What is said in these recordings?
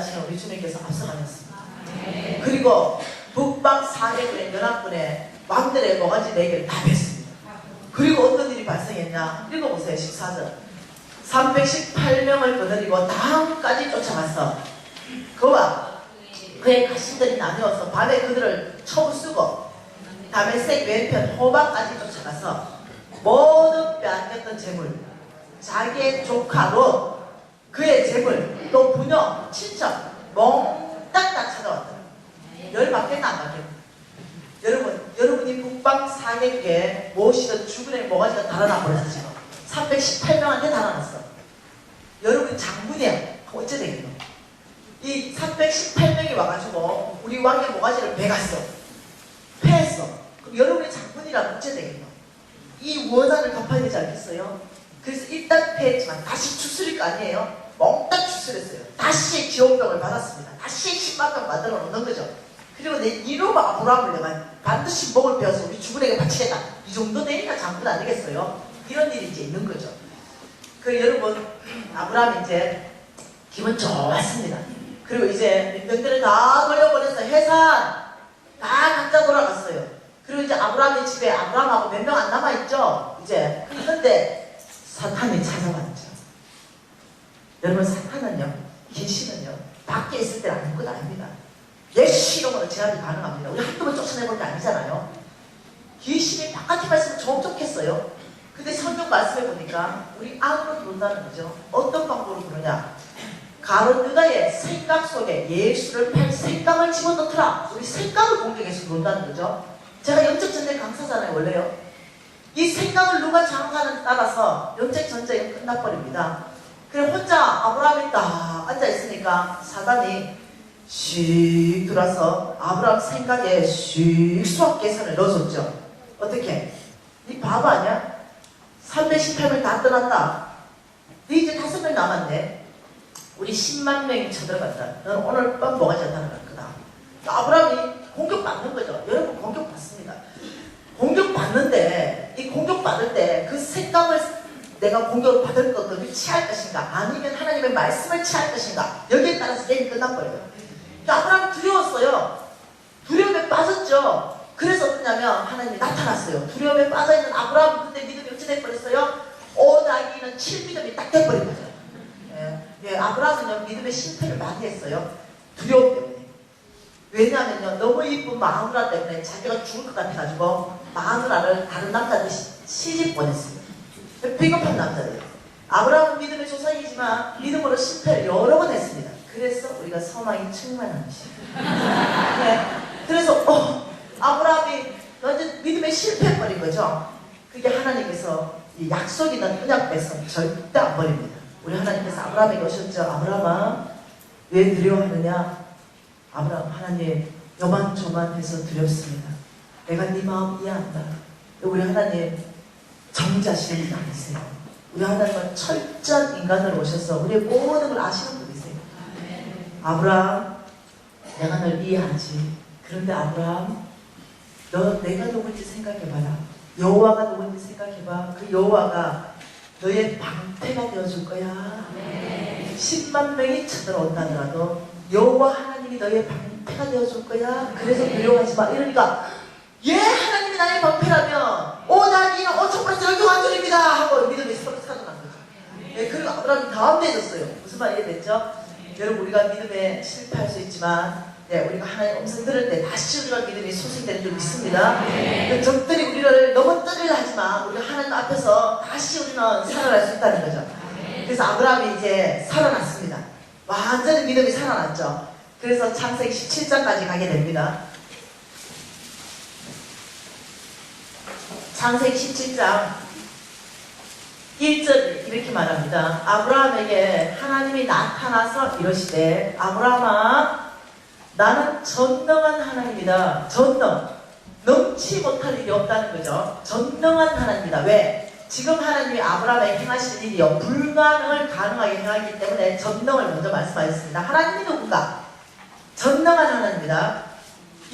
때까지는 우리 주님께서 앞서가셨습니다. 그리고 북방 400군의 연합군의 왕들의 모가지 4개를 다 뺐습니다. 그리고 어떤 일이 발생했냐? 읽어보세요. 14절. 318명을 거느리고 다음까지 쫓아가서 그와 그의 가신들이 나뉘어서 밤에 그들을 쳐부수고 다메섹 왼편 호박까지 쫓아가서 모든 빼앗겼던 재물, 자기의 조카 롯, 그의 재물, 또 부녀, 친척 몽땅 다 찾아왔다. 열 받겠나 안 받겠나? 여러분이 북방 사객에 모시던 죽은의 모가지가 달아나 버렸어. 지금 318명한테 달아났어. 여러분이 장군이야. 어째 되겠노? 이 318명이 와가지고 우리 왕의 모가지를 베갔어. 패했어. 그럼 여러분이 장군이라면 어째 되겠노? 이 원한을 갚아야 되지 않겠어요? 그래서 일단 패했지만 다시 추스릴 거 아니에요? 몽땅 추스렸어요. 다시 기업병을 받았습니다. 다시 10만 명 만들어 놓는 거죠. 그리고 내 이놈 아브라함을 내가 반드시 목을 베어서 우리 주군에게 바치겠다. 이 정도 되니까 장군 아니겠어요? 이런 일이 이제 있는 거죠. 그 여러분, 아브라함이 이제 기분 좋았습니다. 그리고 이제 민병들을 다 돌려보내서 해산 다 각자 돌아갔어요. 그리고 이제 아브라함의 집에 아브라함하고 몇 명 안 남아있죠? 이제. 그런데 사탄이 찾아왔죠. 여러분, 사탄은요, 귀신은요, 밖에 있을 때는 아무것도 아닙니다. 예시로만 제압이 가능합니다. 우리 한두 번 쫓아내본 게 아니잖아요. 귀신이 바깥에만 있으면 좀 좋겠어요. 근데 성경 말씀해 보니까 우리 안으로 들어온다는 거죠. 어떤 방법으로 그러냐? 가룟 유다의 생각 속에 예수를 팔 생각을 집어넣더라. 우리 생각을 공격해서 들어온다는 거죠. 제가 영적 전쟁 강사잖아요, 원래요. 이 생각을 누가 장악하는 따라서 영적 전쟁은 끝나버립니다. 그래 혼자 아브라함이 딱 앉아있으니까 사단이 씩 들어와서 아브라함 생각에 씩 수학 계산을 넣어줬죠. 어떻게? 니 바보 아니야? 318명 다 떠났다. 니 이제 5명 남았네. 우리 10만 명이 쳐들어간다. 너는 오늘 밤 뭐가 잘 따라갈 거다. 아브라함이 공격받는 거죠. 여러분 공격받습니다. 공격받는데 이 공격받을 때 그 생각을 내가 공격을 받을 것을 취할 것인가 아니면 하나님의 말씀을 취할 것인가 여기에 따라서 게임이 끝나버려요. 아브라함이 두려웠어요. 두려움에 빠졌죠. 그래서 어떠냐면 하나님이 나타났어요. 두려움에 빠져있는 아브라함 그때 믿음이 어찌 돼버렸어요? 오나기는 7믿음이 딱 돼버린 거죠. 예, 아브라함은요 믿음의 실패를 많이 했어요. 두려움 때문에. 왜냐하면요 너무 이쁜 마누라 때문에 자기가 죽을 것 같아가지고 마누라를 다른 남자한테 시집 보냈습니다. 비겁한 남자예요. 아브라함은 믿음의 조상이지만 믿음으로 실패를 여러 번 했습니다. 그래서 우리가 소망이 충만한 것이에요. 네. 그래서 아브라함이 완전 믿음에 실패해버린 거죠. 그게 하나님께서 이 약속 있는 언약 뺏어 절대 안 버립니다. 우리 하나님께서 아브라함에게 오셨죠. 아브라함아 왜 두려워하느냐? 아브라함 하나님 요만조만해서 두렵습니다. 내가 네 마음 이해한다. 우리 하나님 정자시는 분 아니세요. 우리 하나님은 철저한 인간으로 오셔서 우리의 모든 걸 아시는 분이세요. 아브라함 내가 널 이해하지. 그런데 아브라함 너 내가 누군지 생각해봐라. 여호와가 누군지 생각해봐. 그 여호와가 너의 방패가 되어줄 거야. 10만 명이 쳐들어온다 하더라도 여호와 하나님이 너의 방패가 되어줄 거야. 그래서 두려워하지 마. 이러니까 예 하나님이 나의 방패라면 난 이는 5,000% 열경한줄입니다 하고 믿음이 서로 살아난 거죠. 예, 그리고 아브라함이 다음대해졌어요. 무슨 말이 이해됐죠? 여러분 우리가 믿음에 실패할 수 있지만 우리가 하나님 음성 들을 때 다시 우리가 믿음이 소생되는 줄 믿습니다. 그 적들이 우리를 너무 떠들려 하지만 우리가 하나님 앞에서 다시 우리는 살아날 수 있다는 거죠. 그래서 아브라함이 이제 살아났습니다. 완전히 믿음이 살아났죠. 그래서 창세기 17장까지 가게 됩니다. 창세기 17장 1절 이렇게 말합니다. 아브라함에게 하나님이 나타나서 이러시되 아브라함아 나는 전능한 하나님이다. 전능. 넘지 못할 일이 없다는 거죠. 전능한 하나님이다. 왜? 지금 하나님이 아브라함에게 행하실 일이요 불가능을 가능하게 행하기 때문에 전능을 먼저 말씀하셨습니다. 하나님이 누군가? 전능한 하나님이다.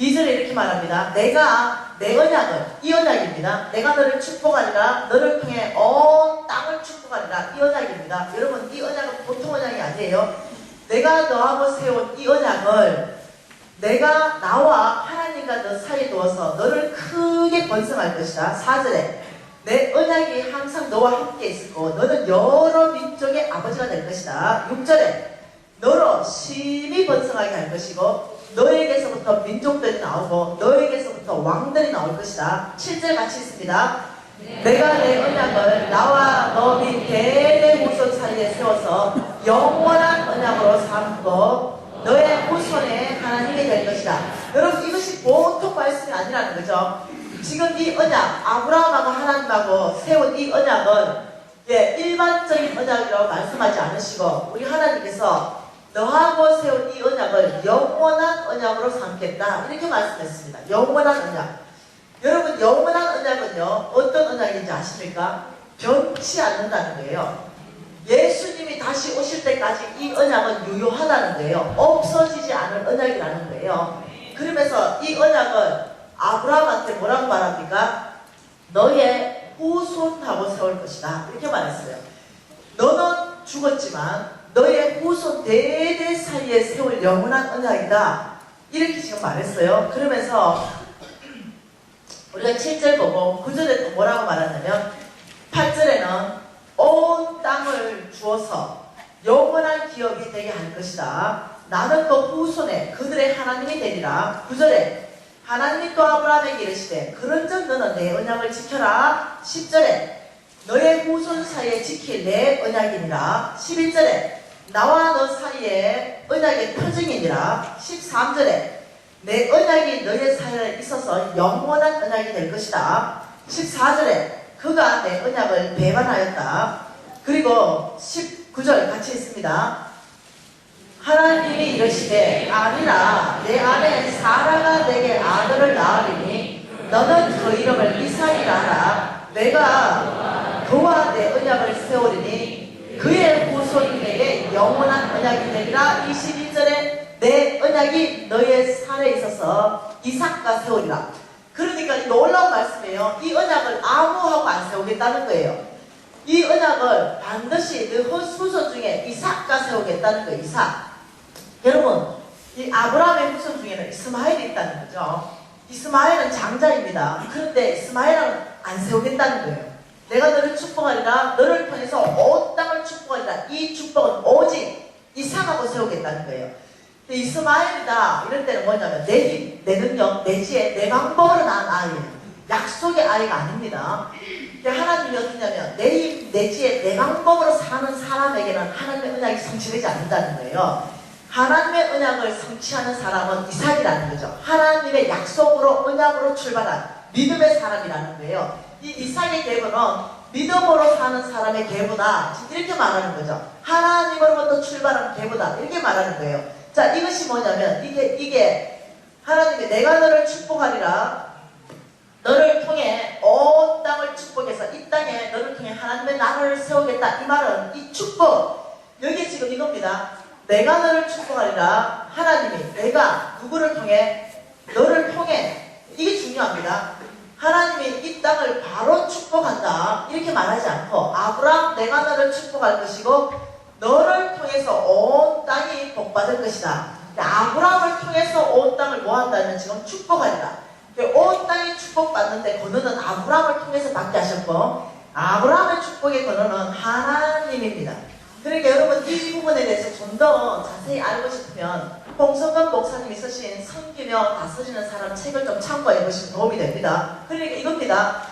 2절에 이렇게 말합니다. 내가 내 언약을 이 언약입니다. 내가 너를 축복하리라. 너를 통해 온 땅을 축복하리라. 이 언약입니다. 여러분 이 언약은 보통 언약이 아니에요. 내가 너하고 세운 이 언약을 내가 나와 하나님과 너 사이에 두어서 너를 크게 번성할 것이다. 4절에 내 언약이 항상 너와 함께 있을 거고 너는 여러 민족의 아버지가 될 것이다. 6절에 너로 심히 번성하게 할 것이고 너에게서부터 민족들이 나오고 너에게서부터 왕들이 나올 것이다. 7절 같이 있습니다. 내가 내 언약을 나와 너 및 대대 후손 사이에 세워서 영원한 언약으로 삼고 너의 후손의 하나님이 될 것이다. 여러분 이것이 보통 말씀이 아니라는 거죠. 지금 이 언약, 아브라함하고 하나님하고 세운 이 언약은 일반적인 언약이라고 말씀하지 않으시고 우리 하나님께서 너하고 세운 이 언약을 영원한 언약으로 삼겠다 이렇게 말씀했습니다. 영원한 언약. 여러분 영원한 언약은요 어떤 언약인지 아십니까? 변치 않는다는 거예요. 예수님이 다시 오실 때까지 이 언약은 유효하다는 거예요. 없어지지 않을 언약이라는 거예요. 그러면서 이 언약을 아브라함한테 뭐라고 말합니까? 너의 후손하고 세울 것이다 이렇게 말했어요. 너는 죽었지만 너의 후손 대대 사이에 세울 영원한 언약이다 이렇게 지금 말했어요. 그러면서 우리가 7절 보고 9절에 또 뭐라고 말하냐면 8절에는 온 땅을 주어서 영원한 기업이 되게 할 것이다. 나는 그 후손에 그들의 하나님이 되리라. 9절에 하나님이 또 아브라함에게 이르시되 그런즉 너는 내 언약을 지켜라. 10절에 너의 후손 사이에 지킬 내 언약이니라. 11절에 나와 너 사이에 언약의 표징이니라. 13절에 내 언약이 너의 사이에 있어서 영원한 언약이 될 것이다. 14절에 그가 내 언약을 배반하였다. 그리고 19절 같이 있습니다. 하나님이 이르시되 아니라 내 아내 사라가 내게 아들을 낳으리니 너는 그 이름을 이삭이라 하라. 내가 그와 내 언약을 세우리니 그의 후손에게 영원한 언약이 되리라. 22절에 내 언약이 너의 산에 있어서 이삭과 세우리라. 그러니까 놀라운 말씀이에요. 이 언약을 아무하고 안 세우겠다는 거예요. 이 언약을 반드시 너 후손 중에 이삭과 세우겠다는 거예요. 이삭. 여러분 이 아브라함의 후손 중에는 이스마엘이 있다는 거죠. 이스마엘은 장자입니다. 그런데 이스마엘은 안 세우겠다는 거예요. 내가 너를 축복하리라. 너를 통해서 온 땅을 축복하리라. 이 축복은 오직 이삭하고 세우겠다는 거예요. 근데 이스마엘이다 이럴 때는 뭐냐면 내 힘, 내 능력, 내 지혜, 내 방법으로 낳은 아이예요. 약속의 아이가 아닙니다. 근데 하나님이 어떠냐면 내 힘, 내 지혜, 내 방법으로 사는 사람에게는 하나님의 언약이 성취되지 않는다는 거예요. 하나님의 언약을 성취하는 사람은 이삭이라는 거죠. 하나님의 약속으로 언약으로 출발한 믿음의 사람이라는 거예요. 이 이삭의 계보는 믿음으로 사는 사람의 계보다 이렇게 말하는 거죠. 하나님으로부터 출발한 계보다 이렇게 말하는 거예요. 자, 이것이 뭐냐면 이게 하나님이 내가 너를 축복하리라. 너를 통해 온 땅을 축복해서 이 땅에 너를 통해 하나님의 나라를 세우겠다. 이 말은 이 축복 여기 지금 이겁니다. 내가 너를 축복하리라. 하나님이 내가 누구를 통해 너를 통해 이게 중요합니다. 하나님이 이 땅을 바로 축복한다 이렇게 말하지 않고 아브라함 내가 너를 축복할 것이고 너를 통해서 온 땅이 복받을 것이다. 아브라함을 통해서 온 땅을 뭐 한다면 지금 축복하리라. 온 땅이 축복받는데 근원은 아브라함을 통해서 받게 하셨고 아브라함의 축복의 근원은 하나님입니다. 그러니까 여러분 이 부분에 대해서 좀 더 자세히 알고 싶으면 홍성건 목사님이 쓰신 섬기며 다스리는 사람 책을 좀 참고해 보시면 도움이 됩니다. 그러니까 이겁니다.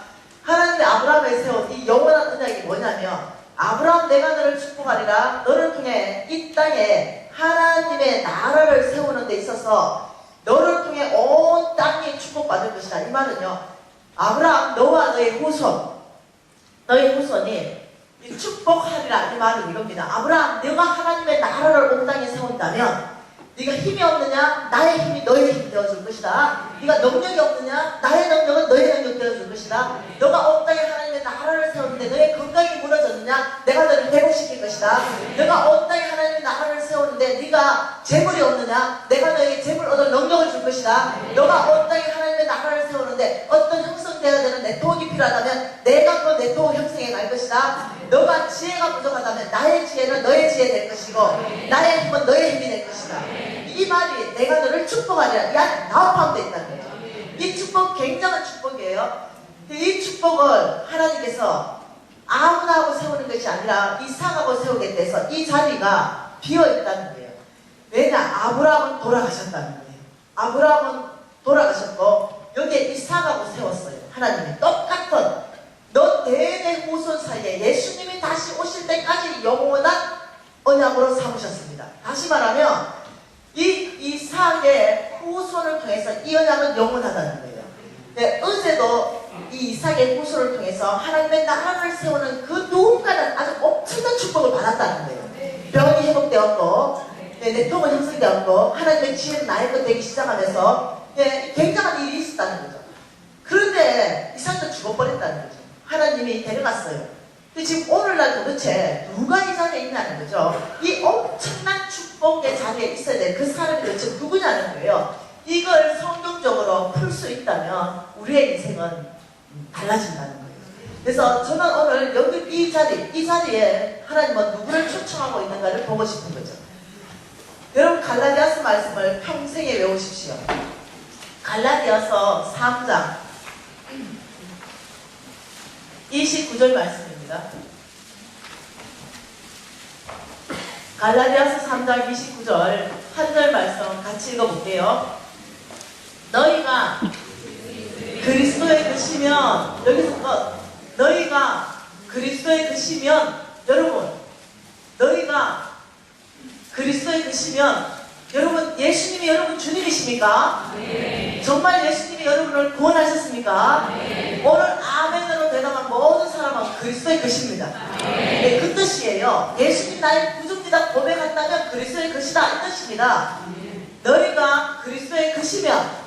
하나님이 아브라함에 세운 이 영원한 언약이 뭐냐면 아브라함 내가 너를 축복하리라. 너를 통해 이 땅에 하나님의 나라를 세우는 데 있어서 너를 통해 온 땅이 축복받을 것이다. 이 말은요. 아브라함 너와 너의 후손 너의 후손이 축복하리라 이 말은 이겁니다. 아브라함 네가 하나님의 나라를 온 땅에 세운다면 네가 힘이 없느냐? 나의 힘이 너의 힘이 되어줄 것이다. 네가 능력이 없느냐? 나의 능력은 너의 능력이 되어줄 것이다. 너가 온 땅에 하나님의 나라를 세우는데 너의 건강이 무너졌느냐? 내가 너를 회복시킬 것이다. 너가 온 땅에 하나님의 나라를 세우는데 네가 재물이 없느냐? 내가 너에게 재물 얻을 능력을 줄 것이다. 너가 온 땅에 하나님의 나라를 세우는데 어떤 형성되어야 되는 네트워크가 필요하다면 내가 그 네트워크 형성해 갈 것이다. 것이다. 너가 지혜가 부족하다면 나의 지혜는 너의 지혜 될 것이고 나의 힘은 너의 힘이 될 것이다. 이 말이 내가 너를 축복하리라. 이 안에 나옵함도 있다는 거죠. 이 축복 굉장한 축복이에요. 이 축복을 하나님께서 아무나 하고 세우는 것이 아니라 이삭하고 세우겠다 해서 이 자리가 비어있다는 거예요. 왜냐? 아브라함은 돌아가셨다는 거예요. 아브라함은 돌아가셨고 여기에 이삭하고 세웠어요. 하나님이 똑같은 너 대대 후손 사이에 예수님이 다시 오실 때까지 영원한 언약으로 삼으셨습니다. 다시 말하면 이 이삭의 후손을 통해서 이 언약은 영원하다는 거예요. 네, 어제도 이 이삭의 후손을 통해서 하나님의 나라를 세우는 그 누군가는 아주 엄청난 축복을 받았다는 거예요. 병이 회복되었고 내통은 형성되었고 하나님의 지혜는 나의 것 되기 시작하면서 굉장한 일이 있었다는 거죠. 그런데 이삭도 죽어버렸다는 거죠. 하나님이 데려갔어요. 근데 지금 오늘날 도대체 누가 이 자리에 있냐는 거죠. 이 엄청난 축복의 자리에 있어야 될 그 사람이 도대체 누구냐는 거예요. 이걸 성경적으로 풀 수 있다면 우리의 인생은 달라진다는 거예요. 그래서 저는 오늘 여기 이 자리에 하나님은 누구를 초청하고 있는가를 보고 싶은 거죠. 여러분 갈라디아서 말씀을 평생에 외우십시오. 갈라디아서 3장 29절 말씀입니다. 갈라디아서 3장 29절 한 절 말씀 같이 읽어볼게요. 너희가 그리스도의 것이면 여기서 너희가 그리스도의 것이면 여러분 너희가 그리스도의 것이면 여러분 예수님이 여러분 주님이십니까? 네. 정말 예수님이 여러분을 구원하셨습니까? 네. 오늘 아멘으로 대답한 모든 사람은 그리스도의 것입니다. 네, 그 뜻이에요. 예수님 나의 구주입니다 고백한다면 그리스도의 것이다 이 뜻입니다. 너희가 그리스도의 것이면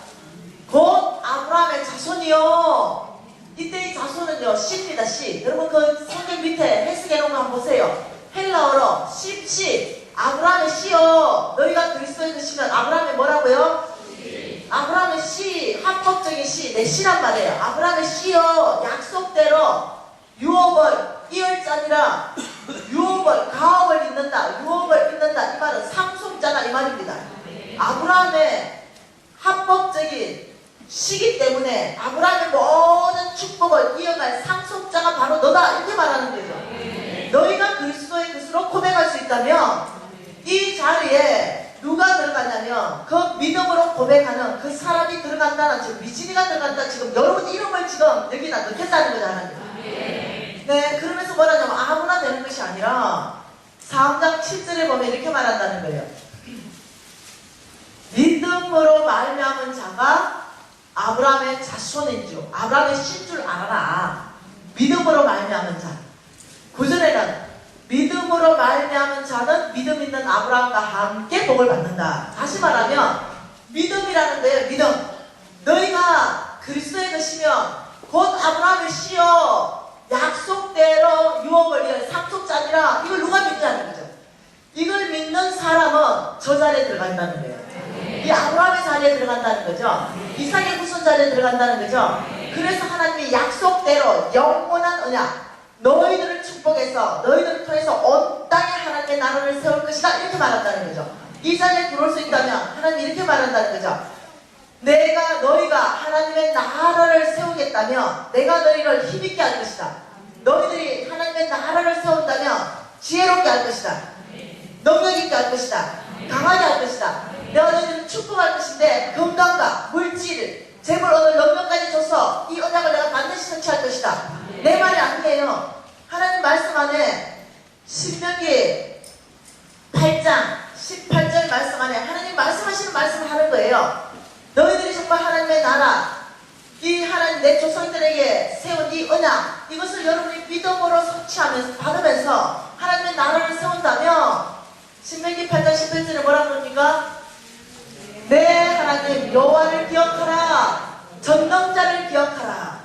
곧 아브라함의 자손이요. 이때 이 자손은요 씨입니다. 씨. 여러분 그 성경 밑에 해석해 놓은 거 한번 보세요. 헬라어로 씨 아브라함의 씨요. 너희가 그리스도의 것이면 아브라함의 뭐라고요? 아브라함의 씨, 합법적인 씨, 내 씨란 말이에요. 아브라함의 씨요. 약속대로 유업을 이을자니라. 유업을 가업을 잇는다. 유업을 잇는다. 이 말은 상속자다 이 말입니다. 아브라함의 합법적인 씨기 때문에 아브라함의 모든 축복을 이어갈 상속자가 바로 너다 이렇게 말하는 거죠. 너희가 그리스도의 것으로 고백할 수 있다면 이 자리에 누가 들어갔냐면 그 믿음으로 고백하는 그 사람이 들어간다는 지금 미진이가 들어간다 지금 여러분 이름을 지금 여기다 넣겠다는 거잖아요. 네, 그러면서 뭐라냐면 아무나 되는 것이 아니라 3장 7절에 보면 이렇게 말한다는 거예요. 믿음으로 말미암은 자가 아브라함의 자손인 줄 아브라함의 신 줄 알아라. 믿음으로 말미암은 자. 9절에는 믿음으로 말미암은 자는 믿음 있는 아브라함과 함께 복을 받는다. 다시 말하면 믿음이라는 거예요. 믿음. 너희가 그리스도의 것이면 곧 아브라함의 씨요 약속대로 유업을 이을 상속자니라. 이걸 누가 믿냐는 거죠. 이걸 믿는 사람은 저 자리에 들어간다는 거예요. 이 아브라함의 자리에 들어간다는 거죠. 이삭의 후손 자리에 들어간다는 거죠. 그래서 하나님이 약속대로 영원한 언약 너희들을 축복해서 너희들을 통해서 온 땅에 하나님의 나라를 세울 것이다 이렇게 말한다는 거죠. 이 자리에 들어올 수 있다면 하나님이 이렇게 말한다는 거죠. 너희가 하나님의 나라를 세우겠다면 내가 너희를 힘있게 할 것이다. 너희들이 하나님의 나라를 세운다면 지혜롭게 할 것이다. 능력있게 할 것이다. 강하게 할 것이다. 내가 너희들을 축복할 것인데 건강과 물질, 재물, 얻을 능력까지 줘서 이 언약을 내가 반드시 성취할 것이다. 내 말이 아니에요. 하나님 말씀 안에 신명기 8장 18절 말씀 안에 하나님 말씀하시는 말씀을 하는 거예요. 너희들이 정말 하나님의 나라 이 하나님 내 조상들에게 세운 이 언약 이것을 여러분이 믿음으로 성취하면서 받으면서 하나님의 나라를 세운다면 신명기 8장 18절에 뭐라 그럽니까? 내 하나님 여호와를 기억하라. 전능자를 기억하라.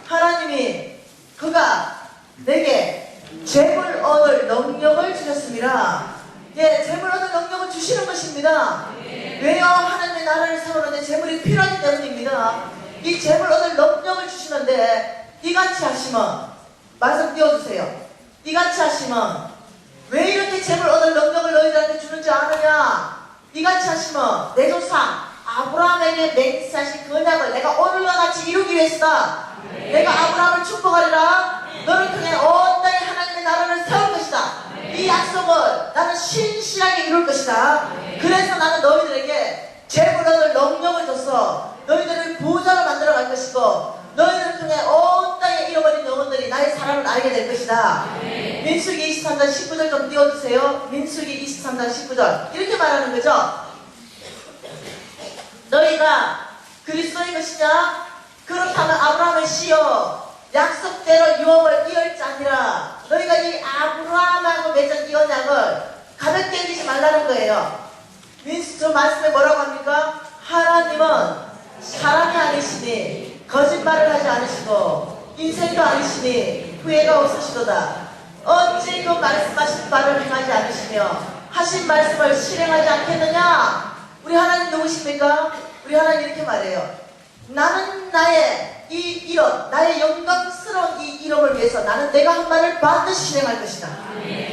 하나님이 그가 내게 재물 얻을 능력을 주셨습니다. 예, 재물 얻을 능력을 주시는 것입니다. 왜요? 하나님의 나라를 세우는데 재물이 필요하기 때문입니다. 이 재물 얻을 능력을 주시는데 이같이 하시면 말씀 띄워주세요. 이같이 하시면 왜 이렇게 재물 얻을 능력을 너희들한테 주는지 아느냐? 이같이 하시면 내 조상 아브라함에게 맹세하신 그 언약을 내가 오늘과 같이 이루기 위해서다. 내가 아브라함을 축복하리라. 너를 통해 온 땅에 하나님의 나라를 세울 것이다. 이 약속을 나는 신실하게 이룰 것이다. 그래서 나는 너희들에게 재물 얻을 능력을 줘서 너희들을 부자로 만들어 갈 것이고 너희들을 통해 온 땅에 잃어버린 영혼들이 나의 사랑을 알게 될 것이다. 민수기 23장 19절 좀 띄워주세요. 민수기 23장 19절 이렇게 말하는 거죠. 너희가 그리스도의 것이냐? 그렇다면 아브라함의 씨여 약속대로 유업을 이을지 아니라 너희가 이 아브라함하고 맺은 이 언약을 가볍게 여기지 말라는 거예요. 민수 저 말씀에 뭐라고 합니까? 하나님은 사람이 아니시니 거짓말을 하지 않으시고 인생도 아니시니 후회가 없으시도다. 어찌 그 말씀하신 바를 행하지 않으시며 하신 말씀을 실행하지 않겠느냐? 우리 하나님 누구십니까? 우리 하나님 이렇게 말해요. 나는 나의 이 이름, 나의 영광스러운 이 이름을 위해서 나는 내가 한 말을 반드시 실행할 것이다.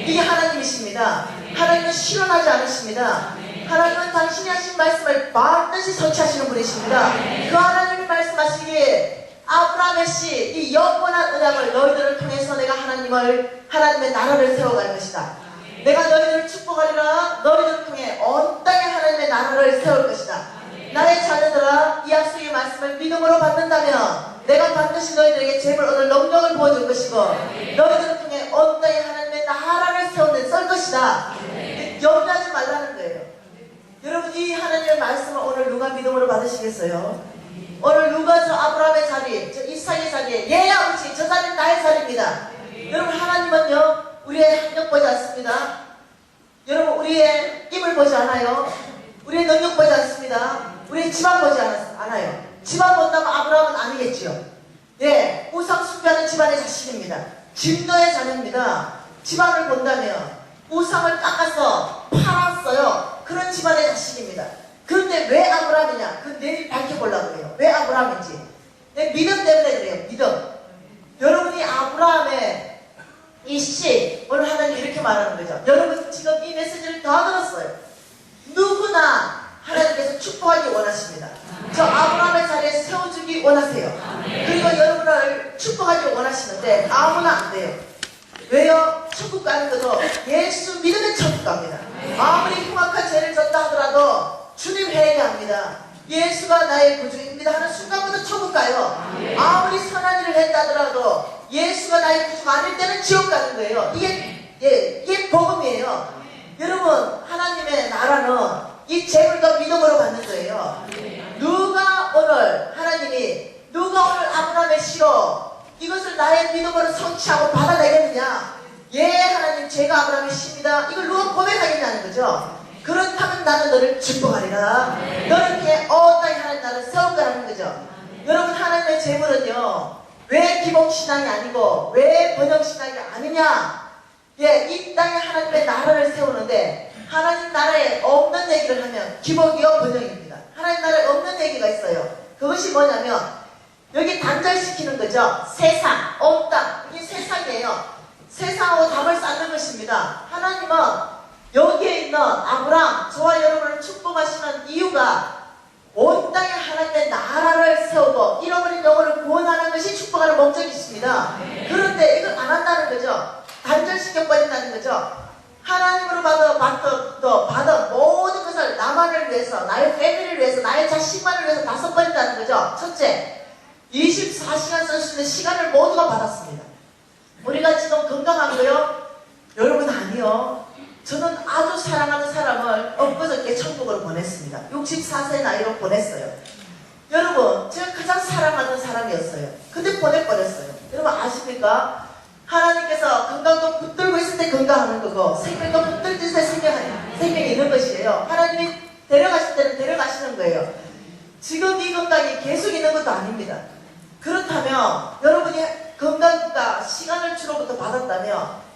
이게 하나님이십니다. 하나님은 실현하지 않으십니다. 하나님은 당신이 하신 말씀을 반드시 성취하시는 분이십니다. 그 하나님이 말씀하시기에 아브라함의 씨, 이 영원한 언약을 너희들을 통해서 내가 하나님의 나라를 세워갈 것이다. 내가 너희들을 축복하리라. 너희들을 통해 온 땅에 하나님의 나라를 세울 것이다. 나의 자녀들아, 이 약속의 말씀을 믿음으로 받는다면 내가 반드시 너희들에게 재물 얻을 능력을 부어줄 것이고 너희들을 통해 온 땅에 하나님의 나라를 세운 데 쓸 것이다. 염려하지 말라는 거예요. 여러분, 이 하나님의 말씀을 오늘 누가 믿음으로 받으시겠어요? 오늘 누가 저 아브라함의 자리, 저 이삭의 자리에 예 아버지 저 자리는 나의 자리입니다. 여러분, 하나님은요 우리의 학력 보지 않습니다. 여러분, 우리의 힘을 보지 않아요. 우리의 능력 보지 않습니다. 우리의 집안 보지 않아요. 집안 본다면 아브라함은 아니겠지요. 예, 우상 숭배하는 집안의 자식입니다. 진노의 자녀입니다. 집안을 본다면 우상을 깎아서 팔았어요. 그런 집안의 자식입니다. 그런데 왜 아브라함이냐? 그건 내일 밝혀보려고 해요. 왜 아브라함인지. 내 믿음 때문에 그래요. 믿음. 여러분이 아브라함의 이 씨, 오늘 하나님 이렇게 말하는 거죠. 여러분 지금 이 메시지를 다 들었어요. 누구나 하나님께서 축복하기 원하십니다. 저 아브라함의 자리에 세워주기 원하세요. 그리고 여러분을 축복하기 원하시는데 아무나 안 돼요. 왜요? 천국 가는 것도 예수 믿으면 천국 갑니다. 아무리 흉악한 죄를 졌다 하더라도 주님 회개합니다. 예수가 나의 구주입니다 하는 순간부터 천국 가요. 아무리 선한 일을 했다 하더라도 예수가 나의 구주가 아닐 때는 지옥 가는 거예요. 이게 복음이에요. 여러분, 하나님의 나라는 이 재물도 믿음으로 받는 거예요. 누가 오늘 아브라함의 씨로 이것을 나의 믿음으로 성취하고 받아내겠느냐? 예, 하나님 제가 아브라함의 씨입니다. 이걸 누가 고백하겠냐는 거죠. 그렇다면 나는 너를 축복하리라. 너를 통해 온 땅에 하나님 나라를 세울 거라는 거죠. 여러분, 하나님의 재물은요 왜 기복신앙이 아니고 왜 번영신앙이 아니냐? 예, 이 땅에 하나님의 나라를 세우는데 하나님 나라에 없는 얘기를 하면 기복이요 번영입니다. 하나님 나라에 없는 얘기가 있어요. 그것이 뭐냐면 여기 단절시키는 거죠. 세상, 온 땅, 이게 세상이에요. 세상하고 담을 쌓는 것입니다. 하나님은 여기에 있는 아브라함, 저와 여러분을 축복하시는 이유가 온 땅에 하나님의 나라를 세우고 잃어버린 영혼을 구원하는 것이 축복하는 목적이십니다. 그런데 이걸 안 한다는 거죠. 단절시켜버린다는 거죠. 하나님으로 받은 모든 것을 나만을 위해서, 나의 패밀리를 위해서, 나의 자식만을 위해서 다 써버린다는 거죠. 첫째, 24시간 쓸 수 있는 시간을 모두가 받았습니다. 우리가 지금 건강한거요? 여러분 아니요. 저는 아주 사랑하는 사람을 엊그저께 천국으로 보냈습니다. 64세 나이로 보냈어요. 여러분, 제가 가장 사랑하는 사람이었어요. 근데 보내버렸어요. 여러분 아십니까? 하나님께서 건강도 붙들고 있을 때 건강하는 거고 생명도 붙들 때 생명이 있는 것이에요. 하나님이 데려가실 때는 데려가시는 거예요. 지금 이 건강이 계속 있는 것도 아닙니다. 그렇다면 여러분이 건강과 시간을 주로부터 받았다면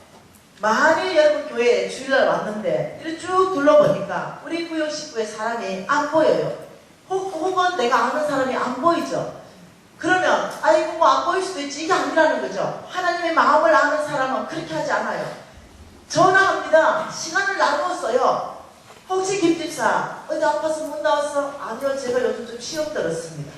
만일 여러분 교회에 주일날 왔는데 이렇게 쭉 둘러보니까 우리 구역 식구의 사람이 안 보여요. 혹은 내가 아는 사람이 안 보이죠. 그러면 아이고 뭐 안 보일 수도 있지, 이게 아니라는 거죠. 하나님의 마음을 아는 사람은 그렇게 하지 않아요. 전화합니다. 시간을 나누었어요. 혹시 김집사 어디 아파서 못 나왔어? 아니요, 제가 요즘 좀 시험 들었습니다.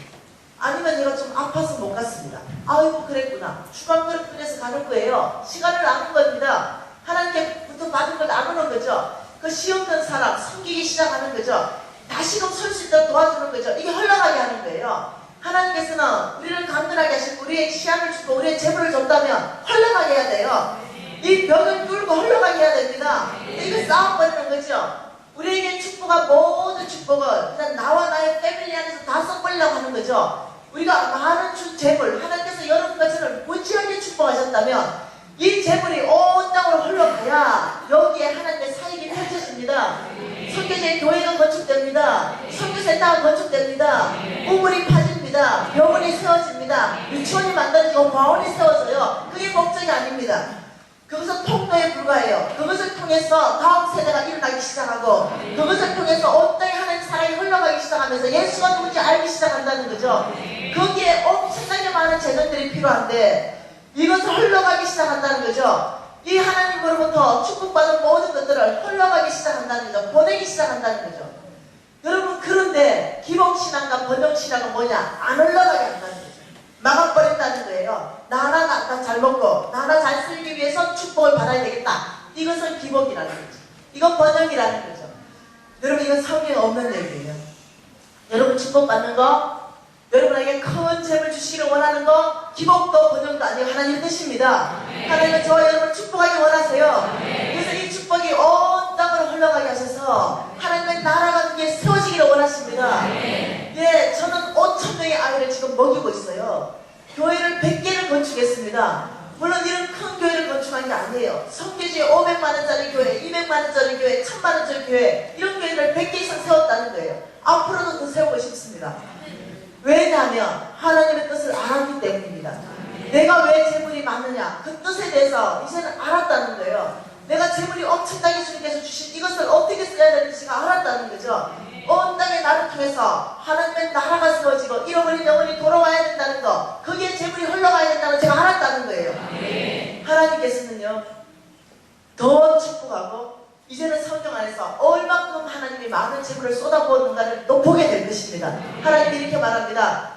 아니면 내가 좀 아파서 못 갔습니다. 아이고 그랬구나. 주방그릇 꺼내서 가는 거예요. 시간을 나눈 겁니다. 하나님께부터 받은 걸 나누는 거죠. 그 시험 든 사람 섬기기 시작하는 거죠. 다시금 설 수 있도록 도와주는 거죠. 이게 흘러가게 하는 거예요. 하나님께서는 우리를 간절하게 하시고 우리의 시간을 주고 우리의 재물을 줬다면 흘러가게 해야 돼요. 이 벽을 뚫고 흘러가게 해야 됩니다. 이거 싸움버리는 거죠. 우리에게 축복한 모든 축복을 그냥 나와 나의 패밀리 안에서 다 썩버리려고 하는 거죠. 우리가 많은 재물, 하나님께서 여러분 것을 무지하게 축복하셨다면 이 재물이 온 땅으로 흘러가야 여기에 하나님의 사역이 펼쳐집니다. 선교제 교회가 건축됩니다. 선교센터가 건축됩니다. 우물이 파집니다. 병원이 세워집니다. 유치원이 만들어지고 과원이 세워져요. 그게 목적이 아닙니다. 그것은 통로에 불과해요. 그것을 통해서 다음 세대가 일어나기 시작하고 그것을 통해서 온 땅에 하나님 사랑이 흘러가기 시작하면서 예수가 누군지 알기 시작한다는 거죠. 거기에 엄청나게 많은 재능들이 필요한데 이것을 흘러가기 시작한다는 거죠. 이 하나님으로부터 축복받은 모든 것들을 흘러가기 시작한다는 거죠. 보내기 시작한다는 거죠. 여러분, 그런데 기복신앙과 번영신앙은 뭐냐? 안 흘러가게 한다는 거죠. 막아버린다는 거예요. 나 하나 잘 먹고 나 하나 잘 살기 위해서 축복을 받아야 되겠다. 이것은 기복이라는 거죠. 이건 번영이라는 거죠. 여러분, 이건 성경에 없는 얘기예요. 여러분, 축복받는 거, 여러분에게 큰 재물 주시기를 원하는 거, 기복도 번영도 아니고 하나님의 뜻입니다. 하나님은 저와 여러분을 축복하기 원하세요. 그래서 이 축복이 온 땅으로 흘러가게 하셔서 하나님의 나라가 그게 세워지기를 원하십니다. 예, 저는 5,000명의 아이를 지금 먹이고 있어요. 교회를 100개를 건축했습니다. 물론 이런 큰 교회를 건축한 게 아니에요. 성교지에 500만원짜리 교회, 200만원짜리 교회, 1000만원짜리 교회, 이런 교회를 100개 이상 세웠다는 거예요. 앞으로도 더 세우고 싶습니다. 왜냐하면 하나님의 뜻을 알았기 때문입니다. 내가 왜 재물이 많느냐, 그 뜻에 대해서 이제는 알았다는 거예요. 내가 재물이 엄청나게 주님께서 주신 이것을 어떻게 써야 되는지 알았다는 거죠. 온 땅의 나를 통해서 하나님의 나라가 세워지고 잃어버린 영혼이 돌아와야 된다는 거, 거기에 재물이 흘러가야 된다는 걸 제가 알았다는 거예요. 하나님께서는요 더 축복하고 이제는 성경 안에서 얼만큼 하나님이 많은 재물을 쏟아부었는가를 또 보게 될 것입니다. 하나님이 이렇게 말합니다.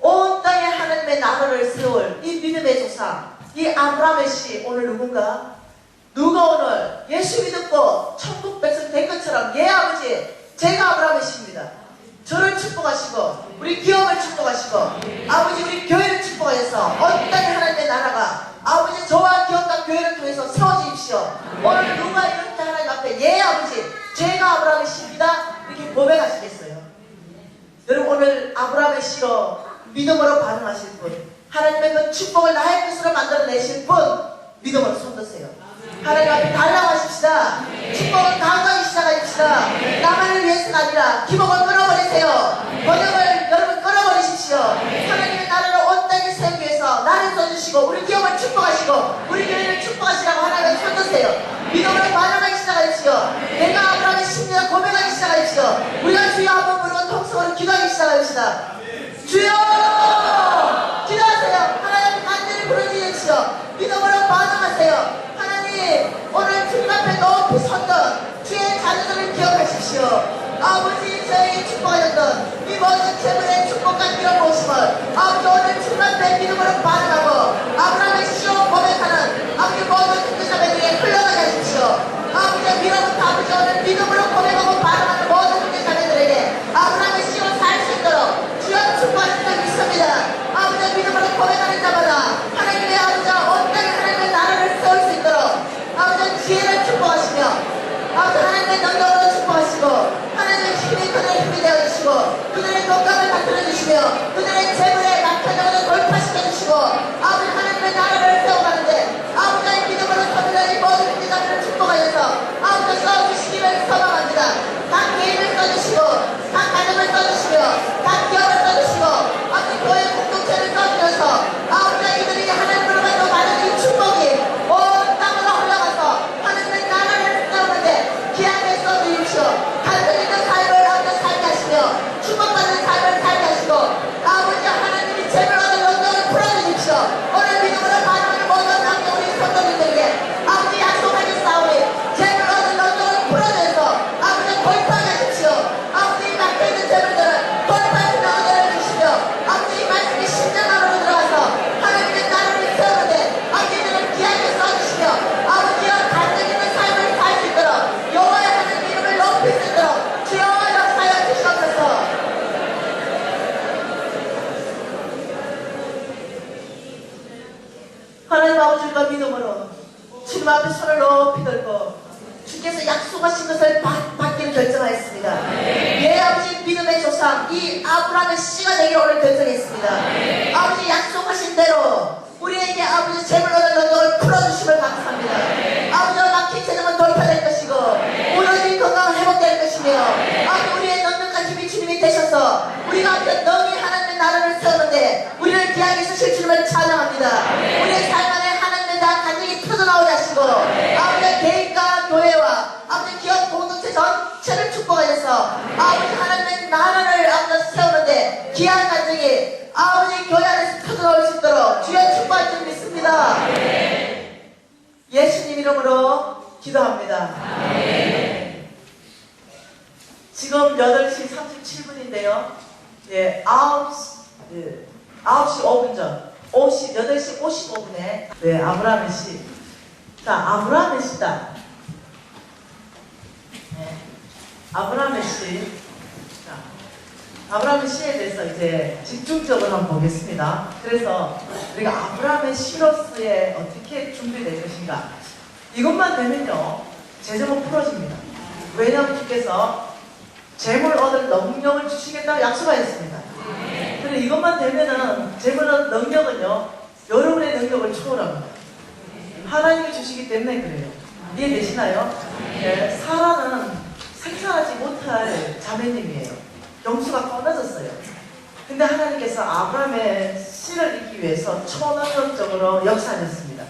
온 땅에 하나님의 나라를 세울 이 믿음의 조상, 이 아브라함의 씨, 오늘 누군가? 누가 오늘 예수 믿고 천국 백성 된 것처럼, 예 아버지, 제가 아브라함의 씨입니다. 저를 축복하시고 우리 기업을 축복하시고 아버지 우리 교회를 축복하셔서 온 땅에 하나님의 나라가 아버지 저와 기업과 교회를 통해서 세워주십시오. 오늘 누가 이렇게 하나님 앞에 예 아버지 제가 아브라함의 씨입니다 이렇게 고백하시겠어요? 여러분, 오늘 아브라함의 씨로 믿음으로 반응하실 분, 하나님의 그 축복을 나의 것으로 만들어내실 분, 믿음으로 손드세요. 하나님 앞에 달라고 하십시다. 축복을 강하기 시작하십시다. 나만을 위해서가 아니라 기복을 끊어버리세요. 번영을 여러분 끊어버리십시오. 하나님의 나라를 온 땅에 세우기 위해서 나를 써주시고 우리 기업을 축복하시고 우리 교회를 축복하시라고 하나님을 손드세요. 믿음으로 반응하기 시작하십시오. 내가 아브라함의 심리를 고백하기 시작하십시오. 우리가 주여 한번 부르고 통성으로 기도하기 시작합시다. 주여! 기도하세요. 하나님 간절히 부르짖으시오. 믿음으로 반응하세요. 오늘 주님 앞에 높이 섰던 주의 자녀들을 기억하십시오. 아버지, 저에게 축복하셨던 이 모든 재물의 축복과 이런 모습을 아버지 오늘 주님 앞에 믿음으로 반응하고 아브라함의 씨로 고백하는 아버지 모든 형제자매들에게 흘러가게 하십시오. 아버지의 미로부터 아버지 오늘 믿음으로 고백하고 반응하는 모든 형제자매들에게 아브라함의 씨로 살 수 있도록 주여 축복하신 줄 믿습니다. 아버지의 믿음으로 고백하는 자마다 하나님의 아버지와 온 땅에 하나님의 나라를 세울 수 있도록 아버지 지혜를 축복하시며 아버지 하나님의 능력으로 축복하시고 하나님의 힘이 그들의 힘이 되어주시고 그들의 건강을 만들어주시며 그들의 재물의 낙천적으로 돌파시켜주시고 아버지 하나님의 나라를 세워가는데 아버지의 믿음으로 서들라니 모든 형제자매를 축복하여서 아버지 써주시기를 소망합니다. 각 개인을 써주시고 각 가정을 써주시며 각 기업을 써주시고 아버지 교회 공동체를 써주셔서 아버지 이들이 하나님으로부터 받은 이 축복이 온 땅으로 흘러가서 하나님의 나라를 세우는데 귀하게 써주십시오. 갈등 있는 삶을 아버지 살게 하시며 축복받는 삶을 살게 하시고 아버지 하나님이 재물 얻은 도와줄까 믿음으로 주님 앞에 손을 높이 들고 주께서 약속하신 것을 받기를 결정하였습니다. 예, 아버지 믿음의 조상 이 아브라함의 씨가 되기를 오늘 결정했습니다. 아버지 약속하신 대로 우리에게 아버지 재물 얻는 능력을 풀어주심을 감사합니다. 아버지와 막힌 재능은 돌파될 것이고 무너진 건강은 회복될 것이며 아버지 우리의 능력과 힘이 주님이 되셔서 우리가 앞에 너희 하나님의 나라를 세우는데 우리를 귀하게 쓰실 주님을 찬양합니다. 우리의 삶 안에 하나님의 나 간증이 터져나오게 하시고 아버지 개인과 교회와 아버지 기업 공동체 전체를 축복하셔서 아버지 하나님의 나라를 아버지 세우는데 귀한 간증이 아버지 교회 안에서 터져나올 수 있도록 주의 축복할 줄 믿습니다. 예수님 이름으로 기도합니다. 지금 8시 37분인데요. 예, 9시 5분 전 8시 55분에 네, 아브라함의 시. 자, 아브라함의 시다. 네, 아브라함의 시. 자, 아브라함의 시에 대해서 이제 집중적으로 한번 보겠습니다. 그래서 우리가 아브라함의 시로서의 어떻게 준비될 것인가. 이것만 되면요, 재정은 풀어집니다. 왜냐하면 주께서 재물 얻을 능력을 주시겠다고 약속하였습니다. 그런데 이것만 되면은 재물 얻을 능력은요, 여러분의 능력을 초월합니다. 하나님이 주시기 때문에 그래요. 이해되시나요? 네, 사라는 생산하지 못할 자매님이에요. 영수가 끊어졌어요. 근데 하나님께서 아브라함의 씨를 잇기 위해서 초능력적으로 역사하셨습니다.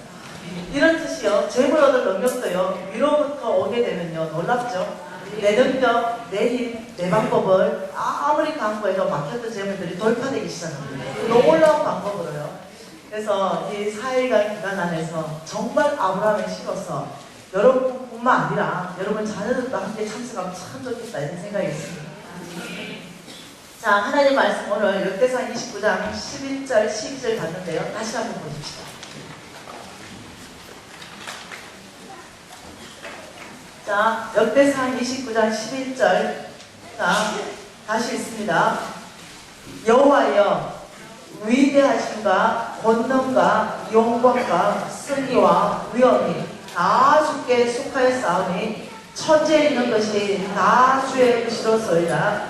이런 뜻이요, 재물 얻을 능력도요, 위로부터 오게 되면요, 놀랍죠? 내 능력, 내 힘, 내 방법을 아무리 강구해도 막혔던 재물들이 돌파되기 시작합니다. 놀라운 방법으로요. 그래서 이 4일간 기간 안에서 정말 아브라함의 시로서 여러분뿐만 아니라 여러분 자녀들도 함께 참석하면 참 좋겠다 이런 생각이 있습니다. 자, 하나님 말씀 오늘 역대상 29장 11절 12절 봤는데요. 다시 한번 보십시오. 자, 역대상 29장 11절. 자, 다시 있습니다. 여호와여, 위대하심과 권능과 영광과 승리와 위엄이 다 주께 속하였사오니 천지에 있는 것이 다 주의 것이로소이다.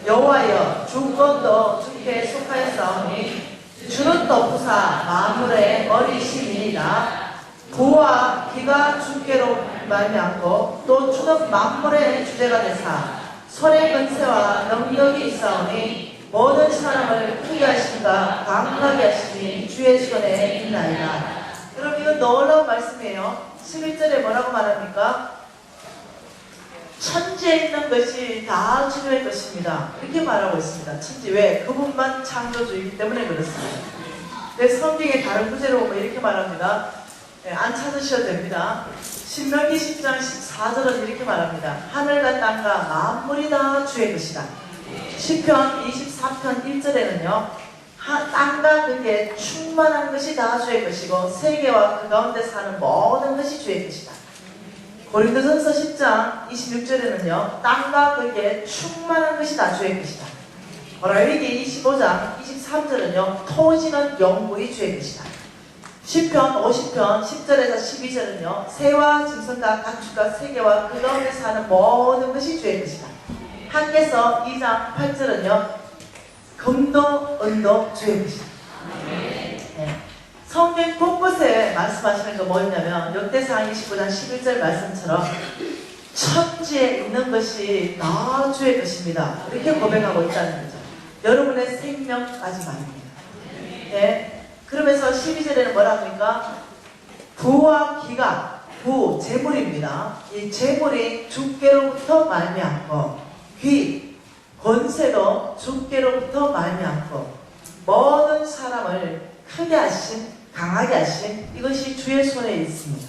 여호와여, 주권도 주께 속하였사오니 주는 높으사 만물의 머리심이니라. 부와 기가 주께로 말미암고 또 주는 만물의 주제가 되사 손의 근세와 능력이 있사오니 모든 사람을 크게 하신가 강하게 하시니 주의 손에 있나이다. 여러분, 이건 놀라운 말씀이에요. 11절에 뭐라고 말합니까? 천지에 있는 것이 다 주의 것입니다. 이렇게 말하고 있습니다. 천지. 왜? 그분만 창조주이기 때문에 그렇습니다. 내 성경의 다른 구절을 보면 이렇게 말합니다. 네, 안 찾으셔도 됩니다. 신명기 10장 14절은 이렇게 말합니다. 하늘과 땅과 만물이 다 주의 것이다. 시편 24편 1절에는요. 땅과 그게 충만한 것이 다 주의 것이고 세계와 그 가운데 사는 모든 것이 주의 것이다. 고린도전서 10장 26절에는요. 땅과 그게 충만한 것이 다 주의 것이다. 레위기 25장 23절은요. 토지는 영구히 주의 것이다. 시편 50편 10절에서 12절은요. 새와 짐승과 가축과 세계와 그 가운데 사는 모든 것이 주의 것이다. 한계서 2장 8절은요. 금도 은도 주의 것이다. 네. 성경 곳곳에 말씀하시는 거 뭐였냐면 역대상 29장 11절 말씀처럼 천지에 있는 것이 다 주의 것입니다. 이렇게 고백하고 있다는 거죠. 여러분의 생명까지 말입니다. 네. 그러면서 12절에는 뭐라 합니까? 부와 기가, 부, 재물입니다. 이 재물이 주께로부터 말미암고 귀, 권세도 주께로부터 말미암고 모든 사람을 크게 하신, 강하게 하신 이것이 주의 손에 있습니다.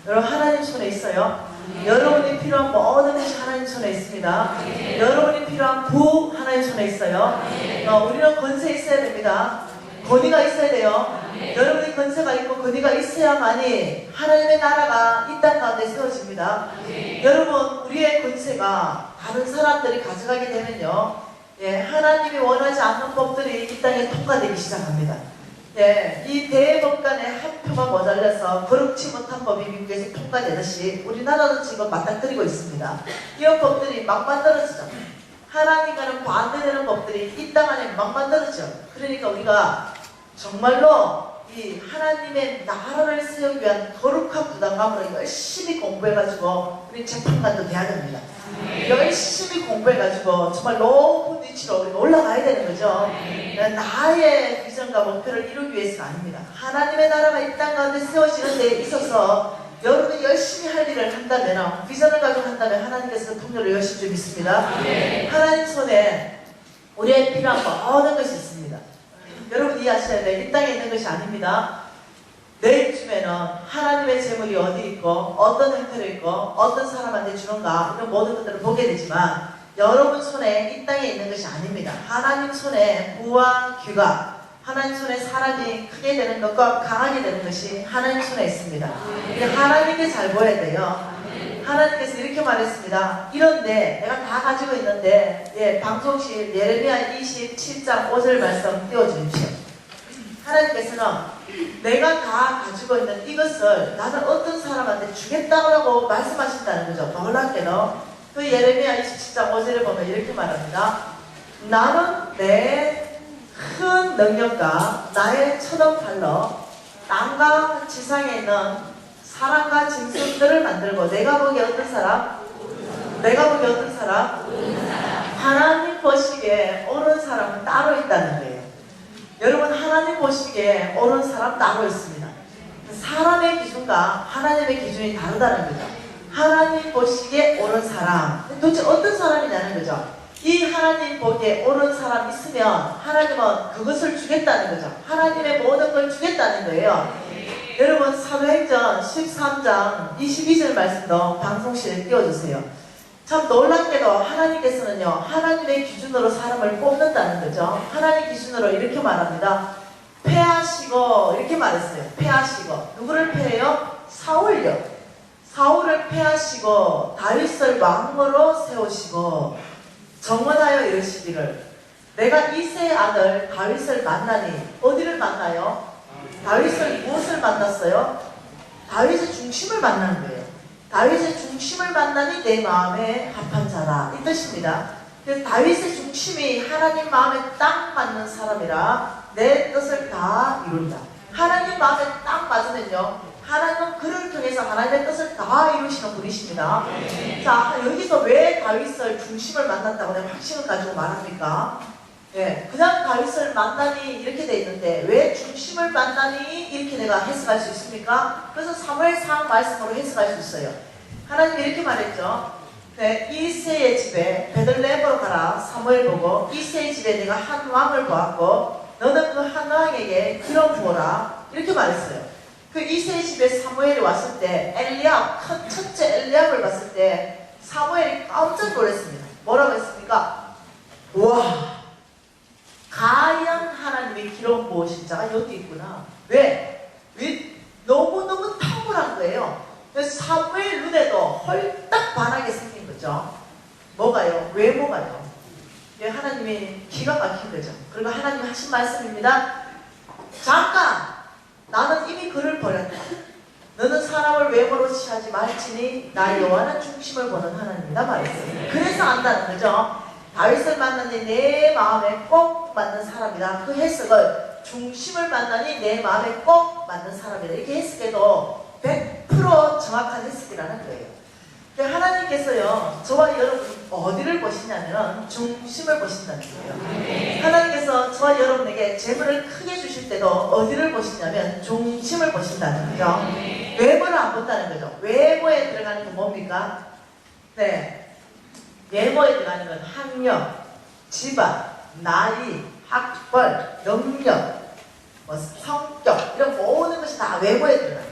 여러분, 하나님 손에 있어요. 여러분이 필요한 모든 것이 하나님 손에 있습니다. 여러분이 필요한 부 하나님 손에 있어요. 우리는 권세 있어야 됩니다. 권위가 있어야 돼요. 여러분이 권세가 있고 권위가 있어야만이 하나님의 나라가 이 땅 가운데 세워집니다. 여러분, 우리의 권세가 다른 사람들이 가져가게 되면요, 예, 하나님이 원하지 않는 법들이 이 땅에 통과되기 시작합니다. 예, 이 대법관의 한 표가 모자라서 거룩치 못한 법이 미국에서 통과되듯이 우리나라도 지금 맞닥뜨리고 있습니다. 이 법들이 막 만들어지죠. 하나님과는 반대되는 법들이 이 땅 안에 막 만들어지죠. 그러니까 우리가 정말로 이 하나님의 나라를 세우기 위한 거룩한 부담감으로 열심히 공부해가지고 우리 재판관도 돼야 됩니다. 열심히 공부해가지고 정말 높은 위치로 우리가 올라가야 되는 거죠. 나의 비전과 목표를 이루기 위해서가 아닙니다. 하나님의 나라가 이 땅 가운데 세워지는 데 있어서 여러분이 열심히 할 일을 한다면, 비전을 가지고 한다면 하나님께서 풍요를 여실 줄 믿습니다. 하나님 손에 우리의 필요한 모든 것이 있습니다. 여러분 이해하셔야 돼요. 이 땅에 있는 것이 아닙니다. 내일쯤에는 하나님의 재물이 어디 있고 어떤 형태로 있고 어떤 사람한테 주는가 이런 모든 것들을 보게 되지만 여러분 손에 이 땅에 있는 것이 아닙니다. 하나님 손에 부와 귀가, 하나님 손에 사람이 크게 되는 것과 강하게 되는 것이 하나님 손에 있습니다. 하나님께 잘 보여야 돼요. 하나님께서 이렇게 말했습니다. 이런데 내가 다 가지고 있는데 방송실 예레미야 27장 5절 말씀 띄워주십시오. 하나님께서는 내가 다 가지고 있는 이것을 나는 어떤 사람한테 주겠다고 말씀하신다는 거죠. 놀랍게도 그 예레미야 27장 5절에 보면 이렇게 말합니다. 나는 내 큰 능력과 나의 천원 팔로 땅과 지상에 있는 사람과 짐승들을 만들고 내가 보기에 어떤 사람? 내가 보기에 어떤 사람? 하나님 보시기에 옳은 사람은 따로 있다는 거예요. 여러분 하나님 보시기에 옳은 사람 따로 있습니다. 사람의 기준과 하나님의 기준이 다르다는 거죠. 하나님 보시기에 옳은 사람, 도대체 어떤 사람이냐는 거죠. 이 하나님 보기에 옳은 사람 있으면 하나님은 그것을 주겠다는 거죠. 하나님의 모든 걸 주겠다는 거예요. 여러분 사도행전 13장 22절 말씀도 방송실에 띄워주세요. 참 놀랍게도 하나님께서는요 하나님의 기준으로 사람을 뽑는다는 거죠. 하나님 기준으로 이렇게 말합니다. 패하시고 이렇게 말했어요. 패하시고 누구를 패해요? 사울요. 사울을 패하시고 다윗을 왕으로 세우시고 정언하여 이르시기를 내가 이새의 아들 다윗을 만나니 어디를 만나요? 다윗을 무엇을 만났어요? 다윗의 중심을 만난 거예요. 다윗의 중심을 만나니 내 마음에 합한 자라 이 뜻입니다. 그래서 다윗의 중심이 하나님 마음에 딱 맞는 사람이라 내 뜻을 다 이룬다. 하나님 마음에 딱 맞으면요 하나님은 그를 통해서 하나님의 뜻을 다 이루시는 분이십니다. 자, 여기서 왜 다윗을 중심을 만났다고 내가 확신을 가지고 말합니까? 그냥 다윗을 만나니 이렇게 돼 있는데 왜 중심을 만나니 이렇게 내가 해석할 수 있습니까? 그래서 사무엘상 말씀으로 해석할 수 있어요. 하나님이 이렇게 말했죠. 이새의 집에 베들레헴으로 가라. 사무엘 보고 이새의 집에 내가 한 왕을 보았고 너는 그 한 왕에게 기름 부어라. 이렇게 말했어요. 그 이새의 집에 사무엘이 왔을 때 엘리압, 큰 첫째 엘리압을 봤을 때 사무엘이 깜짝 놀랐습니다. 뭐라고 했습니까? 와, 가연 하나님의 기름 부으신 자가 여기 있구나. 왜? 너무너무 탁월한 거예요. 그래서 사무엘 눈에도 헐딱 반하게 생긴 거죠. 뭐가요? 외모가요. 하나님이 기가 막힌 거죠. 그리고 하나님이 하신 말씀입니다. 잠깐! 나는 이미 그를 버렸다. 너는 사람을 외모로 취하지 말지니 나 여호와는 중심을 보는 하나님이다 말했어요. 그래서 안다는 거죠. 다윗을 만나니 내 마음에 꼭 맞는 사람이다. 그 해석을 중심을 만나니 내 마음에 꼭 맞는 사람이다. 이렇게 해석해도 100% 정확한 해석이라는 거예요. 하나님께서요 저와 여러분 어디를 보시냐면 중심을 보신다는 거예요. 하나님께서 저와 여러분에게 재물을 크게 주실 때도 어디를 보시냐면 중심을 보신다는 거죠. 외모를 안 본다는 거죠. 외모에 들어가는 건 뭡니까? 외모에 들어가는 건 학력, 집안, 나이, 학벌, 능력, 성격 이런 모든 것이 다 외모에 들어가요.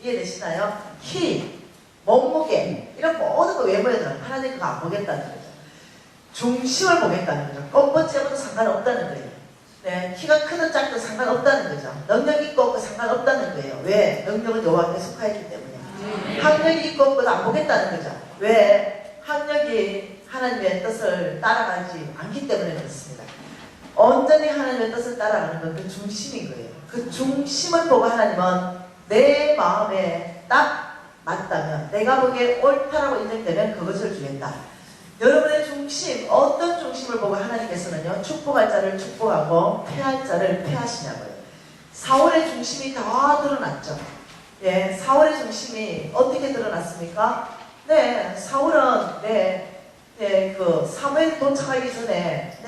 이해되시나요? 키, 몸무게 이런 모든 거 외모에 들어가요. 하나님 그거 안 보겠다는 거죠. 중심을 보겠다는 거죠. 껍질째부터 상관없다는 거예요. 키가 크든 작든 상관없다는 거죠. 능력 있고 없고 상관없다는 거예요. 왜? 능력은 여호와께 속하였기 때문에. 학력이 있고 없고도 안 보겠다는 거죠. 왜? 학력이 하나님의 뜻을 따라가지 않기 때문에 그렇습니다. 온전히 하나님의 뜻을 따라가는 건 그 중심인 거예요. 그 중심을 보고 하나님은 내 마음에 딱 맞다면, 내가 보기에 옳다라고 인정되면 그것을 주겠다. 여러분의 중심, 어떤 중심을 보고 하나님께서는요, 축복할 자를 축복하고 패할 자를 패하시냐고요. 사울의 중심이 다 드러났죠. 예, 사울의 중심이 어떻게 드러났습니까? 네, 사울은 그 사무엘 도착하기 전에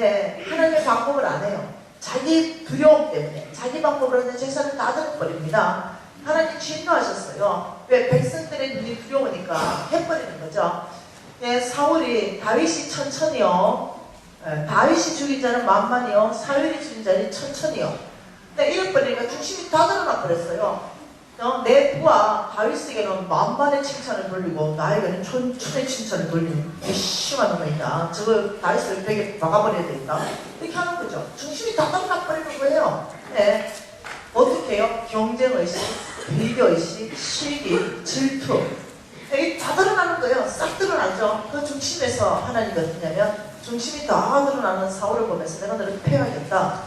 하나님의 방법을 안 해요. 자기 두려움 때문에 자기 방법으로 하는 제사를 다 들어버립니다. 하나님 진노하셨어요. 왜? 백성들의 눈이 두려우니까 해버리는 거죠. 예, 사울이 다윗이 천천히요. 다윗이 죽인 자는 만만이요. 사울이 죽인 자는 천천히요. 근데 이래 버리니까 중심이 다 드러나 버렸어요. 내 부하 다윗에게는 만반의 칭찬을 돌리고 나에게는 천천의 칭찬을 돌리는 심한 놈이다. 저거 다윗을 벽에 박아버려야 된다. 이렇게 하는 거죠. 중심이 다 드러나버리는 거예요. 네. 어떻게 해요? 경쟁의식, 비교의식, 시기, 질투. 이게 다 드러나는 거예요. 싹 드러나죠. 그 중심에서 하나님이 어떠냐면 중심이 다 드러나는 사울을 보면서 내가 너를 패야겠다.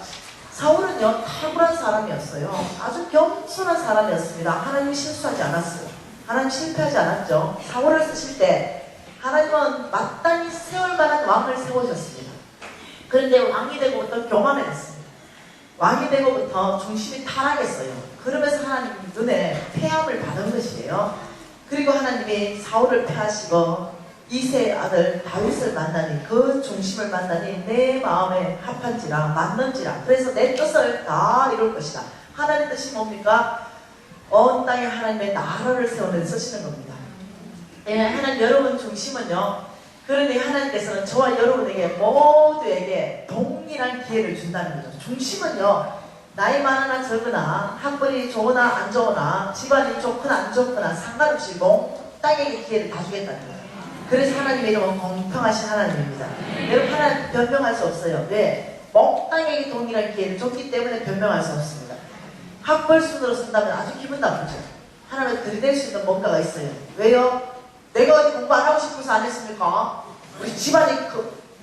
사울은요, 탁월한 사람이었어요. 아주 겸손한 사람이었습니다. 하나님이 실수하지 않았어요. 하나님 실패하지 않았죠. 사울을 쓰실 때 하나님은 마땅히 세울 만한 왕을 세우셨습니다. 그런데 왕이 되고부터 교만해졌습니다. 왕이 되고부터 중심이 타락했어요. 그러면서 하나님 눈에 패함을 받은 것이에요. 그리고 하나님이 사울을 패하시고 이세의 아들 다윗을 만나니, 그 중심을 만나니 내 마음에 합한지라 맞는지라. 그래서 내 뜻을 다 이룰 것이다. 하나님의 뜻이 뭡니까? 온 땅에 하나님의 나라를 세우는 쓰시는 겁니다. 예, 하나님 여러분 중심은요, 그러니 하나님께서는 저와 여러분에게 모두에게 동일한 기회를 준다는 거죠. 중심은요, 나이 많으나 적으나 학벌이 좋으나 안 좋으나 집안이 좋거나 안 좋거나 상관없이 몽땅에게 기회를 다 주겠다는 거예요. 그래서 하나님의 이름은 공평하신 하나님입니다. 여러분, 하나님 변명할 수 없어요. 왜? 몽땅에게 동일한 기회를 줬기 때문에 변명할 수 없습니다. 학벌 순으로 쓴다면 아주 기분 나쁘죠. 하나님을 들이댈 수 있는 뭔가가 있어요. 왜요? 내가 어디 공부 안 하고 싶어서 안 했습니까? 우리 집안이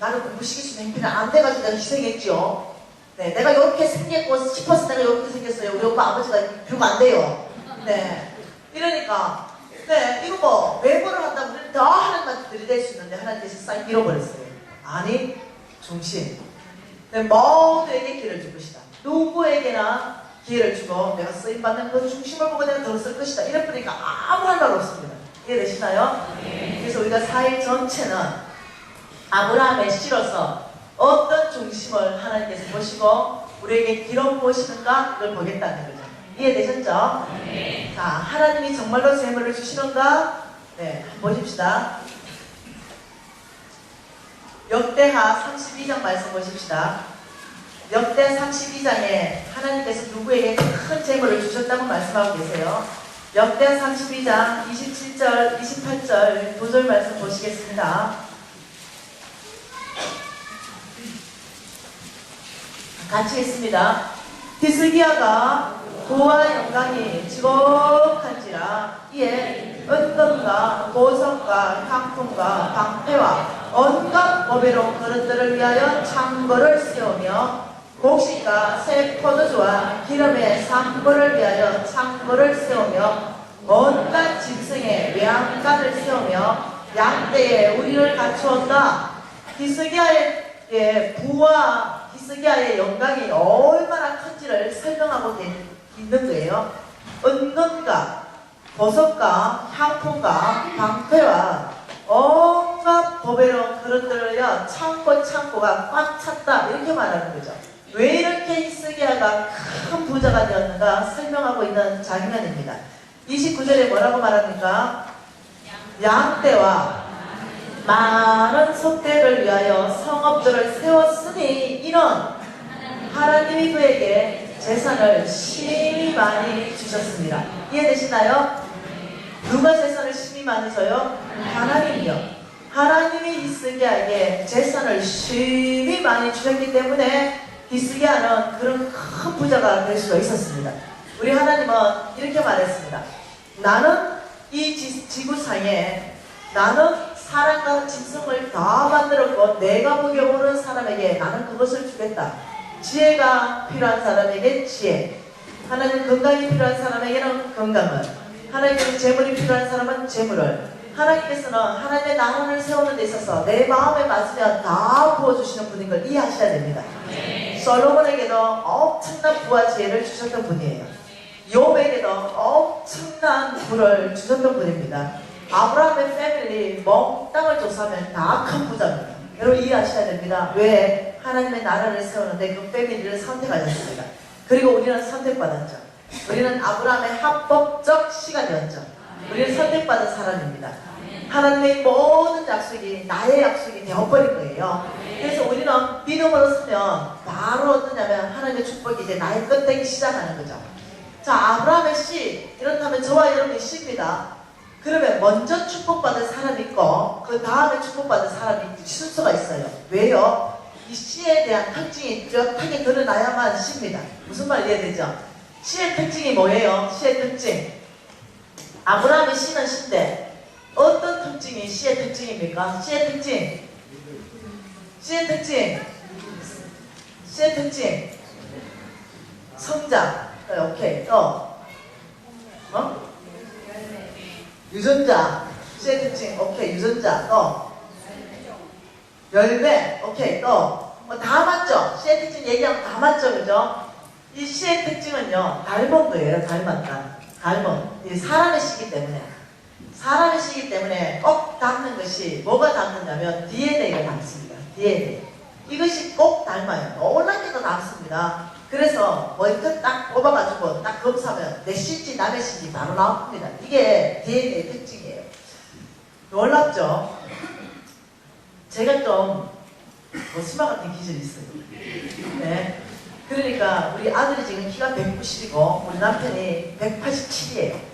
나를 공부시킬 수 있는 형편이 안 돼가지고 내가 희생했죠. 네, 내가 이렇게 생겼고 싶어서 내가 이렇게 생겼어요. 우리 오빠 아버지가 그러면 안 돼요. 네, 이러니까 네, 이거 뭐 외모를 한다면 우리는 더 하나님한테 들이댈 수 있는데 하나님께서 싹 잃어버렸어요. 아니, 중심. 네, 모두에게 기회를 줄 것이다. 누구에게나 기회를 주고 내가 쓰임받는 그 중심을 보고 내가 더 쓸 것이다. 이래버리니까 아무 할 말 없습니다. 이해되시나요? 그래서 우리가 4일 전체는 아브라함의 씨로서 어떤 중심을 하나님께서 보시고 우리에게 기록 무엇이는가 이걸 보겠다는 거죠. 이해되셨죠? 네. 자, 하나님이 정말로 재물을 주시는가? 네, 한번 보십시다. 역대하 32장 말씀 보십시다. 역대 32장에 하나님께서 누구에게 큰 재물을 주셨다고 말씀하고 계세요. 역대 32장 27절, 28절 두 절 말씀 보시겠습니다. 같이 읽습니다. 히스기야가 부와 영광이 지곡한지라 이에 은금과 보석과 향품과 방패와 온갖 보배로운 그릇들을 위하여 창고를 세우며 곡식과 새 포도주와 기름의 상고를 위하여 창고를 세우며 온갖 짐승의 외양간을 세우며 양떼에 우리를 갖추었다. 히스기야의 부와 히스기야의 영광이 얼마나 큰지를 설명하고 있는 거예요. 은금과 보석과 향품과 방패와 온갖 보배로운 그릇들을요 창고가 꽉 찼다 이렇게 말하는 거죠. 왜 이렇게 히스기야가 큰 부자가 되었는가 설명하고 있는 장면입니다. 29절에 뭐라고 말합니까? 양떼와 많은 속대를 위하여 성읍들을 세웠으니 이는 하나님이 그에게 재산을 심히 많이 주셨습니다. 이해되시나요? 누가 재산을 심히 많이 줘요? 하나님이요. 하나님이 히스기야에게 재산을 심히 많이 주셨기 때문에 히스기야는 그런 큰 부자가 될 수가 있었습니다. 우리 하나님은 이렇게 말했습니다. 나는 이 지구상에 나는 사람과 짐승을 다 만들었고 내가 보기에 옳은 사람에게 나는 그것을 주겠다. 지혜가 필요한 사람에게 지혜, 하나님 건강이 필요한 사람에게는 건강을, 하나님께서 재물이 필요한 사람은 재물을, 하나님께서는 하나님의 나라를 세우는 데 있어서 내 마음에 맞으면 다 부어주시는 분인 걸 이해하셔야 됩니다. 솔로몬에게도 엄청난 부와 지혜를 주셨던 분이에요. 욥에게도 엄청난 부를 주셨던 분입니다. 아브라함의 패밀리 몽땅을 조사하면 다 큰 부자입니다. 여러분 이해하셔야 됩니다. 왜? 하나님의 나라를 세우는데 그 패밀리를 선택하셨습니다. 그리고 우리는 선택받았죠. 우리는 아브라함의 합법적 시간이었죠. 우리는 선택받은 사람입니다. 하나님의 모든 약속이 나의 약속이 되어버린 거예요. 그래서 우리는 믿음으로 서면 바로 어떠냐면 하나님의 축복이 이제 나의 것 되기 시작하는 거죠. 자, 아브라함의 씨, 이렇다면 저와 여러분의 씨입니다. 그러면 먼저 축복받은 사람이 있고 그 다음에 축복받은 사람이 순서가 있어요. 왜요? 이 씨에 대한 특징이 뚜렷하게 드러나야만 씨입니다. 무슨 말 이해되죠? 씨의 특징이 뭐예요? 씨의 특징. 아브라함의 씨는 씨인데 어떤 특징이 씨의 특징입니까? 씨의 특징. 씨의 특징. 씨의 특징. 성장. 오케이. 또. 유전자. 씨의 특징. 오케이. 유전자. 또. 열매. 오케이. 또. 다 맞죠? 씨의 특징 얘기하면 다 맞죠? 그죠? 이 씨의 특징은요, 닮은 거예요. 닮았다. 닮은. 사람의 씨기 때문에. 사람의 씨기 때문에 꼭 닮는 것이 뭐가 닮느냐면 DNA가 닮습니다. DNA. 이것이 꼭 닮아요. 놀랍게도 닮습니다. 그래서 먼저 딱 뽑아가지고 딱 검사하면 내 씨인지 남의 씨인지 바로 나옵니다. 이게 DNA 특징이에요. 놀랍죠? 제가 좀 머스마 같은 기질이 있어요. 네. 그러니까 우리 아들이 지금 키가 190이고 우리 남편이 187이에요.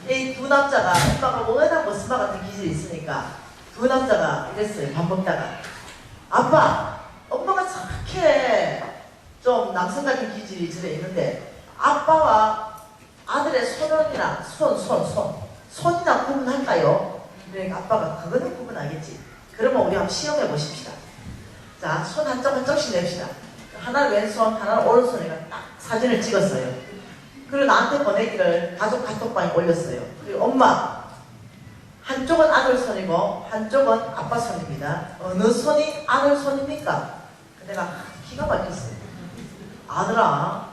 이 두 남자가 엄마가 워낙 머스마 같은 기질이 있으니까 두 남자가 이랬어요. 밥 먹다가 아빠, 엄마가 저렇게 좀 남성 같은 기질이 저래 있는데 아빠와 아들의 손이나 손이나 구분할까요? 그러니까 아빠가 그거는 구분하겠지. 그러면 우리 한번 시험해 보십시다. 자, 손 한쪽 한쪽씩 냅시다. 하나는 왼손, 하나는 오른손이가 딱 사진을 찍었어요. 그리고 나한테 보내기를 가족 카톡방에 올렸어요. 그리고 엄마, 한쪽은 아들 손이고 한쪽은 아빠 손입니다. 어느 손이 아들 손입니까? 내가 기가 막혔어요. 아들아,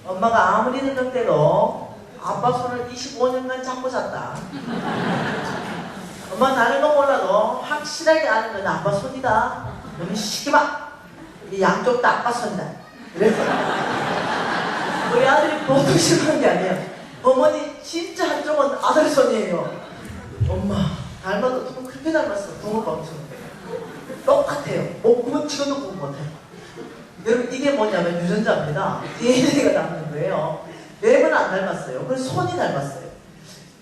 엄마가 아무리 생각해도 아빠 손을 25년간 잡고 잤다. 엄마 다른 거 몰라도 확실하게 아는 건 아빠 손이다. 너무 시기마. 이 양쪽 다 아빠 손이다. 그랬어요. 우리 아들이 보고 싶은 게 아니에요. 어머니 진짜 한쪽은 아들 손이에요. 엄마 닮아도 좀 그렇게 닮았어. 붕어빵처럼 똑같아요. 구분 찍어도 구분 못해요. 여러분 이게 뭐냐면 유전자입니다. DNA가 닮는 거예요. 뇌는 안 닮았어요. 그래서 손이 닮았어요.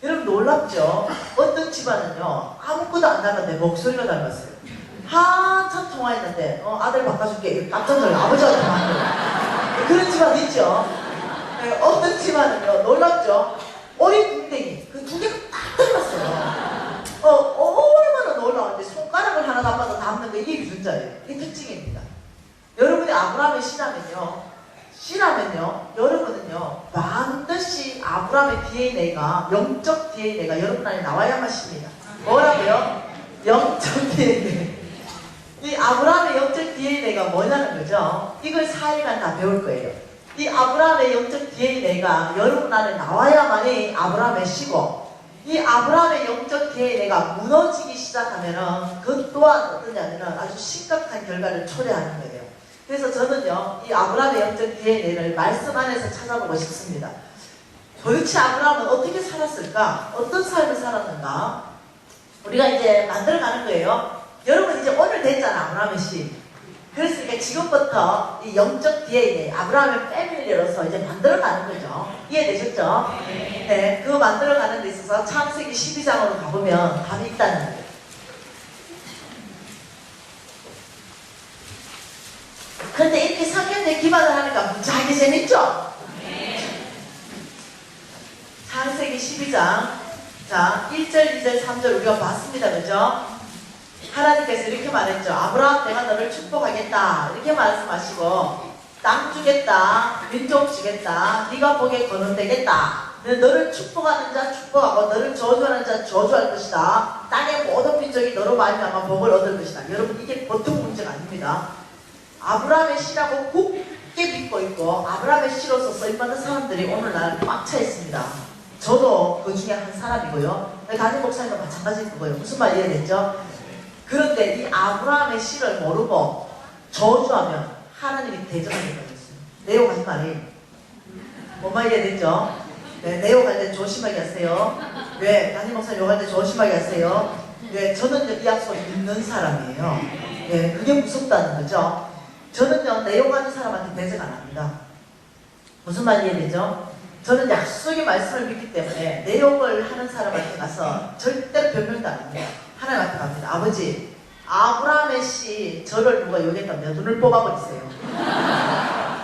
여러분 놀랍죠? 어떤 집안은요 아무것도 안 닮았는데 목소리가 닮았어요. 한참 통화했는데 아들 바꿔줄게 깜짝 놀라 아버지가 통화한 거예요. 그런 집안 있죠? 네, 어떤 집안은요 놀랍죠? 오리궁뎅이 그 두 개가 딱 닮았어요. 얼마나 놀라운데 손가락을 하나 닮아도 닮는 거 이게 유전자예요. 이게 특징입니다. 여러분이 아브라함의 씨라면요 여러분은요 반드시 아브라함의 DNA가 영적 DNA가 여러분 안에 나와야만 씨입니다. 뭐라고요? 영적 DNA. 이 아브라함의 영적 DNA가 뭐냐는 거죠. 이걸 4일간 다 배울 거예요. 이 아브라함의 영적 DNA가 여러분 안에 나와야만이 아브라함의 씨고 이 아브라함의 영적 DNA가 무너지기 시작하면은 그 또한 어떠냐면은 아주 심각한 결과를 초래하는 거예요. 그래서 저는요 이 아브라함의 영적 DNA를 말씀 안에서 찾아보고 싶습니다. 도대체 아브라함은 어떻게 살았을까? 어떤 삶을 살았는가? 우리가 이제 만들어가는 거예요. 여러분 이제 오늘 됐잖아 아브라함의 씨. 그랬으니까 지금부터 이 영적 DNA 아브라함의 패밀리로서 이제 만들어가는 거죠. 이해되셨죠? 네. 그거 만들어가는 데 있어서 창세기 12장으로 가보면 답이 있다는 거예요. 그런데 이렇게 성경에 기반을 하니까 무지하게 재밌죠? 창세기 12장 자 1절, 2절, 3절 우리가 봤습니다. 그죠? 하나님께서 이렇게 말했죠. 아브라함 내가 너를 축복하겠다 이렇게 말씀하시고 땅 주겠다, 민족 주겠다, 네가 복에 거론되겠다. 너를 축복하는 자 축복하고 너를 저주하는 자 저주할 것이다. 땅의 모든 민족이 너로 말미암아 복을 얻을 것이다. 여러분 이게 보통 문제가 아닙니다. 아브라함의 씨라고 굳게 믿고 있고 아브라함의 씨로서 쓰임받는 사람들이 오늘날 꽉 차 있습니다. 저도 그 중에 한 사람이고요. 담임 목사님도 마찬가지일 거고요. 무슨 말 이해됐죠? 그런데 이 아브라함의 씨를 모르고 저주하면 하나님이 대적하게 되었어요. 내용하지 말이. 뭔 말 이해됐죠? 네, 내용할 때 조심하게 하세요. 왜? 담임 목사님 욕할 때 조심하게 하세요. 왜? 저는 이 약속을 믿는 사람이에요. 네, 그게 무섭다는 거죠. 저는요, 내용하는 사람한테 대적 안 합니다. 무슨 말 이해되죠? 저는 약속의 말씀을 믿기 때문에 내용을 하는 사람한테 가서 절대로 변명도 안 합니다. 하나님한테 갑니다. 아버지, 아브라함의 씨 저를 누가 욕했다면 눈을 뽑아버리세요.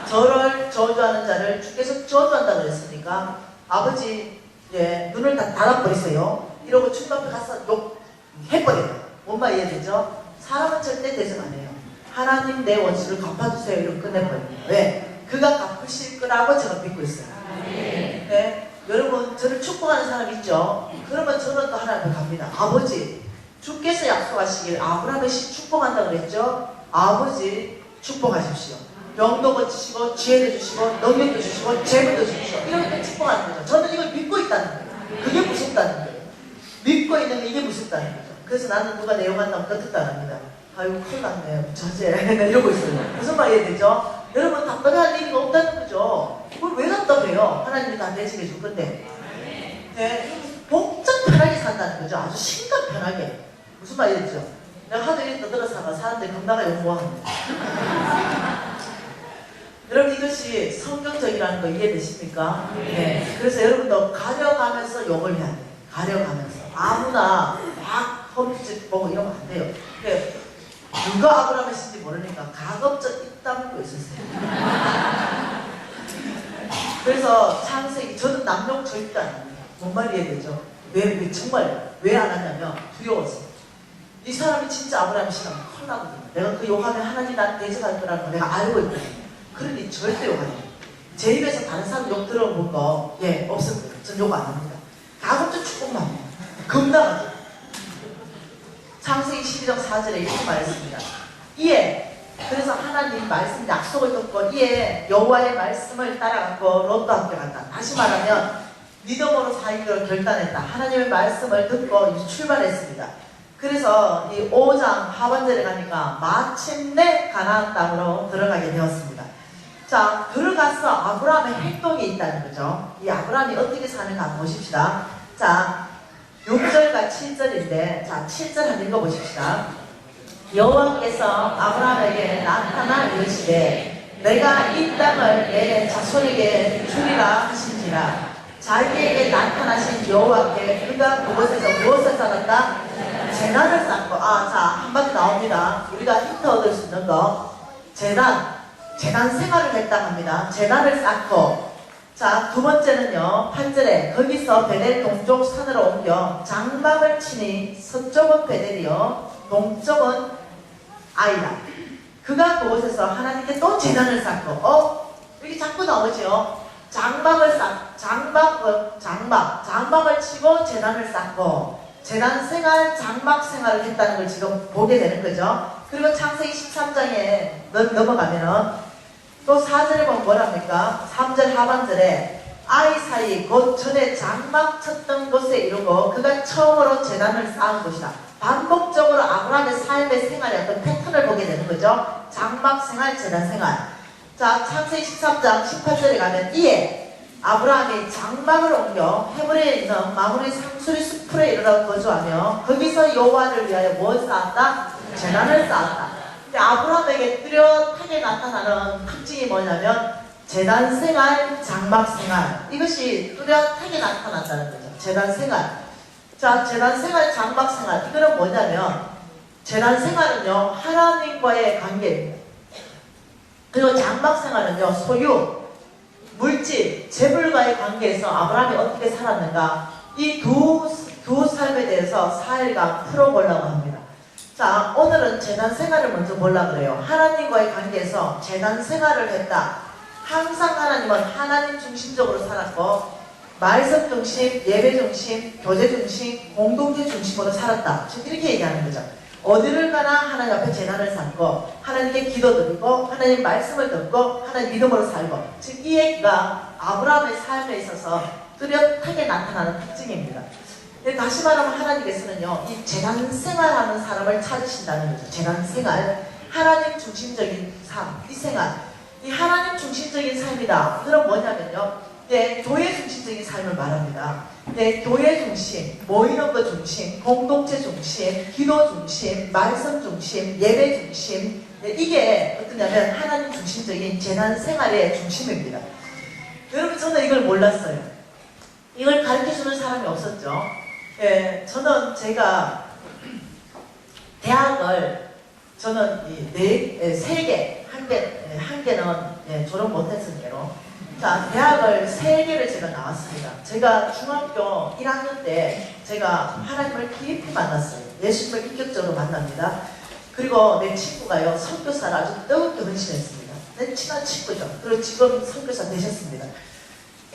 저를 저주하는 자를 주께서 저주한다고 그랬으니까 아버지, 예, 눈을 다 닫아버리세요. 이러고 주님 앞에 가서 욕해버려요. 뭔 말 이해되죠? 사람은 절대 대적 안 해요. 하나님 내 원수를 갚아주세요. 이러고 끝내버립니다. 왜? 그가 갚으실 거라고 제가 믿고 있어요. 네? 여러분, 저를 축복하는 사람 있죠? 그러면 저는 또 하나님 앞에 갑니다. 아버지, 주께서 약속하시길 아브라함의 씨 축복한다고 그랬죠? 아버지, 축복하십시오. 명도 거치시고 지혜도 주시고 능력도 주시고 재물도 주시고 이렇게 축복하는 거죠. 저는 이걸 믿고 있다는 거예요. 그게 무섭다는 거예요. 믿고 있는 게 이게 무섭다는 거죠. 그래서 나는 누가 내용한다면 끄떡도 안 합니다. 아이고 큰일 났네 저제 이러고 있어요. 무슨 말 이해되죠? 여러분 답답해할 일이 없다는 거죠. 그걸 왜 답답해요? 하나님이 다 대신해 줄 건데. 네, 복잡 편하게 산다는 거죠. 아주 심각 편하게. 무슨 말 이해되죠? 내가 하도 이렇게 떠들어서 사람들이 겁나가 욕먹합니다. 여러분 이것이 성경적이라는 거 이해되십니까? 네. 그래서 여러분도 가려가면서 욕을 해야 돼요. 가려가면서. 아무나 막 험짓 보고 이러면 안 돼요. 근데 누가 아브라함의 씨인지 모르니까 가급적 입 다물고 있었어요. 그래서 창세기 저는 남용 절대 안 합니다. 뭔 말 이해되죠? 왜 정말 왜 안 하냐면 두려워서. 이 사람이 진짜 아브라함의 씨라면 큰일 나거든요. 내가 그 욕하면 하나님 나한테 대적할 거라는 거 내가 알고 있거든요. 그러니 절대 욕 안 해요. 제 입에서 다른 사람 욕 들어본 거, 예, 없을 거예요. 전 욕 안 합니다. 가급적 축복만 해요. 겁나가죠. 창세기 12장 4절에 이렇게 말했습니다. 이에, 그래서 하나님 말씀 약속을 듣고, 이에 여호와의 말씀을 따라갔고, 롯도 함께 갔다. 다시 말하면, 믿음으로 살기로 결단했다. 하나님의 말씀을 듣고 이제 출발했습니다. 그래서 이 5장 하반절에 가니까 마침내 가나안 땅으로 들어가게 되었습니다. 자, 들어가서 아브라함의 행동이 있다는 거죠. 이 아브라함이 어떻게 사는가 한번 보십시다. 자, 6절과 7절인데, 자, 7절 한번 읽어보십시다. 여호와께서 아브라함에게 나타나 이르시되 내가 이 땅을 내 자손에게 주리라 하신지라. 자기에게 나타나신 여호와께 그가 그곳에서 무엇을 쌓았다? 재단을 쌓고. 자, 한마디 나옵니다. 우리가 힌트 얻을 수 있는 거. 재단 생활을 했다 합니다. 재단을 쌓고. 자, 두 번째는요, 8절에 거기서 베델 동쪽 산으로 옮겨 장막을 치니 서쪽은 베델이요 동쪽은 아이라. 그가 그곳에서 하나님께 또 재단을 쌓고. 여기 자꾸 나오죠. 장막을 치고 재단을 쌓고 재단 생활, 장막 생활을 했다는 걸 지금 보게 되는 거죠. 그리고 창세기 13장에 넘어가면은 또 4절에 보면 뭐랍니까? 3절 하반절에 아이 사이 곧 전에 장막 쳤던 곳에 이르고 그가 처음으로 재단을 쌓은 곳이다. 반복적으로 아브라함의 삶의 생활의 어떤 패턴을 보게 되는 거죠. 장막 생활, 재단 생활. 자, 창세기 13장 18절에 가면 이에 아브라함이 장막을 옮겨 헤브론에 있는 마므리 상수리 숲에 이르러 거주하며 거기서 여호와를 위하여 무엇을 쌓았다? 재단을 쌓았다. 근데 아브라함에게 뚜렷하게 나타나는 특징이 뭐냐면 재단 생활, 장막 생활. 이것이 뚜렷하게 나타난다는 거죠. 재단 생활. 자, 재단 생활, 장막 생활. 이거는 뭐냐면 재단 생활은요 하나님과의 관계입니다. 그리고 장막 생활은요 소유, 물질, 재물과의 관계에서 아브라함이 어떻게 살았는가 이 두 삶에 대해서 4일간 풀어보려고 합니다. 자, 자, 오늘은 재단 생활을 먼저 보려고 그래요. 하나님과의 관계에서 재단 생활을 했다. 항상 하나님은 하나님 중심적으로 살았고 말씀 중심, 예배 중심, 교제 중심, 공동체 중심으로 살았다. 지금 이렇게 얘기하는 거죠. 어디를 가나 하나님 앞에 재단을 삼고 하나님께 기도드리고 하나님 말씀을 듣고 하나님 믿음으로 살고, 지금 이 얘기가 아브라함의 삶에 있어서 뚜렷하게 나타나는 특징입니다. 다시 말하면 하나님께서는요, 이 재단 생활하는 사람을 찾으신다는 거죠. 재단 생활, 하나님 중심적인 삶, 이 생활, 이 하나님 중심적인 삶이다. 그럼 뭐냐면요, 교회 중심적인 삶을 말합니다. 교회 중심, 모이는 것 중심, 공동체 중심, 기도 중심, 말씀 중심, 예배 중심, 이게 어떠냐면 하나님 중심적인 재단 생활의 중심입니다. 여러분, 저는 이걸 몰랐어요. 이걸 가르쳐주는 사람이 없었죠. 저는 제가 대학을 세 개, 한 개는 졸업 못했을 때로, 자, 대학을 3개를 제가 나왔습니다. 제가 중학교 1학년 때 제가 하나님을 깊이 만났어요. 예수님을 인격적으로 만납니다. 그리고 내 친구가요, 선교사를 아주 뜨겁게 헌신했습니다. 내 친한 친구죠. 그리고 지금 선교사 되셨습니다.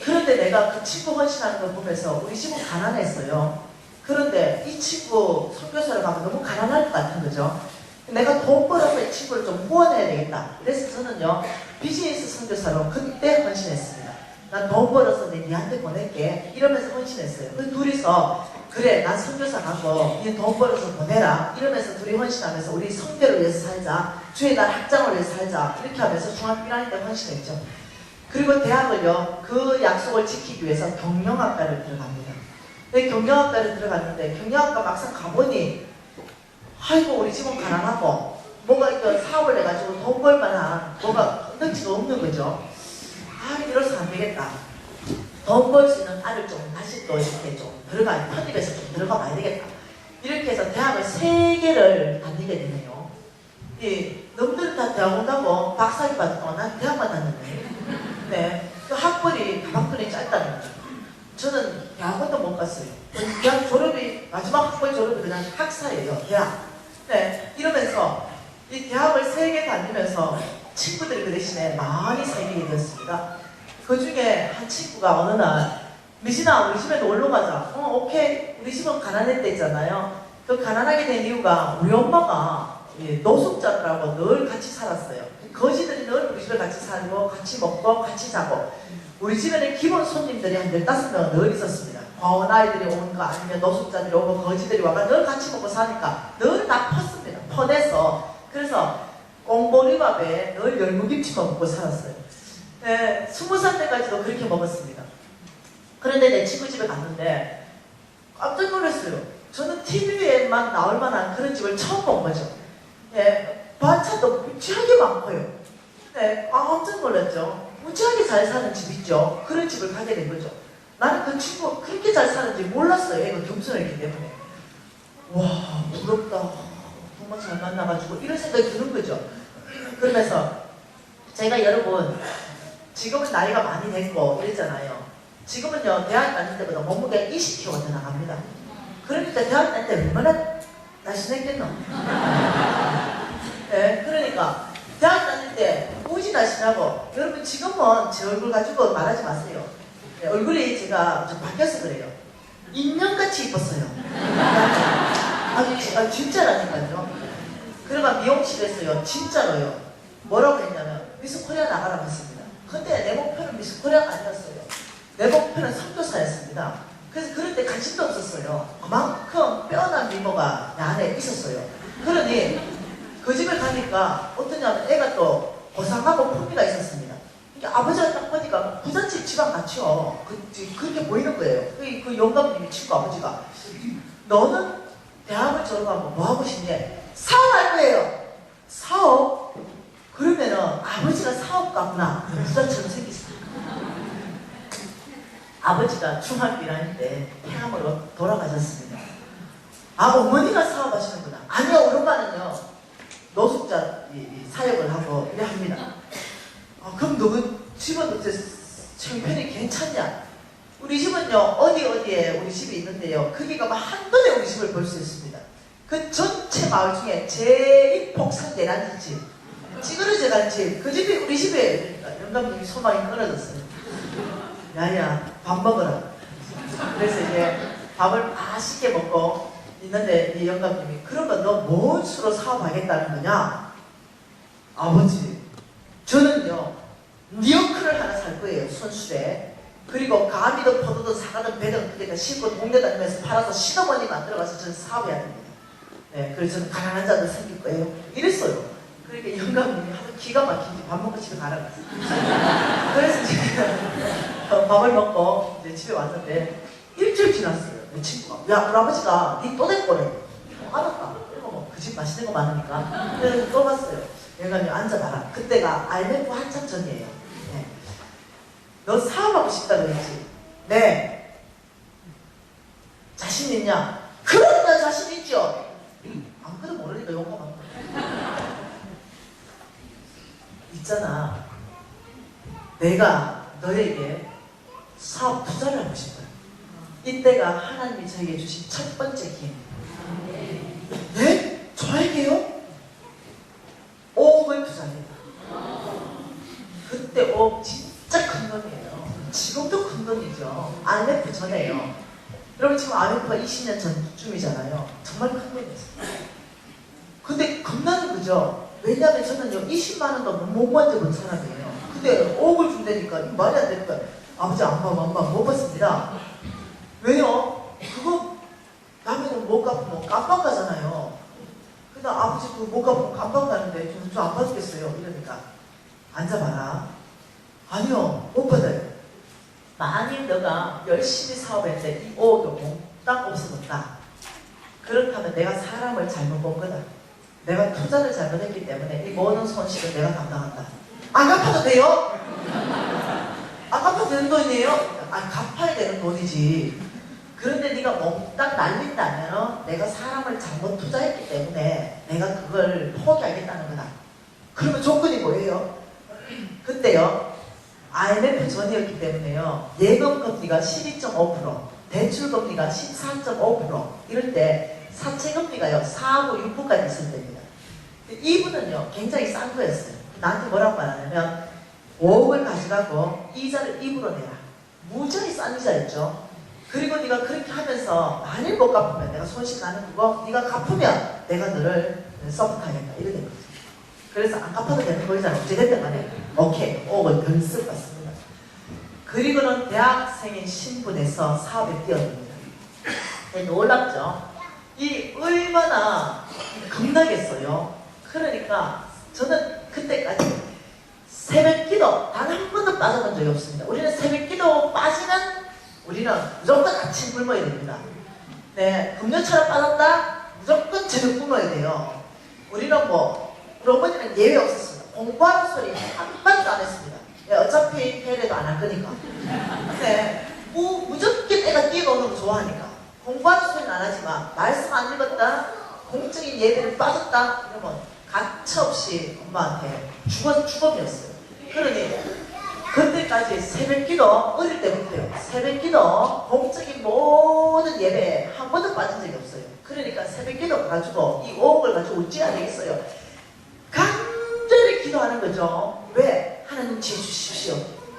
그런데 내가 그 친구 헌신하는 걸 보면서 우리 집은 가난했어요. 그런데 이 친구 선교사를 가면 너무 가난할 것 같은 거죠. 내가 돈 벌어서 이 친구를 좀 후원해야 되겠다. 그래서 저는요, 비즈니스 선교사로 그때 헌신했습니다. 난 돈 벌어서 니한테 보낼게. 이러면서 헌신했어요. 그 둘이서, 그래, 난 선교사 가고 니 돈 벌어서 보내라. 이러면서 둘이 헌신하면서 우리 성교를 위해서 살자. 주의 날 학장을 위해서 살자. 이렇게 하면서 중학교 1학년 때 헌신했죠. 그리고 대학을요, 그 약속을 지키기 위해서 경영학과를 들어갑니다. 경영학과를 들어갔는데 경영학과 막상 가보니, 아이고, 우리 집은 가난하고 뭐가 이거 사업을 해가지고 돈 벌만한 뭐가 능치가 없는 거죠. 아, 이래서 안 되겠다. 돈 벌 수 있는 알을 좀 다시 또 이렇게 좀 편입해서 좀 들어가 봐야 되겠다. 이렇게 해서 대학을 3개를 다니게 되네요. 놈들은 다 대학 온다고 박사학위 받을 동안 난 대학만 다녔네. 그 학벌이 가방끈이 짧다는 거죠. 저는 대학원도 못 갔어요. 대학 졸업이, 마지막 학벌 졸업이 그냥 학사예요, 대학. 이러면서 이 대학을 3개 다니면서 친구들이 그 대신에 많이 사귀게 되었습니다. 그 중에 한 친구가 어느 날, 미진아, 우리 집에 놀러 가자. 오케이. 우리 집은 가난했댔잖아요. 그 가난하게 된 이유가 우리 엄마가 노숙자들하고 늘 같이 살았어요. 거지들이 늘 우리 집에 같이 살고 같이 먹고 같이 자고, 우리 집에는 기본 손님들이 한 15명은 늘 있었습니다. 과원 아이들이 오는 거 아니면 노숙자들이 오고 거지들이 와가 늘 같이 먹고 사니까 늘 다 펐습니다. 퍼내서. 그래서 꽁보리밥에 늘 열무김치만 먹고 살았어요. 20살 때까지도 그렇게 먹었습니다. 그런데 내 친구 집에 갔는데 깜짝 놀랐어요. 저는 TV에만 나올 만한 그런 집을 처음 본 거죠. 반찬도 무지하게 많고요. 깜짝 놀랐죠. 무지하게 잘 사는 집 있죠. 그런 집을 가게 된 거죠. 나는 그 친구가 그렇게 잘 사는지 몰랐어요. 애가 겸손했기 때문에. 와, 부럽다. 정말 잘 만나가지고 이런 생각이 드는 거죠. 그러면서 제가 여러분, 지금은 나이가 많이 됐고 이랬잖아요. 지금은요, 대학 다닐 때보다 몸무게가 20kg가 더 나갑니다. 그러니까 대학 다닐 때 얼마나 날씬했겠노? 그러니까 대학 다닐 때 무지 날씬하고, 여러분 지금은 제 얼굴 가지고 말하지 마세요. 얼굴이 제가 좀 바뀌어서 그래요. 인형같이 이뻤어요. 진짜라니까요. 그래가 미용실에서요, 진짜로요, 뭐라고 했냐면 미스 코리아 나가라고 했습니다. 근데 내 목표는 미스 코리아가 아니었어요. 내 목표는 선교사였습니다. 그래서 그럴 때 관심도 없었어요. 그만큼 뼈난 미모가 내 안에 있었어요. 그러니 그 집에 가니까 어떠냐면 애가 또 고상하고 품위가 있었습니다. 아버지가 딱 보니까 부잣집 집안 같이요. 그렇게 보이는 거예요. 그 영감님이 친구 아버지가, 너는 대학을 졸업하고 뭐 하고 싶니? 사업할 거예요. 사업? 그러면은 아버지가 사업가구나. 부잣처럼 생겼어요. 아버지가 중학교 1학년 때 폐암으로 돌아가셨습니다. 어머니가 사업하시는구나. 아니요, 우리 엄마는요, 노숙자 사역을 하고 이래 합니다. 그럼 너그 집은 어때? 형편이 괜찮냐? 우리 집은요, 어디에 우리 집이 있는데요, 거기가 막 한눈에 우리 집을 볼 수 있습니다. 그 전체 마을 중에 제일 폭삭 내려앉은 집, 찌그러져 간 집, 그 집이 우리 집에 영감님이 소망이 끊어졌어요. 야야 밥 먹어라. 그래서 이제 밥을 맛있게 먹고 있는데 이 영감님이 그러면 너 뭔 수로 사업하겠다는 거냐? 아버지 저는요 리어크를 하나 살 거예요. 손수레. 그리고 가미도 포도도 사과도 배도 그게 다 싣고 동네 다니면서 팔아서 시어머니 만들어가서 저는 사업해야 됩니다. 네, 그래서 저는 가난한 자도 생길 거예요. 이랬어요. 그러니까 영감님이 하도 기가 막힌지 밥 먹고 집에 가라고 했어요. 그래서 제가 밥을 먹고 이제 집에 왔는데 일주일 지났어요. 내 친구가 야 우리 아버지가 니 또 데꼬래. 알았다. 이거 뭐 그 집 맛있는 거 많으니까. 그래서 또 갔어요. 영감님 앉아봐라. 그때가 IMF 한참 전이에요. 네. 너 사업하고 싶다 그랬지? 네. 자신 있냐? 그러니까 자신 있죠. 아무것도 모르니까 용감한 거야. 있잖아. 내가 너에게 사업 투자를 하고 싶어요. 이때가 하나님이 저에게 주신 첫 번째 기회입니다. 네? 저에게요? 5억을 투자합니다. 그때 5억 진짜 큰 돈이에요. 지금도 큰 돈이죠. IMF 전에요. 여러분 지금 IMF가 20년 전쯤이잖아요. 정말 큰 돈이었어요. 근데 겁나는 거죠. 왜냐하면 저는요 20만 원도 못 만져본 사람이에요. 근데 5억을 준다니까 이거 말이 안 되니까 아버지 안 못 받습니다. 왜요? 그거 나면은 못 갚으면 깜빡 가잖아요. 근데 아버지 그거 못 갚으면 깜빡 가는데 저 안 받겠어요. 이러니까 앉아봐라. 아니요 못 받아요. 만일 너가 열심히 사업했는데 이 5억이 몽땅 없어졌다. 그렇다면 내가 사람을 잘못 본 거다. 내가 투자를 잘못했기 때문에 이 모든 손실을 내가 감당한다. 안 갚아도 돼요? 안 갚아도 되는 돈이에요? 아 갚아야 되는 돈이지. 그런데 네가 몽땅 날린다면 내가 사람을 잘못 투자했기 때문에 내가 그걸 포기하겠다는 거다. 그러면 조건이 뭐예요? 그때요 IMF 전이었기 때문에요 예금금리가 12.5%, 대출금리가 14.5%, 이럴 때 사채금리가요 4하고 6%까지 있을 때입니다. 이분은요 굉장히 싼 거였어요. 나한테 뭐라고 말하냐면 5억을 가져가고 이자를 2% 내라. 무지하게 싼 이자였죠. 그리고 네가 그렇게 하면서 만일 못 갚으면 내가 손실 나는 거고 네가 갚으면 내가 너를 서포트하겠다. 이래 된 거죠. 그래서 안 갚아도 되는 거잖아. 어찌됐든 간에 오케이 5억을 덜쓱 받습니다. 그리고는 대학생인 신분에서 사업에 뛰어듭니다. 놀랍죠? 이 얼마나 겁나겠어요. 그러니까 저는 그때까지 새벽기도 단 한 번도 빠져본 적이 없습니다. 우리는 새벽기도 빠지면 우리는 무조건 아침 굶어야 됩니다. 네, 금요처럼 빠졌다? 무조건 저녁 굶어야 돼요. 우리는 뭐 우리 어머니는 예외 없었습니다. 공부하는 소리 한마디도 안 했습니다. 네, 어차피 회례도 안 할 거니까. 네, 무조건 애가 뛰어노는 거 좋아하니까 공부하는 소리는 안 하지만 말씀 안 읽었다? 공적인 예배를 빠졌다? 이러면 가차없이 엄마한테 주검이었어요. 그러니 그때까지 새벽기도 어릴 때부터요. 새벽기도 공적인 모든 예배에 한 번도 빠진 적이 없어요. 그러니까 새벽기도 가지고 이 5억을 가지고 어찌해야 되겠어요. 간절히 기도하는 거죠. 왜? 하나님 지혜 주십시오.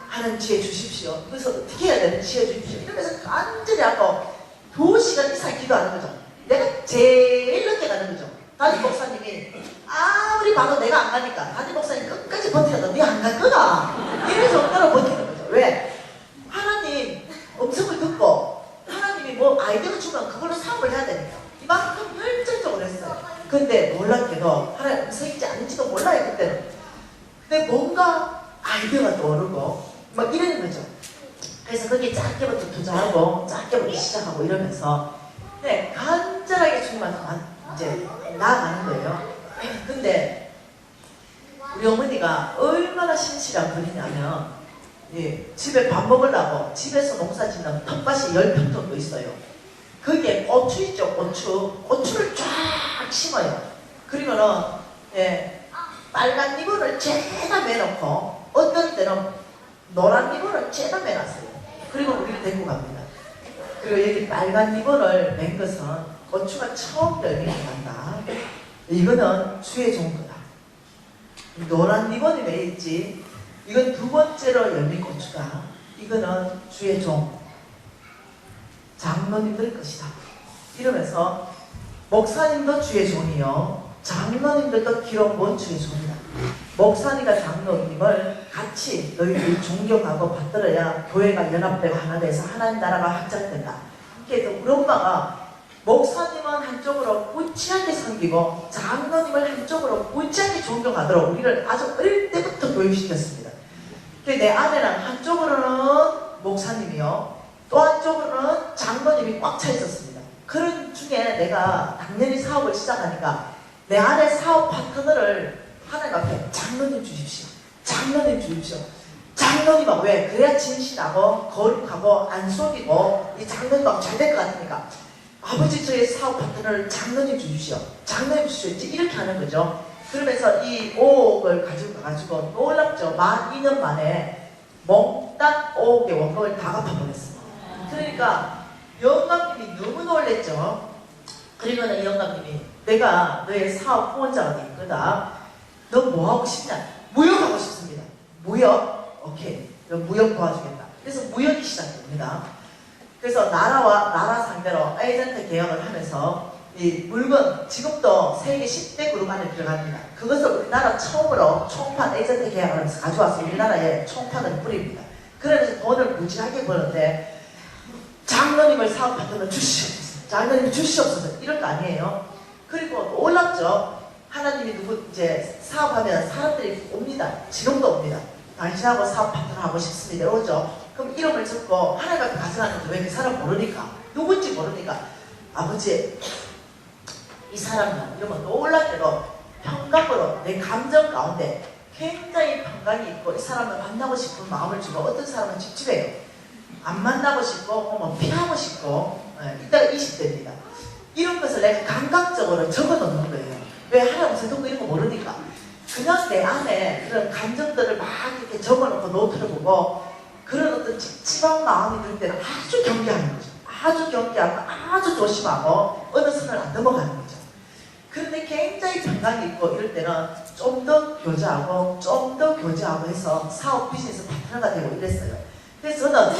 하나님 지혜 주십시오. 그래서 어떻게 해야 되는지 지혜 주십시오. 이러면서 간절히 하고 2시간 이상 기도하는 거죠. 내가 제일 늦게 가는 거죠. 담임 목사님이 아무리 봐도 내가 안 가니까 담임 목사님 끝까지 버티려다 네 안 갈 거다. 이럴 정도로 버티는 거죠. 왜? 하나님 음성을 듣고 하나님이 뭐 아이디어를 주면 그걸로 사업을 해야 되니까 이만큼 열정적으로 했어요. 근데 놀랍게도 하나님 음성인지 아닌지도 몰라요 그때는. 근데 뭔가 아이디어가 떠오르고 막 이러는 거죠. 그래서 거기에 작게부터 투자하고 작게부터 시작하고 이러면서 네 간절하게 주님한테 이제 나아가는 거예요. 근데 우리 어머니가 얼마나 신실한 분이냐면 예, 집에 밥 먹으려고 집에서 농사 짓는 텃밭이 10평 정도 있어요. 거기에 고추 있죠. 고추를 쫙 심어요. 그리고는 예, 빨간 리본을 죄다 매놓고 어떤 때는 노란 리본을 죄다 매놨어요. 그리고 우리를 데리고 갑니다. 그리고 여기 빨간 리본을 맨 것은 고추가 처음 열매가 난다. 이거는 주의 좋은 거다. 노란 리본이 왜 있지? 이건 두 번째로 열린 고추다. 이거는 주의 종, 장로님들 것이다. 이러면서 목사님도 주의 종이요, 장로님들도 기록본 주의 종이다. 목사님과 장로님을 같이 너희들이 존경하고 받들어야 교회가 연합되고 하나 돼서 하나님 나라가 확장된다. 그래서 우리 엄마가 목사님은 한쪽으로 무지하게 섬기고 장로님을 한쪽으로 무지하게 존경하도록 우리를 아주 어릴 때부터 교육시켰습니다. 내 아내랑 한쪽으로는 목사님이요, 또 한쪽으로는 장로님이 꽉 차 있었습니다. 그런 중에 내가 당연히 사업을 시작하니까 내 아내 사업 파트너를 하나님 앞에 장로님 주십시오, 장로님 주십시오. 장로님하고 왜? 그래야 진실하고 거룩하고 안 속이고 이 장로님하고 잘 될 것 같으니까 아버지 저의 사업 파트너를 장로님 주십시오, 장로님 주십시오, 이렇게 하는 거죠. 그러면서 이 5억을 가지고 가가지고 놀랍죠. 만 2년 만에 몽땅 5억의 원금을 다 갚아버렸습니다. 그러니까 영감님이 너무 놀랬죠. 그리고는 이 영감님이 내가 너의 사업 후원자가 될 거다. 너 뭐 하고 싶냐? 무역하고 싶습니다. 무역? 오케이. 너 무역 도와주겠다. 그래서 무역이 시작됩니다. 그래서 나라 상대로 에이전트 계약을 하면서 이 물건, 지금도 세계 10대 그룹 안에 들어갑니다. 그것을 우리나라 처음으로 총판 에이전트 계약을 하면서 가져와서 우리나라에 총판을 뿌립니다. 그러면서 돈을 무지하게 버는데 장로님을 사업 파트너 주시옵소서, 장로님이 주시옵소서, 이런 거 아니에요. 그리고 놀랍죠. 하나님이 누구 이제 사업하면 사람들이 옵니다. 지금도 옵니다. 당신하고 사업 파트너 하고 싶습니다. 오죠. 그럼 이름을 적고 하나님 앞에 가져가는데 왜 그 사람 모르니까, 누군지 모르니까, 아버지 이 사람은 이러면 놀랍게도 평강으로 내 감정 가운데 굉장히 평강이 있고 이 사람을 만나고 싶은 마음을 주고, 어떤 사람은 찝찝해요. 안 만나고 싶고 뭐 피하고 싶고, 이따가 20대입니다. 이런 것을 내가 감각적으로 적어 놓는 거예요. 왜? 하나님 세동도 이런 거 모르니까. 그냥 내 안에 그런 감정들을 막 이렇게 적어놓고 노트를 보고 그런 어떤 찝찝한 마음이 들 때는 아주 경계하는 거죠. 아주 경계하고 아주 조심하고 어느 선을 안 넘어가는 거죠. 그런데 굉장히 평강이 있고 이럴 때는 좀 더 교제하고 좀 더 교제하고 해서 사업 비즈니스 파트너가 되고 이랬어요. 그래서 저는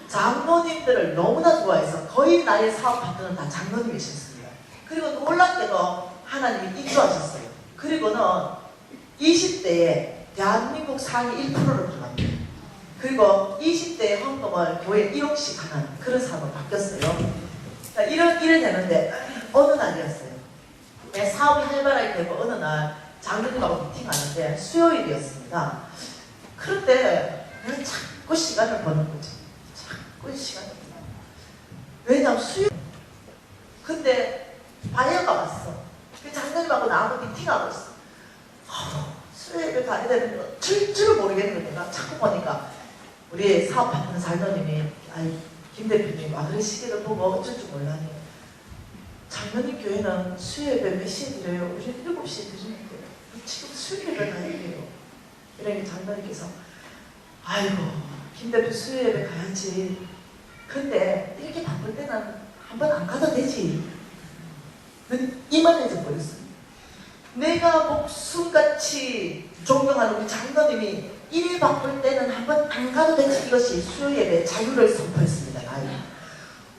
장로님들을 너무나 좋아해서 거의 나의 사업 파트너는 다 장로님이셨습니다. 그리고 놀랍게도 하나님이 인도하셨어요. 그리고는 20대에 대한민국 상위 1%를 들어갑니다. 그리고 20대의 헌금을 교회 1억씩 하는 그런 사람으로 바뀌었어요. 이래 되는데 어느 날이었어요. 내 사업이 활발하게 되고 어느 날 장로님하고 미팅하는데 수요일이었습니다. 그런데 내가 자꾸 시간을 버는 거죠. 자꾸 시간을 버는 거죠. 왜냐면 수요일. 근데 바이어가 왔어. 그 장로님하고 나하고 미팅하고 있어. 수요일에 가야 되는 거 줄줄 모르겠는 거 내가 자꾸 보니까 우리 사업 파트너 장로님이 김 대표님 그래 시계를 보고 어쩔 줄 몰라요. 장로님 교회는 수요일에 몇 시에 드려요? 우리는 7시에 드리는데 지금 수요일에 가야 돼요. 이러니 장로님께서 아이고 김 대표 수요일에 가야지. 근데 이렇게 바쁠 때는 한번 안 가도 되지. 이만해져 버렸어요. 내가 목숨같이 존경하는 우리 장로님이 일 바쁠 때는 한번 안 가도 되지. 이것이 수요예배 자유를 선포했습니다.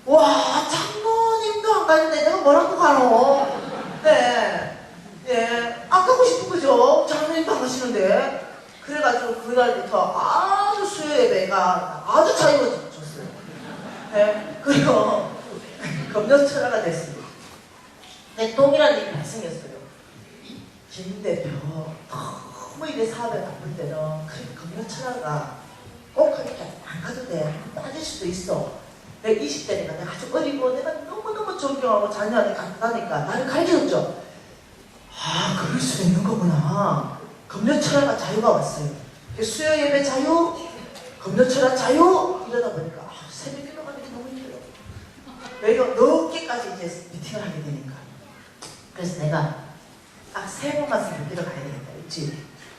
와, 장로님도 안 가는데 내가 뭐라고 가노? 네, 예, 안 가고 싶은 거죠. 장로님도 안 가시는데. 그래가지고 그날부터 아주 수요예배가 아주 자유로워졌어요. 네, 그리고 금년철화가 됐습니다. 내 동일한 일이 발생했어요. 김 대표 너무 이래 사업에 바쁠 때는 그렇게 금년철화가 꼭 그렇게 안 가도 돼. 빠질 수도 있어. 내가 20대니까 내가 아주 어리고 내가 너무너무 존경하고 자녀한테 간다니까 나를 가르쳐줬죠. 아, 그럴 수 있는 거구나. 금년철화가 자유가 왔어요. 수요 예배 자유, 금년철화 자유 이러다 보니까 새벽기도 가는 게 너무 힘들어요. 왜요? 늦게까지 이제 미팅을 하게 되니까. 그래서 내가 딱 3번만 새벽기도 가야 되겠다. 일주일에.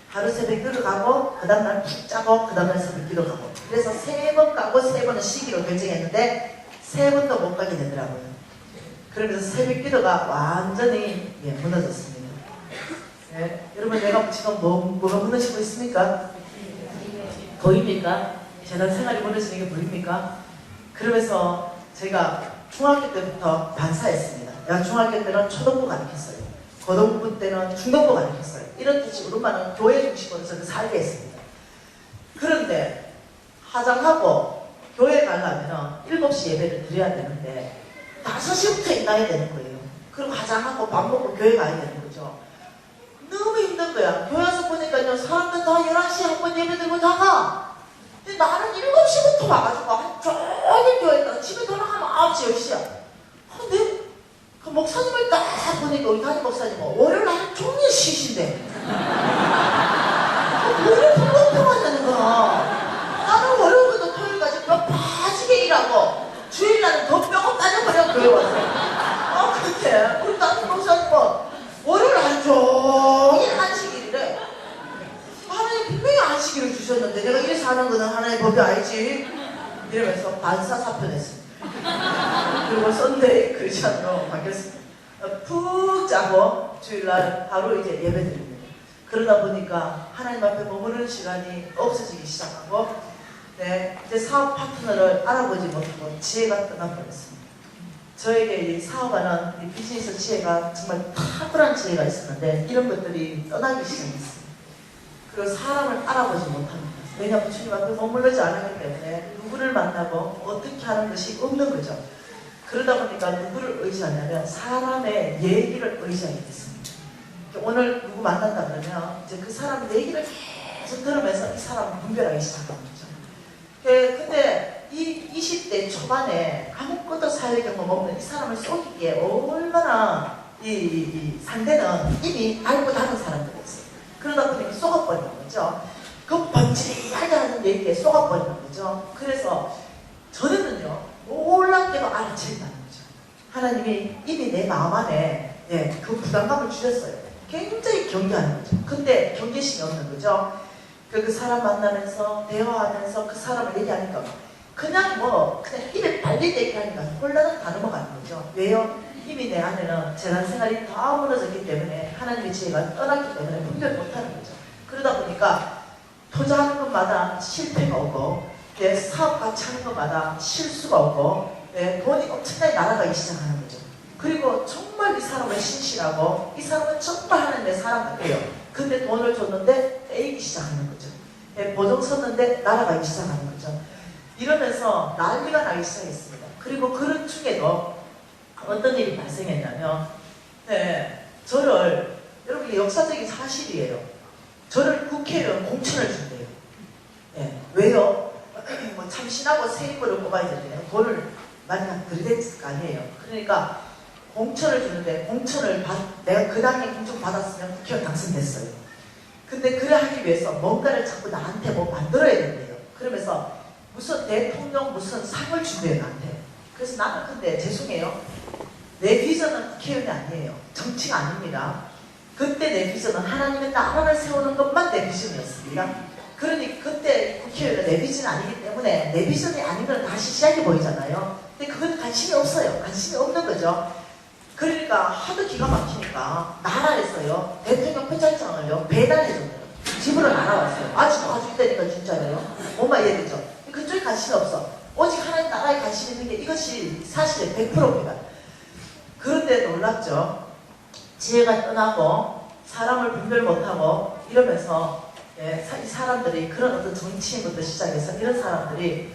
하루 새벽기도 가고 그 다음날 푹 자고 그 다음날 새벽기도 가고. 그래서 3번 가고 3번은 쉬기로 결정했는데 3번도 못 가게 되더라고요. 그러면서 새벽 기도가 완전히 무너졌습니다. 예, 여러분 내가 지금 뭐가 무너지고 있습니까? 보입니까? 재단 생활이 무너지는 게 보입니까? 그러면서 제가 중학교 때부터 반사했습니다. 내가 중학교 때는 초등부 가르쳤어요. 고등부 때는 중등부 가르쳤어요. 이렇듯이 우리 엄마는 교회 중심으로 저를 살게 했습니다. 그런데 화장하고 교회 가려면 7시 예배를 드려야 되는데 5시부터 일어나야 되는 거예요. 그리고 화장하고 밥 먹고 교회 가야 되는 거죠. 너무 힘든 거야. 교회 와서 보니까요, 사람들 다 11시에 한 번 예배 드리고 다 가. 근데 나는 7시부터 와가지고 한 종일 교회 있다가 집에 돌아가면 9시, 10시야. 근데 그 목사님을 딱 보니까 우리 담임 목사님은 월요일 하루 종일 쉬신대. 월요일 불공평하냐는 거야. 나는 월요일부터 토요일까지 뼈 빠지게 일하고 주일날은 더 뼈가 빠져버려 교회 와서. 근데 우리 담임 목사님은 월요일 하루 종일 안식일이래. 하나님 분명히 안식일을 주셨는데 내가 이래서 하는 거는 하나님의 법이 아니지. 이러면서 반사사표냈습니다. 그리고 썬데이 크리스찬으로 바뀌었습니다. 푹 자고 주일날 하루 이제 예배드립니다. 그러다 보니까 하나님 앞에 머무르는 시간이 없어지기 시작하고, 이제 사업 파트너를 알아보지 못하고 지혜가 떠나버렸습니다. 저에게 이 사업하는 이 비즈니스 지혜가 정말 탁월한 지혜가 있었는데 이런 것들이 떠나기 시작했습니다. 그리고 사람을 알아보지 못합니다. 왜냐하면 주님 앞에 머물르지 않았기 때문에 누구를 만나고 어떻게 하는 것이 없는 거죠. 그러다 보니까 누구를 의지하냐면 사람의 얘기를 의지하게 됐습니다. 오늘 누구 만난다 그러면 이제 그 사람 얘기를 계속 들으면서 이 사람을 분별하기 시작하는 거죠. 근데 이 20대 초반에 아무것도 사회 경험 없는 이 사람을 속이기에 얼마나 이 상대는 이미 알고 다른 사람들이었어요. 그러다 보니까 속아버리는 거죠. 그 번지하게 하는 얘기에 속아버리는 거죠. 그래서 저는요, 놀랍게도 알아챈다는 거죠. 하나님이 이미 내 마음 안에 그 부담감을 주셨어요. 굉장히 경계하는 거죠. 근데 경계심이 없는 거죠. 그 사람 만나면서 대화하면서 그 사람을 얘기하니까 그냥 입에 발릴 때 얘기하니까 홀라당 다 넘어가는 거죠. 왜요? 이미 내 안에는 재단 생활이 다 무너졌기 때문에 하나님의 지혜가 떠났기 때문에 분별 못하는 거죠. 그러다 보니까 투자하는 것마다 실패가 오고, 사업 같이 하는 것마다 실수가 오고, 돈이 엄청나게 날아가기 시작하는 거죠. 그리고 정말 이 사람은 신실하고 이 사람은 정말 하나님의 사람 같아요. 근데 돈을 줬는데 빼이기 시작하는 거죠. 보증 섰는데 날아가기 시작하는 거죠. 이러면서 난리가 나기 시작했습니다. 그리고 그런 중에도 어떤 일이 발생했냐면, 저를, 여러분 이게 역사적인 사실이에요. 저를 국회의원 공천을 준대요. 왜요? 참신하고 새 인물을 뽑아야 되는데 돈을 많이 들이댔을 거 아니에요. 그러니까 공천을 주는데 내가 그 당시에 공천 받았으면 국회의원 당선됐어요. 근데 그래 하기 위해서 뭔가를 자꾸 나한테 만들어야 된대요. 그러면서 무슨 대통령 무슨 상을 준대요, 나한테. 그래서 나는 근데 죄송해요. 내 비전은 국회의원이 아니에요. 정치가 아닙니다. 그때 내 비전은 하나님의 나라를 세우는 것만 내 비전이었습니다. 그러니 그때 국회의원은 내 비전이 아니기 때문에 내 비전이 아닌 건 다시 시작해 보이잖아요. 근데 그건 관심이 없어요. 관심이 없는 거죠. 그러니까 하도 기가 막히니까 나라에서요, 대통령 표창장을요 배달해줬어요. 집으로 날아왔어요. 아직도 가지고 있다니까 진짜로요. 엄마 이해되죠? 그쪽에 관심이 없어. 오직 하나님 나라에 관심 있는 게 이것이 사실은 100%입니다. 그런데 놀랍죠. 지혜가 떠나고 사람을 분별 못하고 이러면서 이 사람들이 그런 어떤 정치인부터 시작해서 이런 사람들이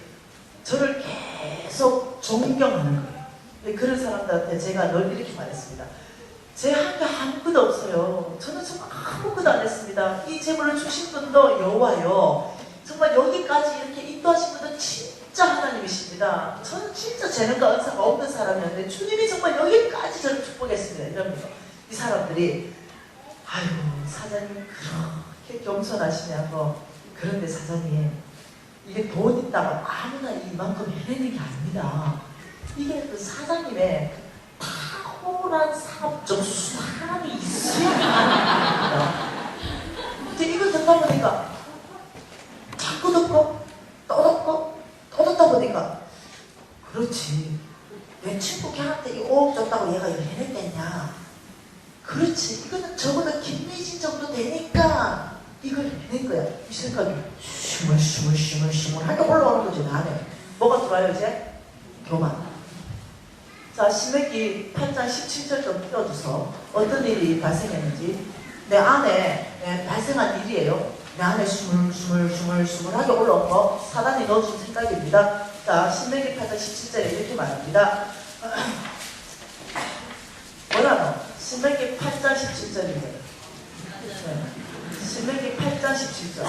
저를 계속 존경하는 거예요. 그런 사람들한테 제가 늘 이렇게 말했습니다. 제 한 게 아무것도 없어요. 저는 정말 아무것도 안 했습니다. 이 재물을 주신 분도 여호와요. 정말 여기까지 이렇게 인도하신 분도 진짜 하나님이십니다. 저는 진짜 재능과 은사가 없는 사람이었는데 주님이 정말 여기까지 저를 축복했습니다. 이러면서 이 사람들이 아이고 사장님 그렇게 겸손하시냐고. 그런데 사장님 이게 돈 있다고 아무나 이만큼 해내는 게 아닙니다. 이게 그 사장님의 탁월한 사업적 수단이 있어야 합니다. 이제 이걸 듣다 보니까 자꾸 듣고 또 듣고 또 듣다 보니까 그렇지. 내 친구 걔한테 이 5억 줬다고 얘가 이렇게 해냈겠냐. 그렇지. 이거는 적어도 김미진 정도 되니까 이걸 해낸 거야. 이 생각이 시물시물 하게 올라오는 거지, 나는. 뭐가 들어와요, 이제? 교만. 자, 신명기 8장 17절 좀 띄워줘서 어떤 일이 발생했는지. 내 안에 발생한 일이에요. 내 안에 스물하게 올라온 거 사단이 넣어준 생각입니다. 자, 신명기 8장 17절에 이렇게 말합니다. 뭐라노? 신명기 8장 17절인데. 신명기 8장 17절.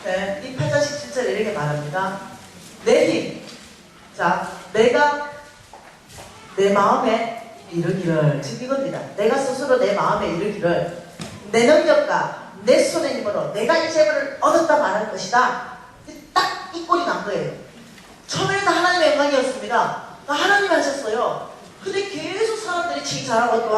네, 이 8장 17절에 이렇게 말합니다. 내 힘. 자, 내가 내 마음에 이르기를. 지금 이겁니다. 내가 스스로 내 마음에 이르기를 내 능력과 내 손의 힘으로 내가 이 재물을 얻었다 말할 것이다. 딱 이 꼴이 난 거예요. 처음에는 하나님의 영광이었습니다. 하나님이 하셨어요. 근데 계속 사람들이 칭 잘하고 또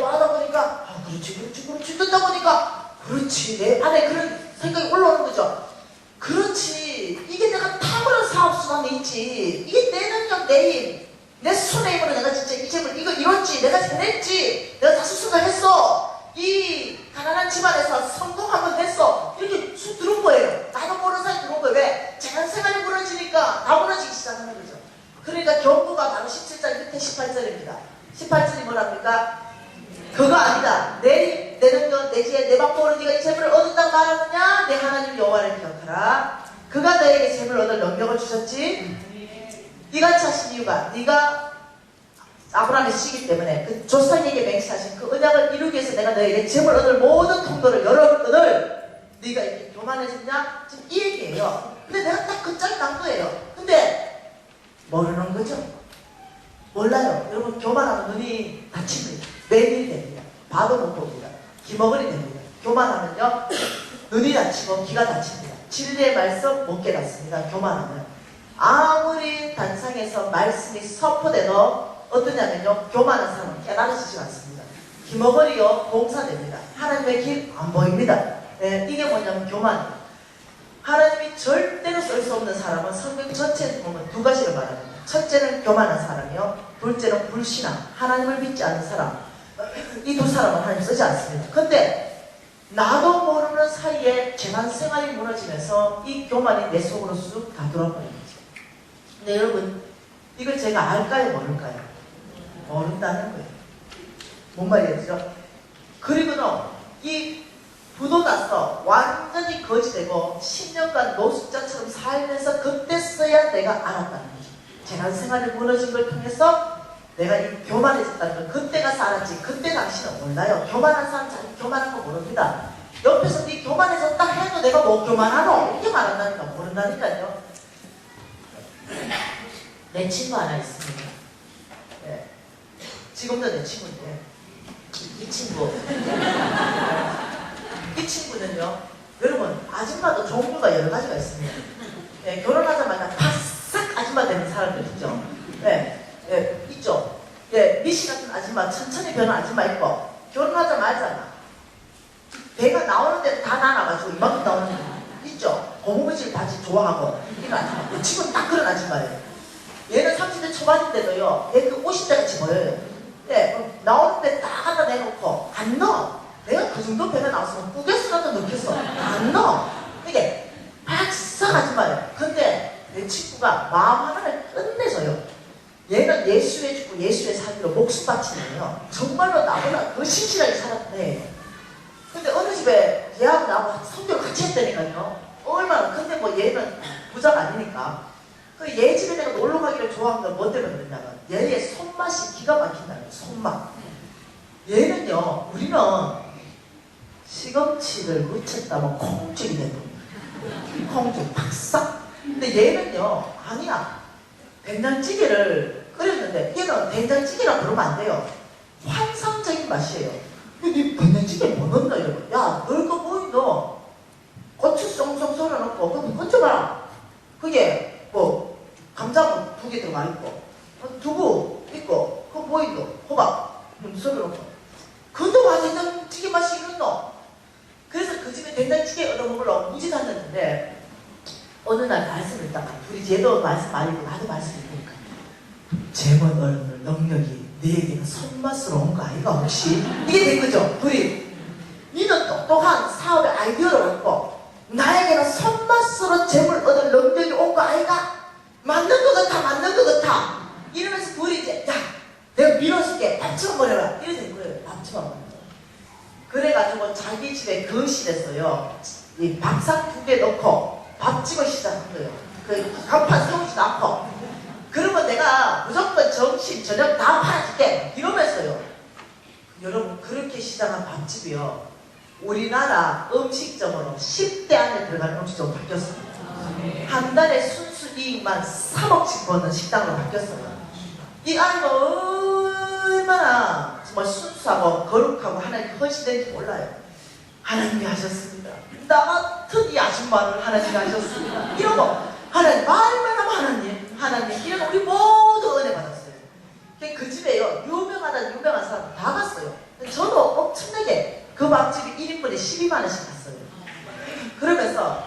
하다 보니까 그렇지 듣다 보니까 그렇지 내 안에 그런 생각이 올라오는 거죠. 그렇지 이게 내가 탁월한 사업수단이 있지. 이게 내 능력 내 힘 내 손의 힘으로 내가 진짜 이 재물 이거 이뤘지 내가 해냈지 내가 다 수술을 했어. 이 가난한 집안에서 성공하면 됐어. 이렇게 쑥 들어온 거예요. 나도 모르는 사이에 들어온 거예요. 왜? 재난생활이 무너지니까 다 무너지기 시작하는 거죠. 그러니까 경고가 바로 17장 끝에 18절입니다. 18절이 뭐랍니까? 그거 아니다. 내 능력, 내 지혜, 내 방법으로 네가 이 재물을 얻었다고 말하느냐? 내 하나님 여호와를 기억하라. 그가 너에게 재물을 얻을 능력을 주셨지. 네가 차신 이유가 네가 아브라함의 씨이기 때문에 그 조상에게 맹세하신 그 언약을 이루기 위해서 내가 너에게 재물 얻을 모든 통로를 열어거늘 네가 이렇게 교만해졌냐? 지금 이 얘기예요. 근데 내가 딱 그 짤 난 거예요. 근데 모르는 거죠? 몰라요. 여러분 교만하면 눈이 다칩니다. 매일이 됩니다. 봐도 못 봅니다. 기머거리 됩니다. 교만하면요 눈이 다치고 귀가 다칩니다. 진리의 말씀 못 깨닫습니다. 교만하면 아무리 단상에서 말씀이 선포돼도 어떠냐면요 교만한 사람은 깨달아지지 않습니다. 기머거리요 봉사됩니다. 하나님의 길 안 보입니다. 네, 이게 뭐냐면 교만이에요. 하나님이 절대로 쓸 수 없는 사람은 성경 전체에 보면 두 가지를 말합니다. 첫째는 교만한 사람이요. 둘째는 불신앙, 하나님을 믿지 않는 사람. 이 두 사람은 하나님 쓰지 않습니다. 근데 나도 모르는 사이에 재난생활이 무너지면서 이 교만이 내 속으로 쑥 다 들어버린 거죠. 근데 여러분 이걸 제가 알까요 모를까요? 모른다는 거예요. 뭔 말이겠죠? 그리고는 이 부도 나서 완전히 거지되고 10년간 노숙자처럼 살면서 그때서야 내가 알았다는 거죠. 재난생활이 무너진 걸 통해서 내가 이 교만해졌다는 걸 그때 가서 알았지. 그때 당시는 몰라요. 교만한 사람 자기 교만한 거 모릅니다. 옆에서 네 교만해졌다 해도 내가 뭐 교만하노? 이렇게 말한다니까 모른다니까요. 내 친구 하나 있습니다. 네. 지금도 내 친구인데 이 친구 이 친구는요 여러분 아줌마도 종류가 여러 가지가 있습니다. 네, 결혼하자마자 바싹 아줌마 되는 사람들 있죠. 네, 네, 있죠. 네, 미시 같은 아줌마 천천히 변한 아줌마 있고 결혼하자마자 배가 나오는데 다 나눠가지고 이만큼 나오는 거 있죠. 고무줄 바지 좋아하고 이런 아줌마. 이 친구는 딱 그런 아줌마예요. 얘는 30대 초반인데도요 얘 그 50대 같이 보여요. 네, 나오는데 다 갖다 내놓고 안 넣어. 내가 그 정도 배가 나왔으면 꾸겨서라도 넣겠어. 안 넣어. 이게 박싹 아줌마예요. 근데 내 친구가 마음 하나를 끝내줘요. 얘는 예수해주고 예수의 살기로 목숨 바치네요. 정말로 나보다 더 신실하게 살았네. 근데 어느 집에 얘하고 나하고 성교를 같이 했다니까요. 얼마나. 근데 뭐 얘는 부자가 아니니까 그 얘 집에 내가 놀러 가기를 좋아하는 건 뭐 때문에 그랬냐면 얘의 손맛이 기가 막힌다는 거예요. 손맛. 얘는요 우리는 시금치를 무쳤다면 콩죽이 되거든요. 콩죽 박싹. 근데 얘는요 아니야. 된장찌개를 끓였는데 얘는 된장찌개라 그러면 안 돼요. 환상적인 맛이에요. 근데 된장찌개 뭐 넣나 이러고 야 넣을 거 뭐 있노? 고추 쏙쏙 썰어놓고 그럼 건져봐라. 그게 뭐 감자 2개 들어가 있고 두부 있고 그거 뭐 있노? 호박 썰어놓고 근데 와 된장찌개 맛이 이렇노? 그래서 그 집에 된장찌개 얻어먹으려고 무지 다녔는데 어느 날 말씀을 딱 둘이 얘도 말씀 많이 듣고 나도 말씀 듣니까 재물 얻을 능력이 너에게는 손맛으로 온 거 아이가 혹시? 이게 된 거죠. 둘이. 니는 똑똑한 사업의 아이디어를 갖고 나에게는 손맛으로 재물 얻을 능력이 온 거 아이가? 맞는 거 같아, 맞는 거 같아. 이러면서 둘이 이제, 야, 내가 밀어줄게. 밥좀 버려라. 이래 된 거예요. 밥좀 버려라. 그래가지고 자기 집에 거실에서요, 이 밥상 2개 넣고 밥집을 시작한 거예요. 그 간판 세우지도 않고. 그러면 내가 무조건 점심, 저녁 다 팔아줄게. 이러면서요. 여러분, 그렇게 시작한 밥집이요, 우리나라 음식점으로 10대 안에 들어가는 음식점으로 바뀌었습니다. 한 달에 순수 이익만 3억씩 버는 식당으로 바뀌었어요. 이 아이가 얼마나 정말 순수하고 거룩하고 하나님께 헌신된지 몰라요. 하나님이 하셨습니다. 나 같은 이 아줌마를 하나님이 하셨습니다. 이러고 하나님, 말만 하면 하나님 이러고 우리 모두 은혜 받았어요. 그 집에요, 유명한 사람 다 갔어요. 저도 엄청나게 그 밥집이 1인분에 12만 원씩 갔어요. 그러면서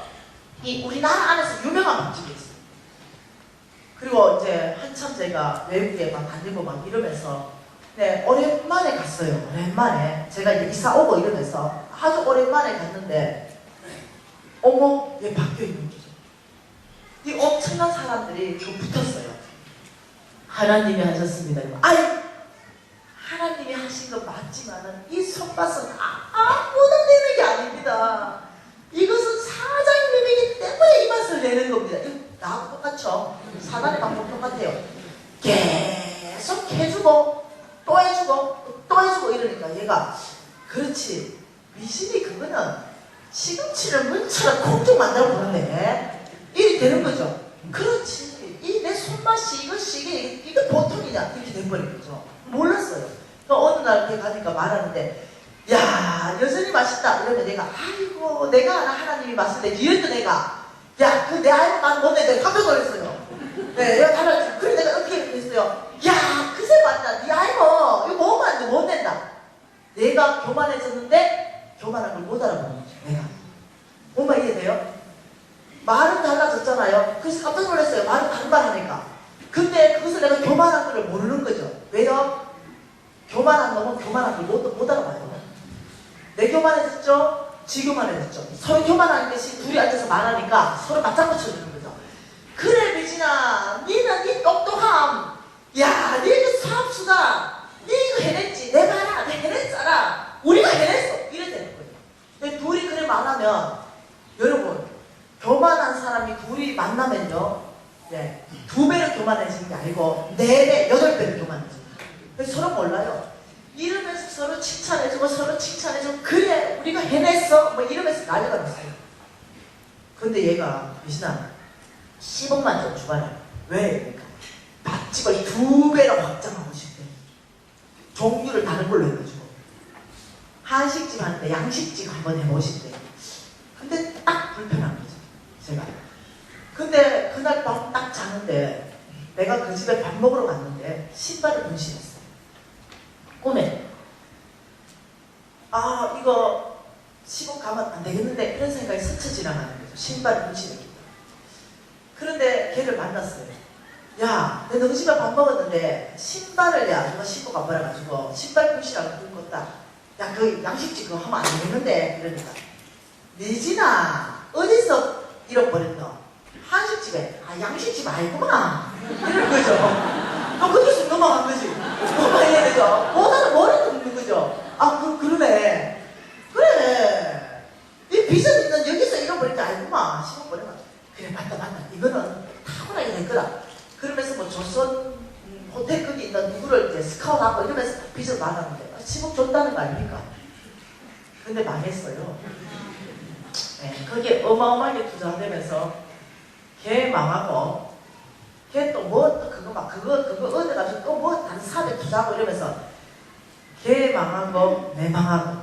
이 우리나라 안에서 유명한 밥집이 있어요. 그리고 이제 한참 제가 외국에 막 다니고 막 이러면서, 네, 오랜만에 갔어요. 오랜만에 제가 이제 이사 오고 이러면서 아주 오랜만에 갔는데, 어머, 왜 바뀌어 있는 거죠? 이 엄청난 사람들이 그 붙었어요. 하나님이 하셨습니다. 아유, 하나님이 하신 건 맞지만은 이 손맛은 아무도 내는 게 아닙니다. 이것은 사장님이기 때문에 이 맛을 내는 겁니다. 이거 나하고 똑같죠? 사단의 방법 똑같아요. 계속 해주고 또 해주고 또 해주고 이러니까 얘가, 그렇지, 미신이 그거는 시금치를 문처럼 콩좀 만들어 보는데 이렇게 되는 거죠. 그렇지, 이 내 손맛이 이것이 이게 보통이냐 이렇게 돼버린 거죠. 몰랐어요. 또 어느 날 이렇게 가니까 말하는데, 야, 여전히 맛있다. 이러면 내가, 아이고, 내가 알아, 하나님이 맛을 내지. 이랬던 애가, 야, 그 내 아이가 맛 못 내. 내가 깜짝 놀랐어요. 네, 내가 달라졌어. 그래, 내가 어떻게 했어요? 야, 그새 맞다. 네 아이가 이거 먹으면 안 돼. 못 낸다. 내가 교만해졌는데 교만한 걸 못 알아보는 거죠. 내가. 뭔가 이해돼요? 말은 달라졌잖아요. 그래서 깜짝 놀랐어요. 말은 다른 말 하니까. 근데 그것을 내가 교만한 걸 모르는 거죠. 왜요? 교만한 놈은 교만한 걸 못 알아봐요. 내 교만해졌죠? 지 교만해졌죠? 서로 교만한 것이 둘이 앉아서 말하니까 서로 맞장구 쳐주는 거죠. 그래, 미진아, 니는 니 똑똑함, 야, 니 그 사업수다, 니 이거 해냈지, 내 봐라, 내 해냈잖아, 우리가 해냈어, 이래 되는 거예요. 근데 둘이 그래 말하면, 여러분, 교만한 사람이 둘이 만나면요, 네, 2배로 교만해지는 게 아니고 4배, 8배로 교만해져요. 그래서 서로 몰라요. 이러면서 서로 칭찬해주고 서로 칭찬해주고, 그래, 우리가 해냈어, 뭐 이러면서 난리가 났어요. 근데 얘가, 미신아, 10억만 더 주봐라. 왜? 그러니까 밥집을 2배로 확장하고 싶대. 종류를 다른 걸로 해가지고 한식집 하는데 양식집 한번 해보신대. 근데 딱 불편한 거죠, 제가. 근데 그날 밤 딱 자는데 내가 그 집에 밥 먹으러 갔는데 신발을 분실했어. 꿈에. 아, 이거 10억 가면 안 되겠는데 이런 생각이 스쳐 지나가는 거죠. 신발을 분실했기. 그런데 걔를 만났어요. 야, 내가 너 집에 밥 먹었는데 신발을, 야, 누가 신고 가버려가지고 신발 분실하고 굶었다 야, 그 양식집 그거 하면 안 되겠는데. 이러니까, 미진아, 어디서 잃어버렸노? 한식집에. 아, 양식집 아니구만. 이런 거죠. 아, 거기서 넘어간 거지. 넘어가야 되죠. 뭐다를 모르는 거죠. 아, 그러네. 그래. 이 빚은 있는 여기서 잃어버린 게 아니구만. 10억 버려가. 그래, 맞다. 이거는 타고나게 될 거다. 그러면서 뭐 조선 호텔 거기 있는 누구를 이제 스카웃하고 이러면서 빚을 많았는데 10억 줬다는 거 아닙니까? 근데 망했어요. 네, 거기에 어마어마하게 투자되면서 걔 망하고, 걔 또 뭐 또 그거 얻어가지고 또 뭐 다른 사업에 투자하고 이러면서 걔 망하고 내 망하고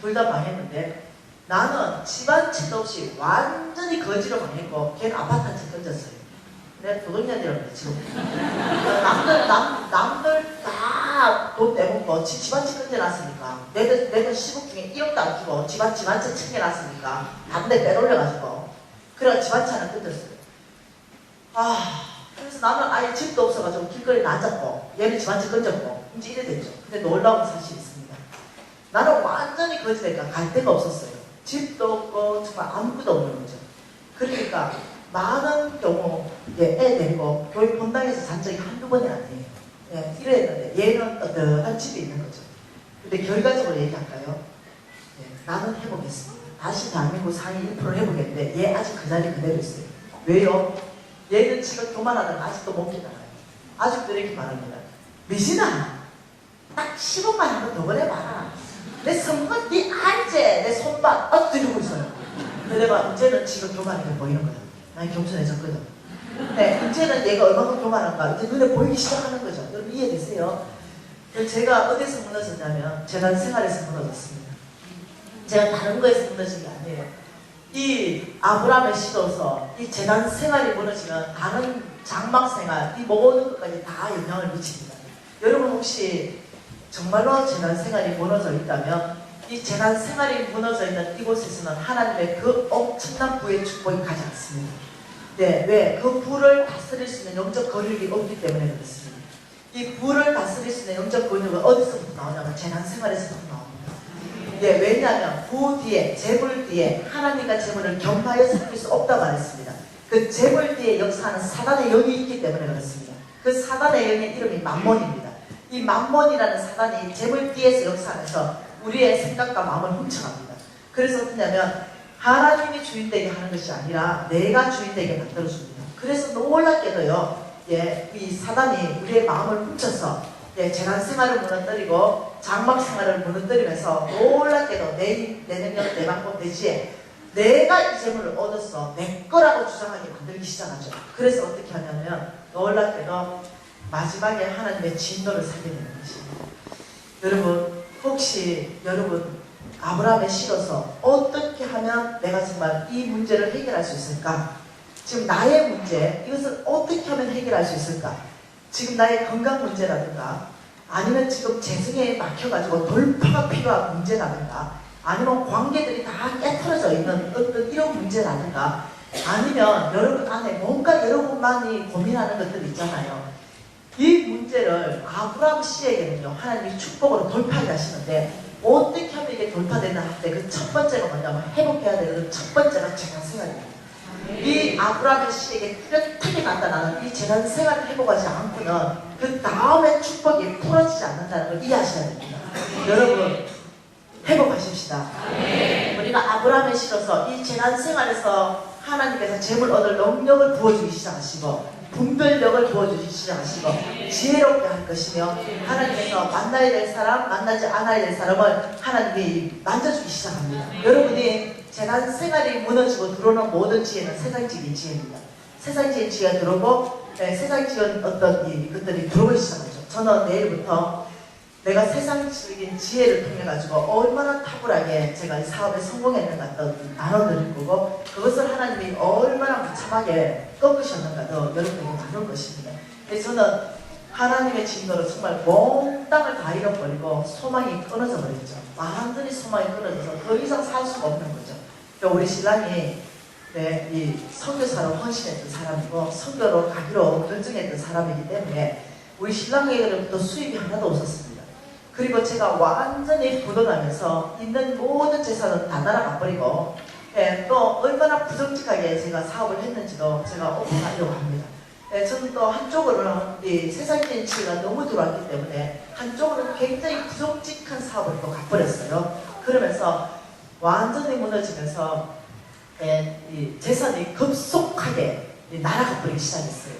둘 다 망했는데, 나는 집안 채도 없이 완전히 거지로 망했고 걔는 아파트 한 채 던졌어요. 내가 도둑년이라고 지금. 남들 다 돈 내먹고 집안 채 던져놨으니까, 내 돈 10억 중에 1억도 안 주고 집안 채 챙겨놨으니까 다른 데 빼돌려가지고, 그래가 집안 채 하나 던졌어요. 아, 그래서 나는 아예 집도 없어가지고 길거리에 앉았고 얘는 집안집 건졌고 이제 이래 됐죠. 근데 놀라운 사실이 있습니다. 나는 완전히 거지니까 갈 데가 없었어요. 집도 없고 정말 아무것도 없는 거죠. 그러니까 많은 경우 애 데리고 교회 본당에서 잔 적이 한두 번이 아니에요. 예, 이랬는데 얘는 어떠한 집에 있는 거죠. 근데 결과적으로 얘기할까요? 예, 나는 해보겠습니다. 다시 대한민국 상위 1%를 해보겠는데 얘 아직 그 자리 그대로 있어요. 왜요? 얘는 지금 교만하다가 아직도 못 깨달아요. 아직도 이렇게 말합니다. 미진아, 딱 10원만 한번 더 보내봐라. 내 선물 네 알지? 내 손맛 엎드리고 있어요. 근데 내가 이제는 지금 교만하게 보이는 거야. 난 겸손해졌거든. 네, 이제는 얘가 얼마나 교만한가 이제 눈에 보이기 시작하는 거죠. 여러분 이해되세요? 제가 어디서 무너졌냐면 재단 생활에서 무너졌습니다. 제가 다른 거에서 무너진 게 아니에요. 이 아브라함의 시도서 이 재단 생활이 무너지면 다른 장막 생활 이 모든 것까지 다 영향을 미칩니다. 여러분 혹시 정말로 재단 생활이 무너져 있다면 이 재단 생활이 무너져 있는 이곳에서는 하나님의 그 엄청난 부의 축복이 가지 않습니다. 네, 왜? 그 부를 다스릴 수 있는 영적 거력이 없기 때문에 그렇습니다. 이 부를 다스릴 수 있는 영적 거력은 어디서부터 나오냐면 재단 생활에서부터 나옵니다. 네, 왜냐하면 부 뒤에, 재물 뒤에 하나님과 재물을 겸하여 섬길 수 없다고 말했습니다. 그 재물 뒤에 역사하는 사단의 영이 있기 때문에 그렇습니다. 그 사단의 영의 이름이 만몬입니다. 이 만몬이라는 사단이 재물 뒤에서 역사하면서 우리의 생각과 마음을 훔쳐갑니다. 그래서 어떠냐면 하나님이 주인되게 하는 것이 아니라 내가 주인되게 만들어줍니다. 그래서 놀랍게도요, 예, 이 사단이 우리의 마음을 훔쳐서 예, 재난 생활을 무너뜨리고 장막 생활을 무너뜨리면서 놀랍게도 내 능력, 내 방법, 내 지혜 내가 이 재물을 얻었어 내 거라고 주장하게 만들기 시작하죠. 그래서 어떻게 하냐면 놀랍게도 마지막에 하나님의 진노를 살게 되는 것입니다. 여러분 혹시 여러분 아브라함의 시로서 어떻게 하면 내가 정말 이 문제를 해결할 수 있을까? 지금 나의 문제 이것을 어떻게 하면 해결할 수 있을까? 지금 나의 건강 문제라든가 아니면 지금 재성에 막혀가지고 돌파가 필요한 문제라든가 아니면 관계들이 다 깨트려져 있는 어떤 이런 문제라든가 아니면 여러분 안에 뭔가 여러분만이 고민하는 것들 있잖아요. 이 문제를 아브라함 씨에게는요 하나님이 축복으로 돌파하게 하시는데 어떻게 하면 이게 돌파되나 할 때 그 첫 번째가 뭐냐면 회복해야 되는 첫 번째가 재난생활입니다. 이 아브라함 씨에게 뚜렷하게 나타나는 이 재난생활을 회복하지 않고는 그 다음에 축복이 풀어지지 않는다는 걸 이해하셔야 됩니다. 여러분 회복하십시다. 우리가 아브라함에 실어서 이 재난생활에서 하나님께서 재물 얻을 능력을 부어주기 시작하시고 분별력을 부어주기 시작하시고 지혜롭게 할 것이며 하나님께서 만나야 될 사람, 만나지 않아야 될 사람을 하나님이 만져주기 시작합니다. 여러분이 재난생활이 무너지고 들어오는 모든 지혜는 세상적인 지혜입니다. 세상적인 지혜가 들어오고 세상적인 어떤 것들이 들어오기 시작하죠. 저는 내일부터 내가 세상적인 지혜를 통해 가지고 얼마나 탁월하게 제가 이 사업에 성공했는가 나눠드릴 거고 그것을 하나님이 얼마나 무참하게 꺾으셨는가도 여러분에게 나눌 것입니다. 그래서 저는 하나님의 진노로 정말 몽땅을 다 잃어버리고 소망이 끊어져 버렸죠. 완전히 소망이 끊어져서 더 이상 살 수가 없는 거죠. 그러니까 우리 신랑이 이 선교사로 헌신했던 사람이고 선교로 가기로 결정했던 사람이기 때문에 우리 신랑에게로부터 수입이 하나도 없었습니다. 그리고 제가 완전히 부도나면서 있는 모든 재산은 다 날아가버리고 또 얼마나 부정직하게 제가 사업을 했는지도 제가 오픈하려고 합니다. 저는 또 한쪽으로는 이 세상적인 지혜가 너무 들어왔기 때문에 한쪽으로는 굉장히 부정직한 사업을 또 가버렸어요. 그러면서 완전히 무너지면서 이 재산이 급속하게 날아가버리기 시작했어요.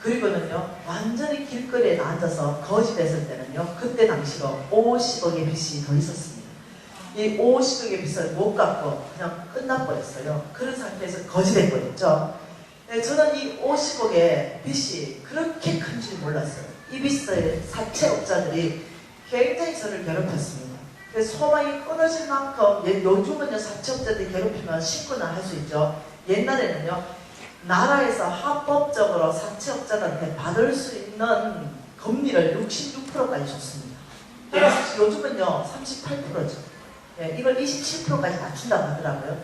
그리고는요 완전히 길거리에 앉아서 거짓했을 때는요 그때 당시로 50억의 빚이 더 있었습니다. 이 50억의 빚을 못 갚고 그냥 끝나버렸어요. 그런 상태에서 거짓해버렸죠. 저는 이 50억의 빚이 그렇게 큰 줄 몰랐어요. 이 빚의 사채업자들이 굉장히 저를 괴롭혔습니다. 소망이 끊어질 만큼 요즘은요 사채업자들이 괴롭히면 신고는 할 수 있죠. 옛날에는요 나라에서 합법적으로 사채업자들한테 받을 수 있는 금리를 66%까지 줬습니다. 요즘은요 38%죠. 이걸 27%까지 낮춘다고 하더라고요.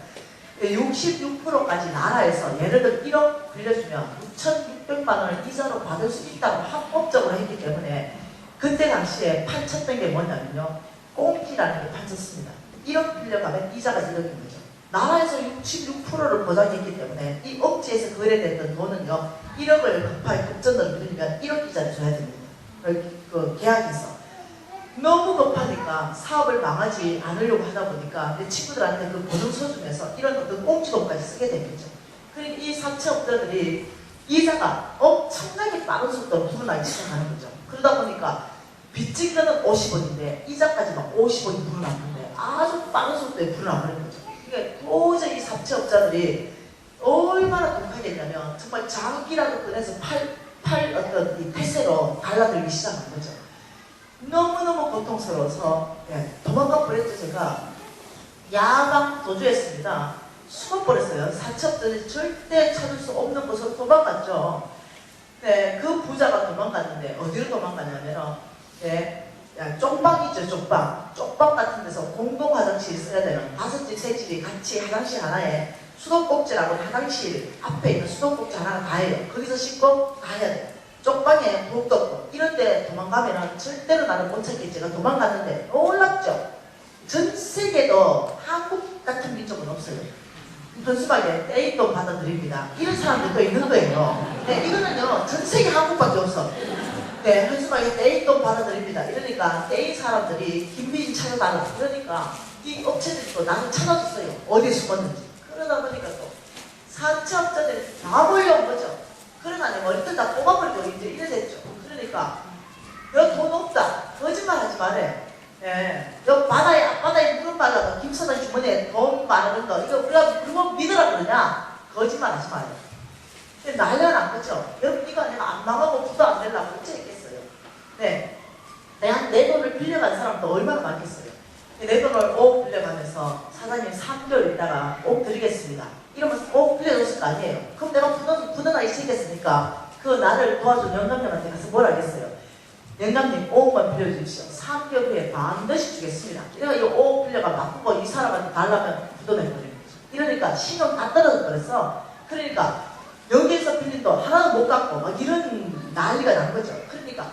66%까지 나라에서 예를 들어 1억 빌려주면 6,600만 원을 이자로 받을 수 있다고 합법적으로 했기 때문에 그때 당시에 판쳤던 게 뭐냐면요. 꽁지라는 게 판쳤습니다. 1억 빌려가면 이자가 1억인 거죠. 나라에서 66%를 보장했기 때문에 이 억지에서 거래됐던 돈은요. 1억을 급하게 급전으로 빌리면 1억 이자를 줘야 됩니다. 그 계약에서. 너무 급하니까 사업을 망하지 않으려고 하다 보니까 내 친구들한테 그 보증서 주면서 이런 어떤 꽁지돈까지 쓰게 되겠죠. 그러니까 이 사채업자들이 이자가 엄청나게 빠른 속도로 불어나기 시작하는 거죠. 그러다 보니까 빚진 거는 50원인데 이자까지 막 50원이 불어났는데 아주 빠른 속도에 불어나버린 거죠. 그러니까 도저히 이 사채업자들이 얼마나 독하겠냐면 정말 장기라도 꺼내서 팔 어떤 이 폐쇄로 달라들기 시작한 거죠. 너무너무 고통스러워서 도망가 버렸죠. 제가 야방 도주했습니다. 숨어버렸어요. 사채업자들이 절대 찾을 수 없는 곳으로 도망갔죠. 네, 그 부자가 도망갔는데 어디로 도망갔냐면 쪽방이죠. 쪽방 같은 데서 공동 화장실이 써야 되는 5집, 3집이 같이 화장실 하나에 수도꼭지라고 화장실 앞에 있는 수도꼭지 하나가 다예요. 거기서 씻고 가야 돼요. 쪽방에 복도 없고 이런데 도망가면 절대로 나를 못 찾겠지. 제가 도망갔는데 놀랍죠. 전 세계도 한국 같은 민족은 없어요. 현수막에 떼인돈 받아드립니다. 이런 사람들도 있는 거예요. 네, 이거는요 전 세계 한국밖에 없어. 네, 현수막에 떼인돈 받아드립니다. 이러니까 떼인 사람들이 김비진 찾아달라. 그러니까 이 업체들이 또 나를 찾아줬어요. 어디에 숨었는지. 그러다 보니까 또 사채업자들이 다 몰려온 거죠. 그러나 내 머리들 다 뽑아버리고 이제 이래 됐죠. 그러니까 너 돈 없다. 거짓말 하지 말해. 예, 너 앞바다에 물은 말라도 김서당 주머니에 돈 많은 거 이거 우리가 그거 믿으라 그러냐? 거짓말 하지 말아요. 난리가 그죠? 여러분 이거 내가 안 망하고 부도 안 되려고 어쩌겠어요. 네, 내 돈을 빌려간 사람도 얼마나 많겠어요. 내 돈을 5억 빌려가면서 사장님 3개월 있다가 5억 드리겠습니다. 이러면서 5억 빌려줬을 거 아니에요. 그럼 내가 부도나기 시작했으니까 그 나를 도와준 영감님한테 가서 뭘 하겠어요. 영감님 5억만 빌려주십시오. 3개월 후에 반드시 주겠습니다. 내가 이 5억 빌려가 바꾸고 이 사람한테 달라면 부도내버리는 거죠. 이러니까 신용 다 떨어져 버렸어. 그러니까 여기에서 빌린 돈 하나도 못 갚고 막 이런 난리가 난 거죠. 그러니까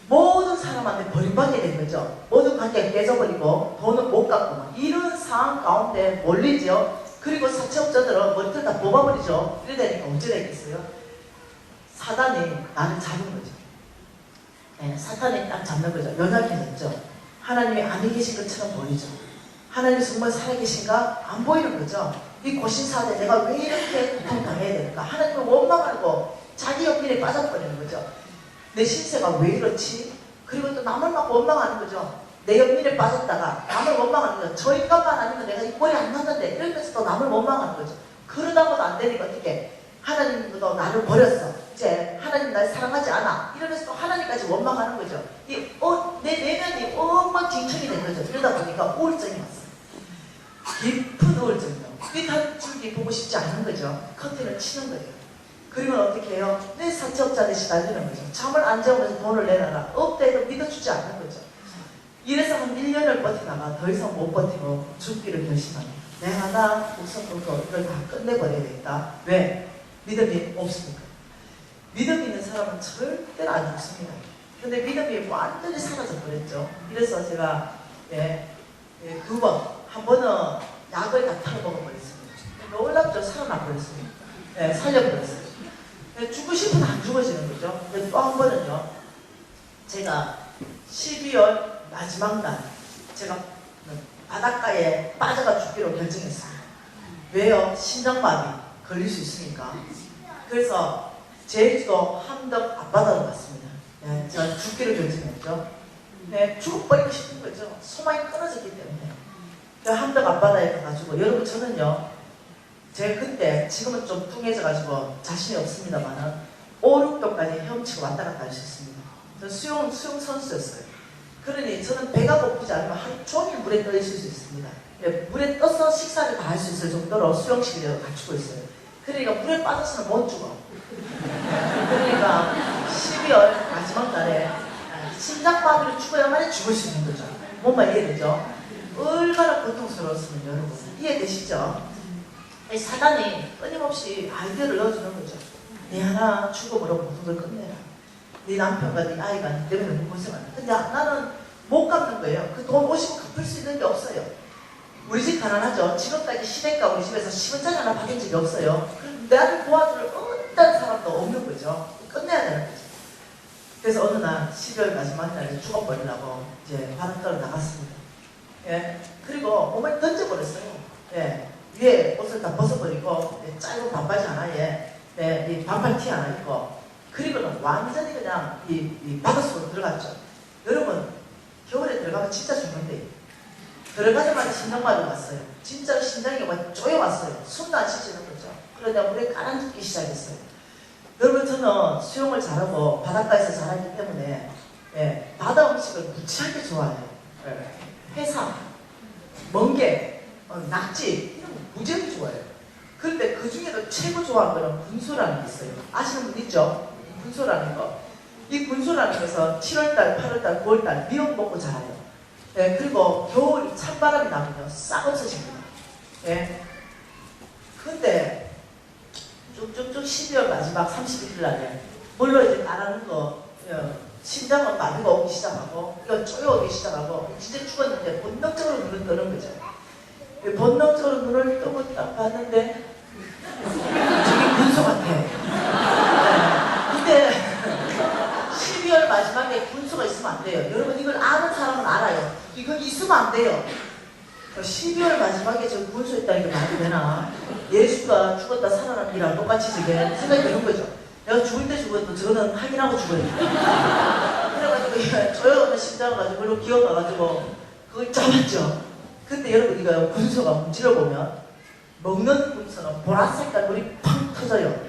모든 사람한테 버림받게 된 거죠. 모든 관계가 깨져버리고 돈은 못 갚고 막 이런 상황 가운데 몰리죠. 그리고 사채업자들은 머리털 다 뽑아버리죠. 이래 되니까 언제 되겠어요? 사단이 나를 잡은 거죠. 네, 사탄이 딱 잡는 거죠. 연약해졌죠. 하나님이 안에 계신 것처럼 보이죠. 하나님이 정말 살아계신가? 안 보이는 거죠. 이 고신사한테 내가 왜 이렇게 고통당해야 되는가? 하나님을 원망하고 자기 연민에 빠져버리는 거죠. 내 신세가 왜 이렇지? 그리고 또 남을 막 원망하는 거죠. 내 연민에 빠졌다가 남을 원망하는 거죠. 저 인간만 아니면 내가 이 꼴이 안 났는데 이러면서 또 남을 원망하는 거죠. 그러다고도 안 되니까 어떻게 하나님도 나를 버렸어. 이제 하나님 날 사랑하지 않아. 이러면서 또 하나님까지 원망하는 거죠. 내 내면이 엉망진창이 된 거죠. 그러다 보니까 우울증이 왔어요. 깊은 우울증이요. 이 단줄기 보고 싶지 않은 거죠. 커튼을 치는 거죠. 그러면 어떻게 해요? 내 사채업자 대신 날리는 거죠. 잠을 안 자면서 돈을 내놔라. 없대도 믿어주지 않는 거죠. 이래서 한 1년을 버티다가 더 이상 못 버티고 죽기를 결심합니다. 내가 나 목숨 걸고 이걸 다 끝내버려야 되겠다. 왜? 믿음이 없으니까. 믿음 있는 사람은 절대로 안 죽습니다. 근데 믿음이 완전히 사라져 버렸죠. 그래서 제가 두 번, 한 번은 약을 다 털어먹어버렸습니다. 놀랍죠. 살아나 버렸습니다. 살려버렸어요. 죽고 싶으면 안 죽어지는 거죠. 또 한 번은요. 제가 12월 마지막 날 제가 바닷가에 빠져가 죽기로 결정했어요. 왜요? 심장마비 걸릴 수 있으니까. 그래서 제주도 함덕 앞바다로 갔습니다. 제가 죽기로 결정했죠. 죽어버리고 싶은 거죠. 소망이 끊어졌기 때문에. 함덕 앞바다에 가가지고 여러분 저는요. 제가 그때 지금은 좀 뚱해져가지고 자신이 없습니다만 5, 6도까지 헤엄치고 왔다 갔다 할 수 있습니다. 저는 수영 선수였어요. 그러니 저는 배가 고프지 않으면 하루 종일 물에 떠 있을 수 있습니다. 물에 떠서 식사를 다 할 수 있을 정도로 수영식을 갖추고 있어요. 그러니까 물에 빠져서는 못 죽어. 그러니까 12월 마지막 날에 심장마비로 죽어야만 죽을 수 있는 거죠. 뭔 말 이해되죠? 얼마나 고통스러웠으면 여러분 이해되시죠? 사단이 끊임없이 아이디어를 넣어주는 거죠. 네 하나 죽음으로 모든 걸 끝내라. 네 남편과 네 아이가 네 때문에 너무 고생한다. 근데 나는 못 갚는 거예요. 그 돈 50원 갚을 수 있는 게 없어요. 우리 집 가난하죠. 지금까지 시댁과 우리 집에서 10원짜리 하나 받은 적이 없어요. 내 아들 도와줄 어떤 사람도 없는 거죠. 끝내야 되는 거죠. 그래서 어느 날 12월 마지막 날에 죽어버리려고 이제 바닷가로 나갔습니다. 예. 그리고 몸을 던져버렸어요. 예. 위에 옷을 다 벗어버리고 짧은 반바지 하나에 이 반팔 티 하나 입고 그리고는 완전히 그냥 이 바닷속으로 들어갔죠. 여러분 겨울에 들어가면 진짜 죽는데 들어가자마자 심장마비 왔어요. 진짜로 심장이 쪼여왔어요. 숨도 안 쉬지는 거죠. 그러다 물에 가라앉기 시작했어요. 여러분 저는 수영을 잘하고 바닷가에서 자랐기 때문에 예, 바다 음식을 무지하게 좋아해요. 예, 해삼, 멍게, 낙지 이런 거 무지하게 좋아해요. 그런데 그 중에도 최고 좋아하는 거는 군소라는 게 있어요. 아시는 분 있죠? 군소라는 거. 이 군소라는 것은 7월달, 8월달, 9월달 미역 먹고 자라요. 예, 그리고 겨울이 찬바람이 나면요 싹 없어집니다. 예. 근데 쭉쭉쭉 12월 마지막 31일 날에 물론 이제 나라는 거 심장은 마비가 오기 시작하고 이거 쪼여오기 시작하고 진짜 죽었는데 본능적으로 눈을 뜨는 거죠. 본능적으로 눈을 뜨고 딱 봤는데 저기 군소 같아. 근데 12월 마지막에 군소가 있으면 안 돼요. 여러분 이걸 아는 사람은 알아요. 이거 있으면 안 돼요. 12월 마지막에 저 군소 있다는 게 말이 되나? 예수가 죽었다 살아난 이랑 똑같이 저게 생각이 드는 거죠. 내가 죽을 때 죽어도 저는 확인하고 죽어야 돼. 그래가지고 조여오는 심장을 가지고 그걸로 기어가가지고 그걸 잡았죠. 근데 여러분 이거 군소가 문질러 보면 먹는 군소는 보라색깔 물이 팡 터져요.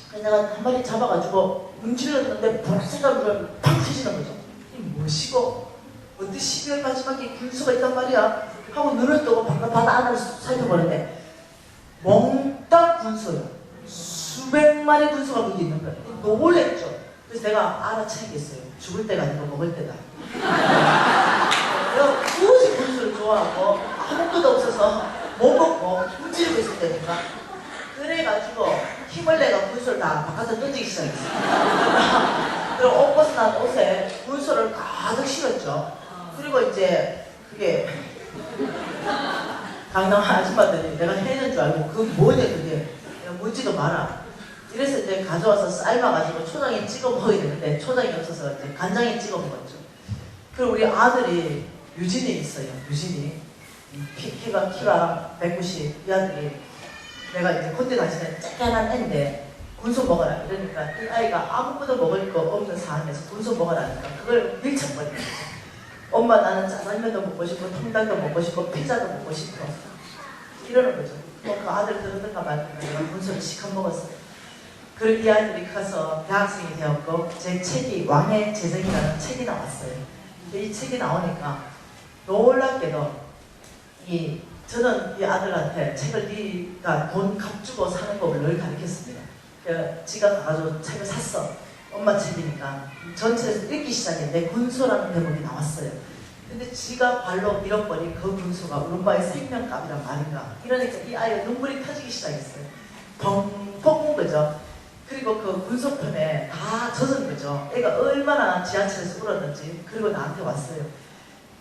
그래서 내가 한 마리 잡아가지고 문질렀는데 보라색깔 물이 팡 터지는 거죠. 이 뭐시고 어디 12월 마지막에 군소가 있단 말이야 하고 눈을 뜨고 바다 안을 살펴보는데 몽땅 군소요. 수백 마리 군소가 거기 있는 거예요. 놀랬죠. 그래서 내가 알아차리겠어요. 죽을 때가 아니고 먹을 때다. 내가 굳이 군소를 좋아하고 아무것도 없어서 못 먹고 움직이고 있을 때니까 그래가지고 힘을 내가 군소를 다 바깥에 던지기 시작했어요. 그리고 옷 벗어난 옷에 군소를 가득 실었죠. 그리고 이제 그게 강남 아줌마들이 내가 해는 줄 알고 그거 뭐냐 그게 뭔지도 말아. 이래서 이제 가져와서 삶아가지고 초장에 찍어 먹어야 되는데 초장이 없어서 이제 간장에 찍어 먹었죠. 그리고 우리 아들이 유진이 있어요. 유진이 키가 190. 이 아들이 내가 이제 콧대 다시는 쬐깐한 애인데 군소 먹어라 이러니까 이 아이가 아무것도 먹을 거 없는 상황에서 군소 먹으라니까 그걸 밀쳐버리는 거죠. 엄마 나는 짜장면도 먹고 싶고 통닭도 먹고 싶고 피자도 먹고 싶어 이러는 거죠. 그 아들 들었던가 말던가 내가 군소를 시커 먹었어요. 그리고 이 아이들이 커서 대학생이 되었고 제 책이 왕의 재정이라는 책이 나왔어요. 이 책이 나오니까 놀랍게도 저는 이 아들한테 책을 네가 돈 값주고 사는 법을 늘 가르쳤습니다. 지가 가가지고 책을 샀어. 엄마 책이니까 전체에서 읽기 시작해. 내 군소라는 대목이 나왔어요. 근데 지가 발로 밀어버린 그 군소가 우리 엄마의 생명값이란 말인가. 이러니까 이 아이가 눈물이 터지기 시작했어요. 펑펑 운 거죠. 그리고 그 군소편에 다 젖은 거죠. 애가 얼마나 지하철에서 울었는지. 그리고 나한테 왔어요.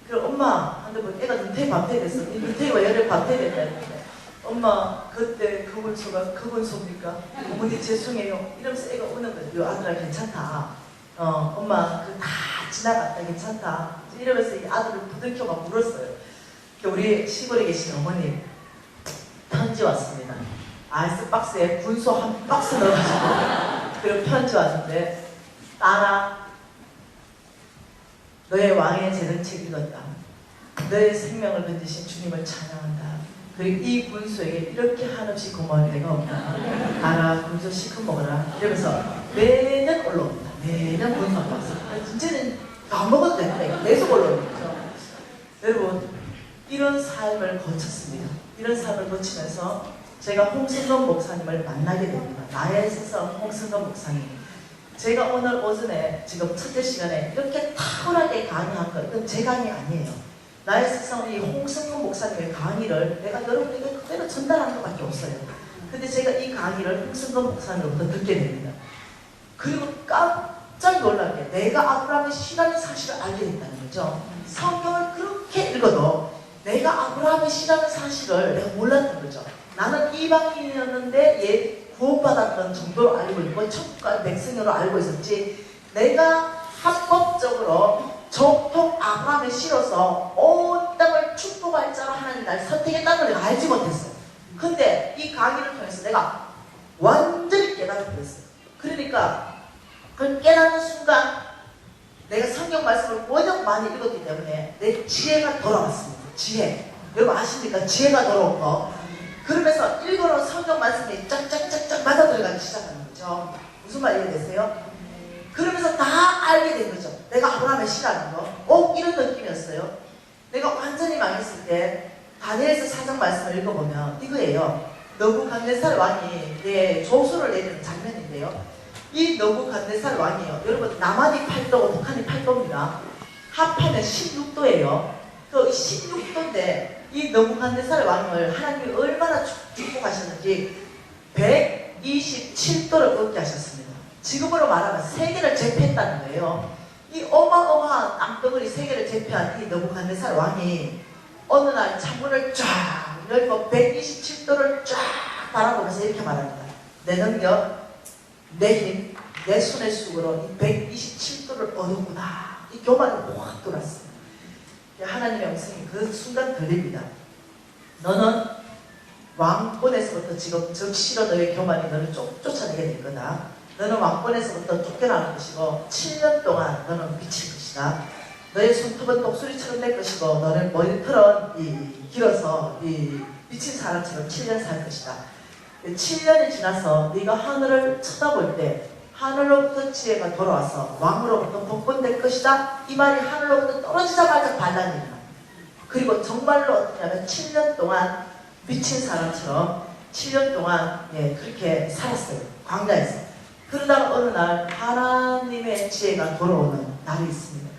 그리고 엄마한테 뭐 애가 눈탱이 밤탱이 됐어. 이 눈탱이가 열에 밤탱이 됐다 했는데 엄마 그때 그 군소가 그 군소입니까? 어머니 죄송해요. 이러면서 애가 우는 거죠. 요 아들아 괜찮다. 엄마 그 다 지나갔다 괜찮다. 이러면서 이 아들을 부들켜 막 울었어요. 우리 시골에 계신 어머니 편지 왔습니다. 아이스박스에 군소 한 박스 넣어가지고 그리고 편지 왔는데 딸아 너의 왕의 재정책 읽었다. 너의 생명을 건지신 주님을 찬양한다. 그리고 이 군소에게 이렇게 한없이 고마울 데가 없다. 알아 군소 시큼 먹어라. 이러면서 매년 올라옵니다. 매년 군소 한 박스. 이제는 다 먹어도 되는데 계속 올라오는 거죠. 여러분 이런 삶을 거쳤습니다. 이런 삶을 거치면서 제가 홍승건 목사님을 만나게 됩니다. 나의 세상 홍승건 목사님. 제가 오늘 오전에 지금 첫째 시간에 이렇게 탁월하게 강의한 거 이건 제 강의 아니에요. 나의 세상 이 홍승건 목사님의 강의를 내가 여러분에게 그대로 전달하는 것밖에 없어요. 근데 제가 이 강의를 홍승건 목사님으로부터 듣게 됩니다. 그리고 깜짝 놀란 게 내가 아브라함의 씨라는 사실을 알게 됐다는 거죠. 성경을 그렇게 읽어도 내가 아브라함의 씨라는 사실을 내가 몰랐던 거죠. 나는 이방인이었는데 구원받았던 정도로 알고 있고 천국과 백성으로 알고 있었지, 내가 합법적으로 정통 아브라함의 씨로서 온 땅을 축복할 자로 하나님 날 선택했다는 걸 내가 알지 못했어요. 근데 이 강의를 통해서 내가 완전히 깨닫게 됐어요. 그러니까 그 깨닫는 순간 내가 성경 말씀을 워낙 많이 읽었기 때문에 내 지혜가 돌아왔습니다. 지혜. 여러분 아십니까? 지혜가 돌아온 거. 그러면서 읽어놓은 성경 말씀이 짝짝짝짝 맞아 들어가기 시작하는 거죠. 무슨 말 이해되세요? 그러면서 다 알게 된 거죠. 내가 아브라함의 씨라는 거. 이런 느낌이었어요. 내가 완전히 망했을 때 다니엘서 4장 말씀을 읽어보면 이거예요. 느부갓네살 왕이 조소를 내리는 장면인데요. 이 느부갓네살 왕이요, 여러분 남한이 8도고 북한이 8도입니다. 합하면 16도예요. 그 16도인데 이 느부갓네살 왕을 하나님이 얼마나 축복하셨는지 127도를 얻게 하셨습니다. 지금으로 말하면 세계를 제패했다는 거예요. 이 어마어마한 땅덩어리 세계를 제패한 이 느부갓네살 왕이 어느 날 창문을 쫙 열고 127도를 쫙 바라보면서 이렇게 말합니다. 내 능력, 내 힘, 내 손의 쑥으로 이 127도를 얻었구나. 이 교만이 확 돌았습니다. 하나님의 음성이 그 순간 들립니다. 너는 왕권에서부터 지금 즉시로 너의 교만이 너를 쫓아내게 될 거다. 너는 왕권에서부터 쫓겨나는 것이고 7년 동안 너는 미칠 것이다. 너의 손톱은 독수리처럼 될 것이고 너는 머리털은 길어서 미친 사람처럼 7년 살 것이다. 7년이 지나서 네가 하늘을 쳐다볼 때 하늘로부터 지혜가 돌아와서 왕으로부터 복권될 것이다. 이 말이 하늘로부터 떨어지자마자 반란이다. 그리고 정말로 어떠냐면 7년 동안 미친 사람처럼 7년 동안 그렇게 살았어요. 광야에서. 그러다가 어느 날 하나님의 지혜가 돌아오는 날이 있습니다.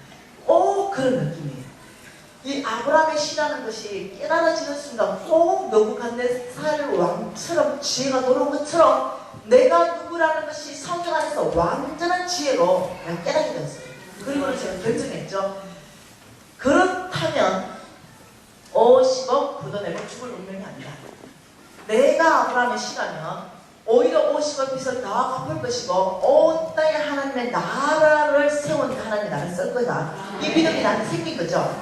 그런 느낌이에요. 이 아브라함의 씨라는 것이 깨달아지는 순간 느부갓네살 왕처럼 지혜가 돌아온 것처럼 내가 누구라는 것이 성경 안에서 완전한 지혜로 깨닫게 되었어요. 그리고 제가 결정했죠. 그렇다면 50억 걷어내고 죽을 운명이 아니다. 내가 아브라함의 씨라면 오히려 50억 빚을 다 갚을 것이고 온 땅에 하나님의 나라를 세운 하나님의 나라를 쓸 거다. 이 믿음이 나한테 생긴 거죠.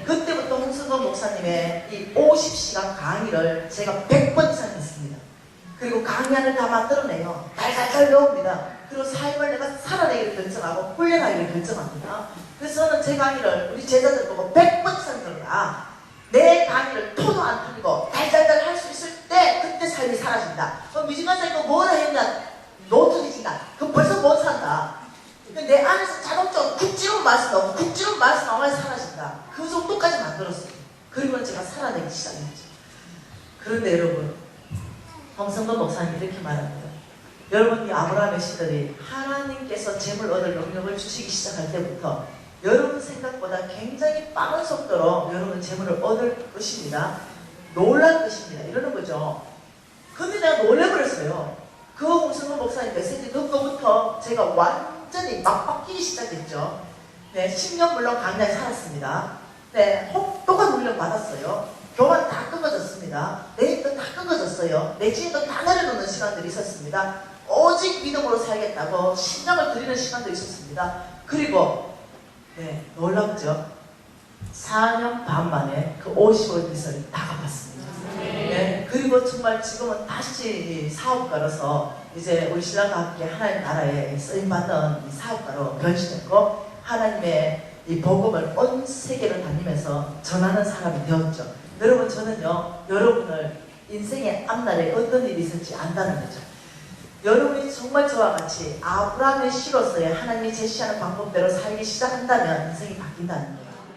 그때부터 홍승건 목사님의 이 50시간 강의를 제가 100번 이상 했습니다. 그리고 강의안을 다 만들어내요. 달달달 외웁니다. 그리고 삶을 내가 살아내기를 결정하고 훈련하기를 결정합니다. 그래서 저는 제 강의를 우리 제자들 보고 100번 이상 들어라. 내 강의를 토도 안 틀리고 달달달 할 수 있을 때 그때 삶이 사라진다. 그럼 미지근사 이거 뭐라 했냐? 노트리지가. 그럼 벌써 못 산다. 내 안에서 자동적으로 국지로 맛이 나오고 국지로 맛이 나와야 사라진다. 그 정도까지 만들었어요. 그리고 제가 살아내기 시작했죠. 그런데 여러분, 홍성건 목사님이 이렇게 말합니다. 여러분, 이 아브라함의 시들이 하나님께서 재물 얻을 능력을 주시기 시작할 때부터 여러분 생각보다 굉장히 빠른 속도로 여러분 재물을 얻을 것입니다. 놀랄 것입니다. 이러는 거죠. 근데 내가 놀래버렸어요. 그 홍성건 목사님 메시지 듣고부터 제가 완전히 막 바뀌기 시작했죠. 10년 물론 강야에 살았습니다. 혹독한 훈련 받았어요. 교만 다 끊어졌습니다. 내 힘도 다 끊어졌어요. 내 지혜도 다 내려놓는 시간들이 있었습니다. 오직 믿음으로 살겠다고 신장을 드리는 시간도 있었습니다. 그리고 놀랍죠? 4년 반 만에 그 50억 빚을 다 갚았습니다. 그리고 정말 지금은 다시 사업가로서 이제 우리 신랑과 함께 하나님 나라에 쓰임받는 사업가로 변신했고 하나님의 이 복음을 온 세계를 다니면서 전하는 사람이 되었죠. 여러분, 저는요, 여러분을 인생의 앞날에 어떤 일이 있을지 안다는 거죠. 여러분이 정말 저와 같이 아브라함의 씨로서의 하나님이 제시하는 방법대로 살기 시작한다면 인생이 바뀐다는 거예요.